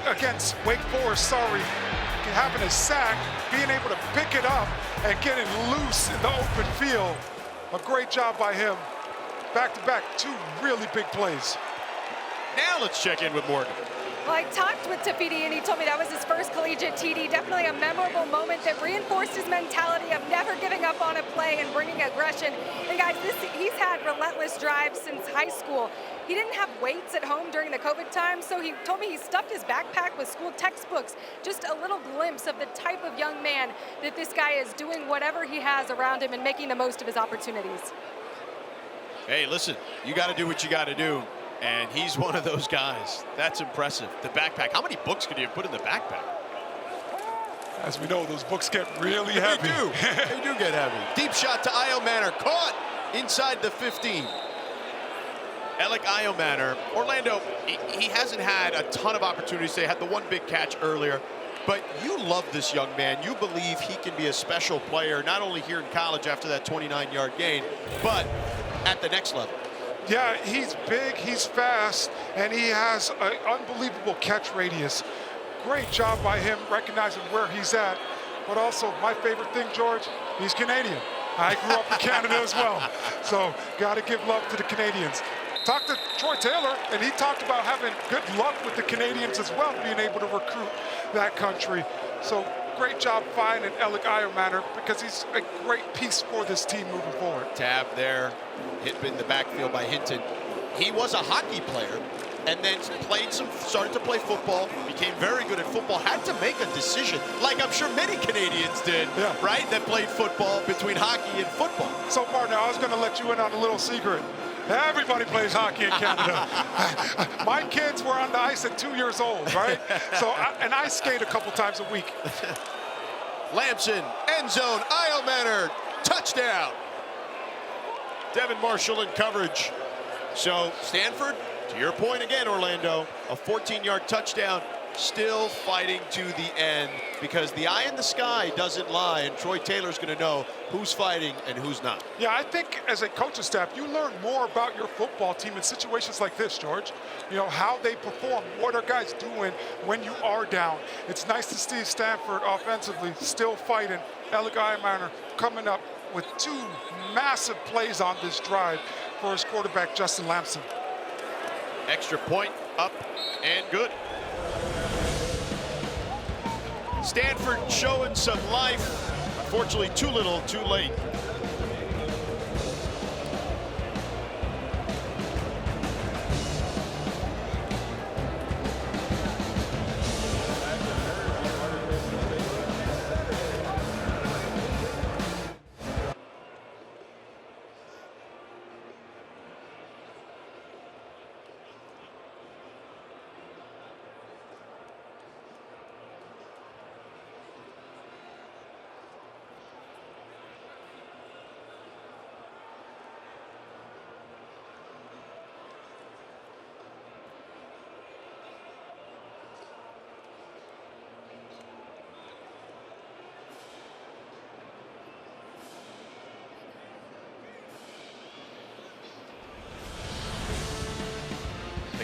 against Wake Forest, having a sack, being able to pick it up and getting loose in the open field. A great job by him. Back-to-back, two really big plays. Now let's check in with Morgan. Well, I talked with Tafiti, and he told me that was his first collegiate TD. Definitely a memorable moment that reinforced his mentality of never giving up on a play and bringing aggression. And guys, he's had relentless drives since high school. He didn't have weights at home during the COVID time, so he told me he stuffed his backpack with school textbooks. Just a little glimpse of the type of young man that this guy is, doing whatever he has around him and making the most of his opportunities. Hey, listen, you got to do what you got to do. And he's one of those guys. That's impressive. The backpack. How many books could you put in the backpack? As we know, those books get really heavy. They do. They do get heavy. Deep shot to Iomanner. Caught inside the 15. Alec Iomanner. Orlando, he hasn't had a ton of opportunities. They had the one big catch earlier. But you love this young man. You believe he can be a special player, not only here in college after that 29-yard gain, but at the next level. Yeah, he's big, he's fast, and he has an unbelievable catch radius. Great job by him recognizing where he's at. But also, my favorite thing, George, he's Canadian. I grew up in Canada as well. So, got to give love to the Canadians. Talked to Troy Taylor, and he talked about having good luck with the Canadians as well, being able to recruit that country. So, great job finding Alec Iomanner because he's a great piece for this team moving forward. Tab there, hit in the backfield by Hinton. He was a hockey player and then started to play football, became very good at football, had to make a decision, like I'm sure many Canadians did, right, that played football between hockey and football. So, partner, I was going to let you in on a little secret. Everybody plays hockey in Canada. My kids were on the ice at 2 years old, right? So, and I skate a couple times a week. Lamson, end zone, Iomanner, touchdown. Devin Marshall in coverage. So Stanford, to your point again, Orlando, a 14-yard touchdown, still fighting to the end because the eye in the sky doesn't lie, and Troy Taylor's going to know who's fighting and who's not. Yeah, I think as a coaching staff, you learn more about your football team in situations like this, George. You know, how they perform, what are guys doing when you are down. It's nice to see Stanford offensively still fighting. Alec Iomanner coming up with two massive plays on this drive for his quarterback, Justin Lamson. Extra point, up, and good. Stanford showing some life. Unfortunately, too little, too late.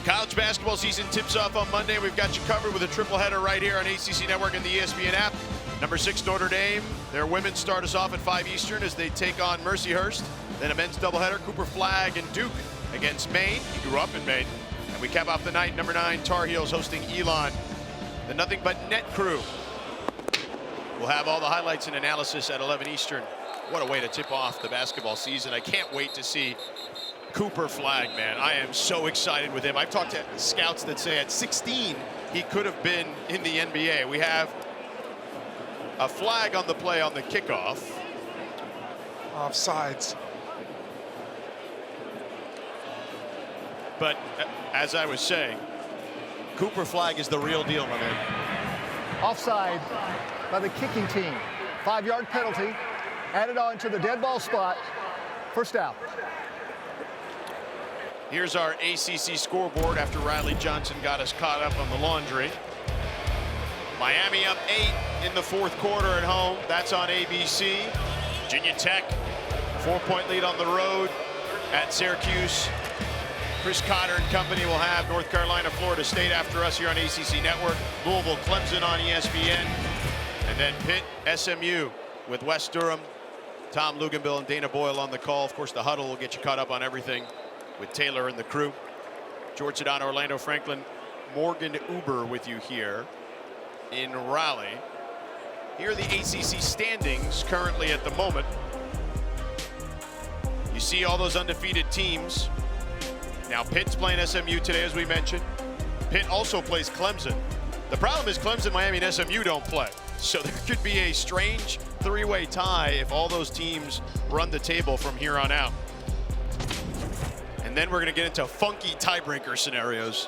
College basketball season tips off on Monday. We've got you covered with a triple header right here on ACC Network and the ESPN app. Number 6 Notre Dame. Their women start us off at 5 Eastern as they take on Mercyhurst. Then a men's doubleheader, Cooper Flag and Duke against Maine. He grew up in Maine. And we cap off the night, number 9 Tar Heels hosting Elon. The Nothing But Net crew. We'll have all the highlights and analysis at 11 Eastern What a way to tip off the basketball season. I can't wait to see Cooper Flagg, man. I am so excited with him. I've talked to scouts that say at 16, he could have been in the NBA. We have a flag on the play on the kickoff. Offsides. But as I was saying, Cooper Flagg is the real deal, my man. Offside by the kicking team. 5-yard penalty. Added on to the dead ball spot. First down. Here's our ACC scoreboard after Riley Johnson got us caught up on the laundry. Miami up 8 in the fourth quarter at home. That's on ABC. Virginia Tech, 4-point lead on the road at Syracuse. Chris Cotter and company will have North Carolina, Florida State after us here on ACC Network. Louisville, Clemson on ESPN. And then Pitt, SMU with West Durham. Tom Luganbill and Dana Boyle on the call. Of course, the huddle will get you caught up on everything with Taylor and the crew. George Sedano, Orlando Franklin, Morgan Uber with you here in Raleigh. Here are the ACC standings currently at the moment. You see all those undefeated teams. Now Pitt's playing SMU today, as we mentioned. Pitt also plays Clemson. The problem is Clemson, Miami, and SMU don't play. So there could be a strange three-way tie if all those teams run the table from here on out. And then we're going to get into funky tiebreaker scenarios,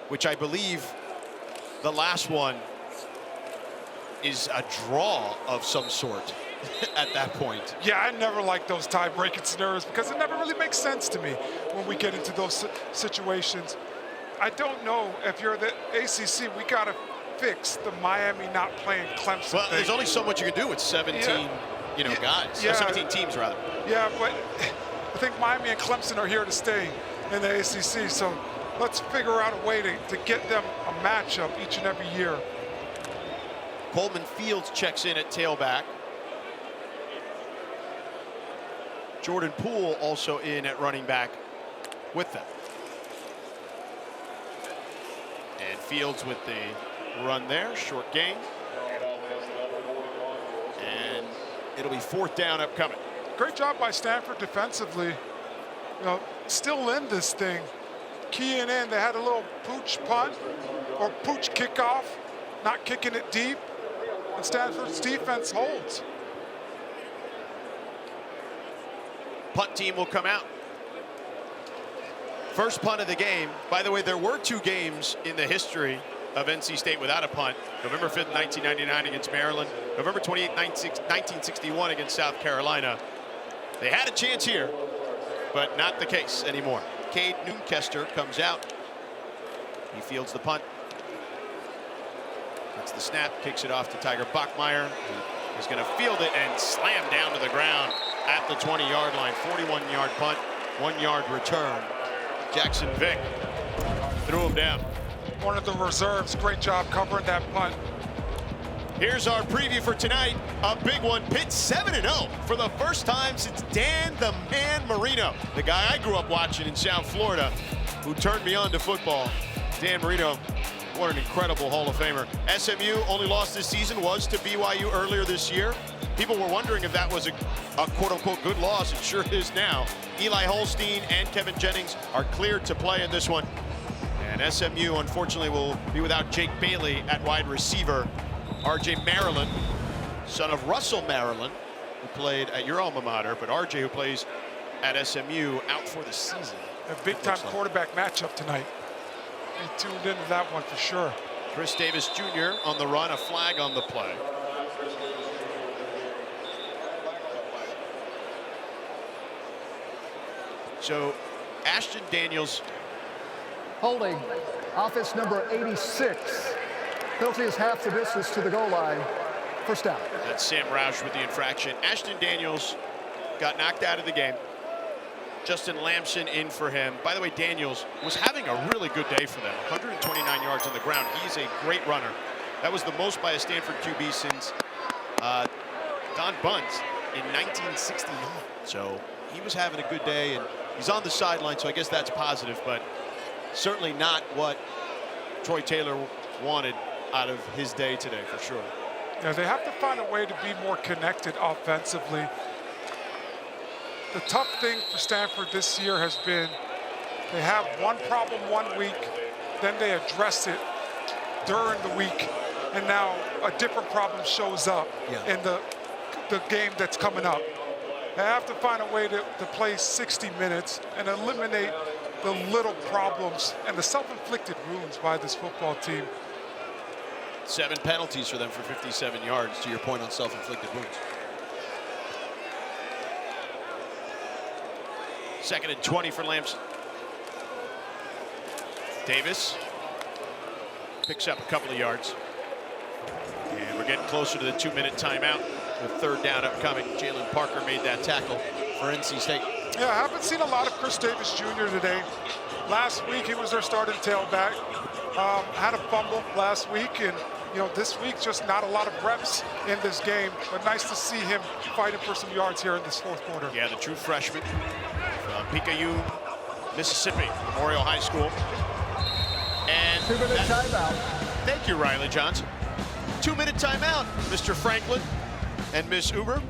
which I believe the last one is a draw of some sort at that point. Yeah, I never like those tie-breaking scenarios because it never really makes sense to me when we get into those situations. I don't know if you're the ACC, we got to fix the Miami not playing Clemson Well, thing. there's only so much you can do with 17, guys. Yeah. 17 teams, rather. Yeah, but I think Miami and Clemson are here to stay in the ACC, so let's figure out a way to get them a matchup each and every year. Coleman Fields checks in at tailback. Jordan Poole also in at running back with them. And Fields with the run there, short gain. And it'll be fourth down upcoming. Great job by Stanford defensively. Still in this thing. Keying in, they had a little pooch punt or pooch kickoff, not kicking it deep. And Stanford's defense holds. Punt team will come out. First punt of the game. By the way, there were 2 games in the history of NC State without a punt. November 5th, 1999 against Maryland. November 28th, 1961 against South Carolina. They had a chance here, but not the case anymore. Cade Noonkester comes out. He fields the punt. That's the snap, kicks it off to Tiger Bachmeier. He's going to field it and slam down to the ground at the 20-yard line. 41-yard punt, 1-yard return. Jackson Vick threw him down. One of the reserves, great job covering that punt. Here's our preview for tonight. A big one. Pitt 7-0 for the first time since Dan the Man Marino, the guy I grew up watching in South Florida, who turned me on to football. Dan Marino, what an incredible Hall of Famer. SMU only loss this season was to BYU earlier this year. People were wondering if that was a quote-unquote good loss. It sure is now. Eli Holstein and Kevin Jennings are cleared to play in this one. And SMU, unfortunately, will be without Jake Bailey at wide receiver. RJ Maryland, son of Russell Maryland, who played at your alma mater, but RJ, who plays at SMU, out for the season. A big-time quarterback matchup tonight. He tuned into that one for sure. Chris Davis Jr. on the run, a flag on the play. So Ashton Daniels. Holding, offense number 86. Penalty is half the distance to the goal line. First down. That's Sam Roush with the infraction. Ashton Daniels got knocked out of the game. Justin Lamson in for him. By the way, Daniels was having a really good day for them. 129 yards on the ground. He's a great runner. That was the most by a Stanford QB since Don Bunce in 1969. So he was having a good day, and he's on the sideline, so I guess that's positive, but certainly not what Troy Taylor wanted out of his day today, for sure. Yeah, they have to find a way to be more connected offensively. The tough thing for Stanford this year has been they have one problem one week, then they address it during the week, and now a different problem shows up in the game that's coming up. They have to find a way to play 60 minutes and eliminate the little problems and the self-inflicted wounds by this football team. 7 penalties for them for 57 yards, to your point on self-inflicted wounds. 2nd and 20 for Lamson. Davis picks up a couple of yards. And we're getting closer to the 2-minute timeout. The 3rd down upcoming. Jalen Parker made that tackle for NC State. Yeah, I haven't seen a lot of Chris Davis Jr. today. Last week he was their starting tailback. Had a fumble last week, and this week just not a lot of reps in this game. But nice to see him fighting for some yards here in this 4th quarter. Yeah, the true freshman from Picayune, Mississippi, Memorial High School. And 2-minute timeout. Thank you, Riley Johnson. 2-minute timeout, Mr. Franklin and Miss Uber.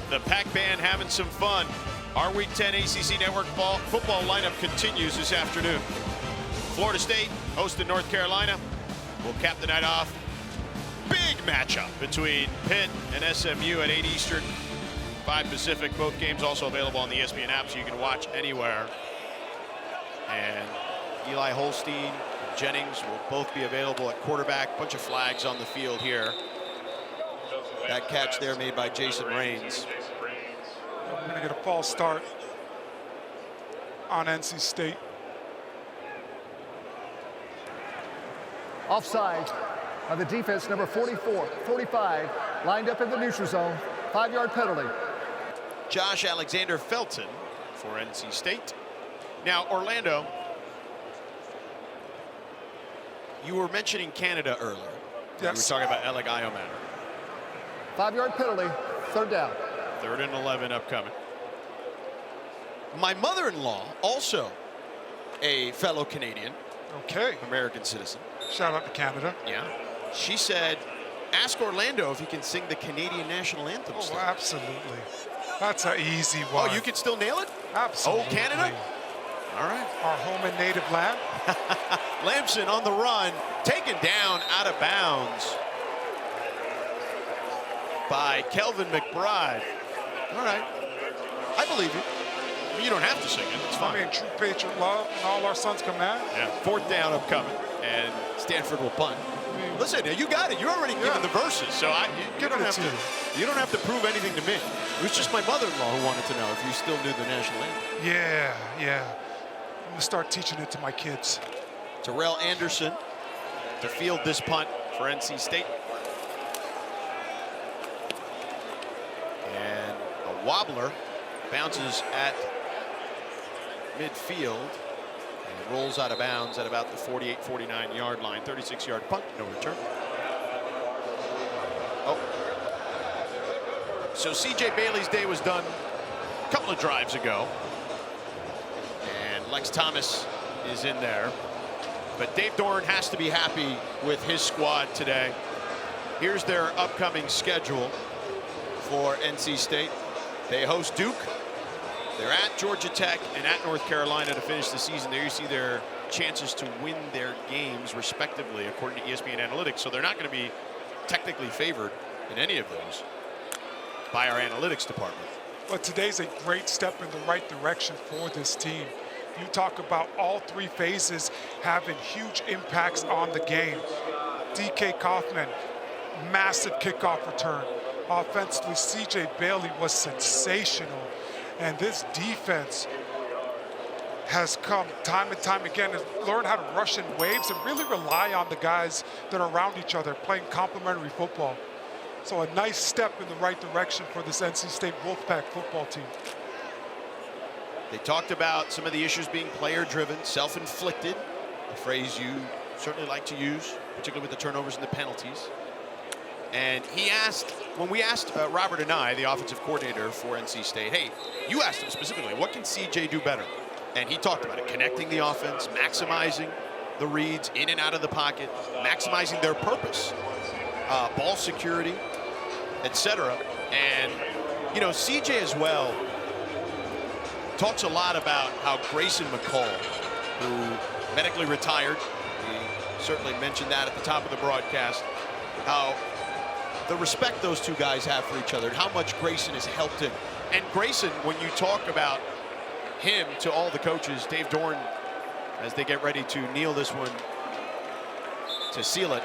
The Pack Band having some fun. Our Week 10 ACC Network football lineup continues this afternoon. Florida State hosting North Carolina. We'll cap the night off. Big matchup between Pitt and SMU at 8 Eastern, 5 Pacific. Both games also available on the ESPN app, so you can watch anywhere. And Eli Holstein and Jennings will both be available at quarterback. Bunch of flags on the field here. That catch there made by Jason Raines. We're going to get a false start on NC State. Offside on the defense, number 45, lined up in the neutral zone. 5-yard penalty. Josh Alexander Felton for NC State. Now, Orlando, you were mentioning Canada earlier. Yes. We were talking about Alec Iomatter. 5-yard penalty, 3rd down. 3rd and 11 upcoming. My mother-in-law, also a fellow Canadian. Okay. American citizen. Shout out to Canada. Yeah. She said, ask Orlando if he can sing the Canadian national anthem. Oh, absolutely. That's an easy one. Oh, you can still nail it? Absolutely. Oh, Canada? All right. Our home and native land. Lamson on the run, taken down out of bounds by Kelvin McBride. All right. I believe you. I mean, you don't have to sing it. It's fine. I mean, true patriot love and all our sons command. Yeah. 4th down upcoming, and Stanford will punt. Listen, you got it. You're already given the verses, so you don't have to prove anything to me. It was just my mother-in-law who wanted to know if you still knew the national anthem. Yeah. I'm gonna start teaching it to my kids. Terrell Anderson to field this punt for NC State. And a wobbler bounces at midfield and rolls out of bounds at about the 48-49 yard line. 36-yard punt, no return. Oh. So C.J. Bailey's day was done a couple of drives ago. And Lex Thomas is in there. But Dave Doran has to be happy with his squad today. Here's their upcoming schedule for NC State. They host Duke. They're at Georgia Tech and at North Carolina to finish the season. There you see their chances to win their games respectively according to ESPN Analytics. So they're not going to be technically favored in any of those by our analytics department. But today's a great step in the right direction for this team. You talk about all 3 phases having huge impacts on the game. DK Kaufman, massive kickoff return. Offensively, C.J. Bailey was sensational. And this defense has come time and time again to learn how to rush in waves and really rely on the guys that are around each other, playing complementary football. So a nice step in the right direction for this NC State Wolfpack football team. They talked about some of the issues being player-driven, self-inflicted, a phrase you certainly like to use, particularly with the turnovers and the penalties. And he asked, when we asked Robert and I, the offensive coordinator for NC State, hey, you asked him specifically, what can CJ do better? And he talked about it, connecting the offense, maximizing the reads in and out of the pocket, maximizing their purpose, ball security, etc. And, you know, CJ as well talks a lot about how Grayson McCall, who medically retired, he certainly mentioned that at the top of the broadcast, how the respect those two guys have for each other, and how much Grayson has helped him. And Grayson, when you talk about him to all the coaches, Dave Dorn, as they get ready to kneel this one to seal it,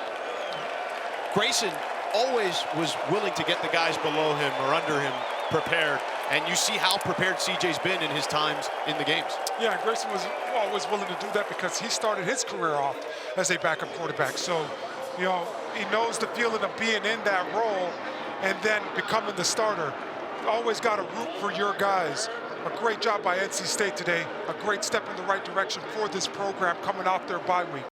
Grayson always was willing to get the guys below him or under him prepared. And you see how prepared CJ's been in his times in the games. Yeah, Grayson was always willing to do that because he started his career off as a backup quarterback. So, you know, he knows the feeling of being in that role and then becoming the starter. Always got to root for your guys. A great job by NC State today. A great step in the right direction for this program coming off their bye week.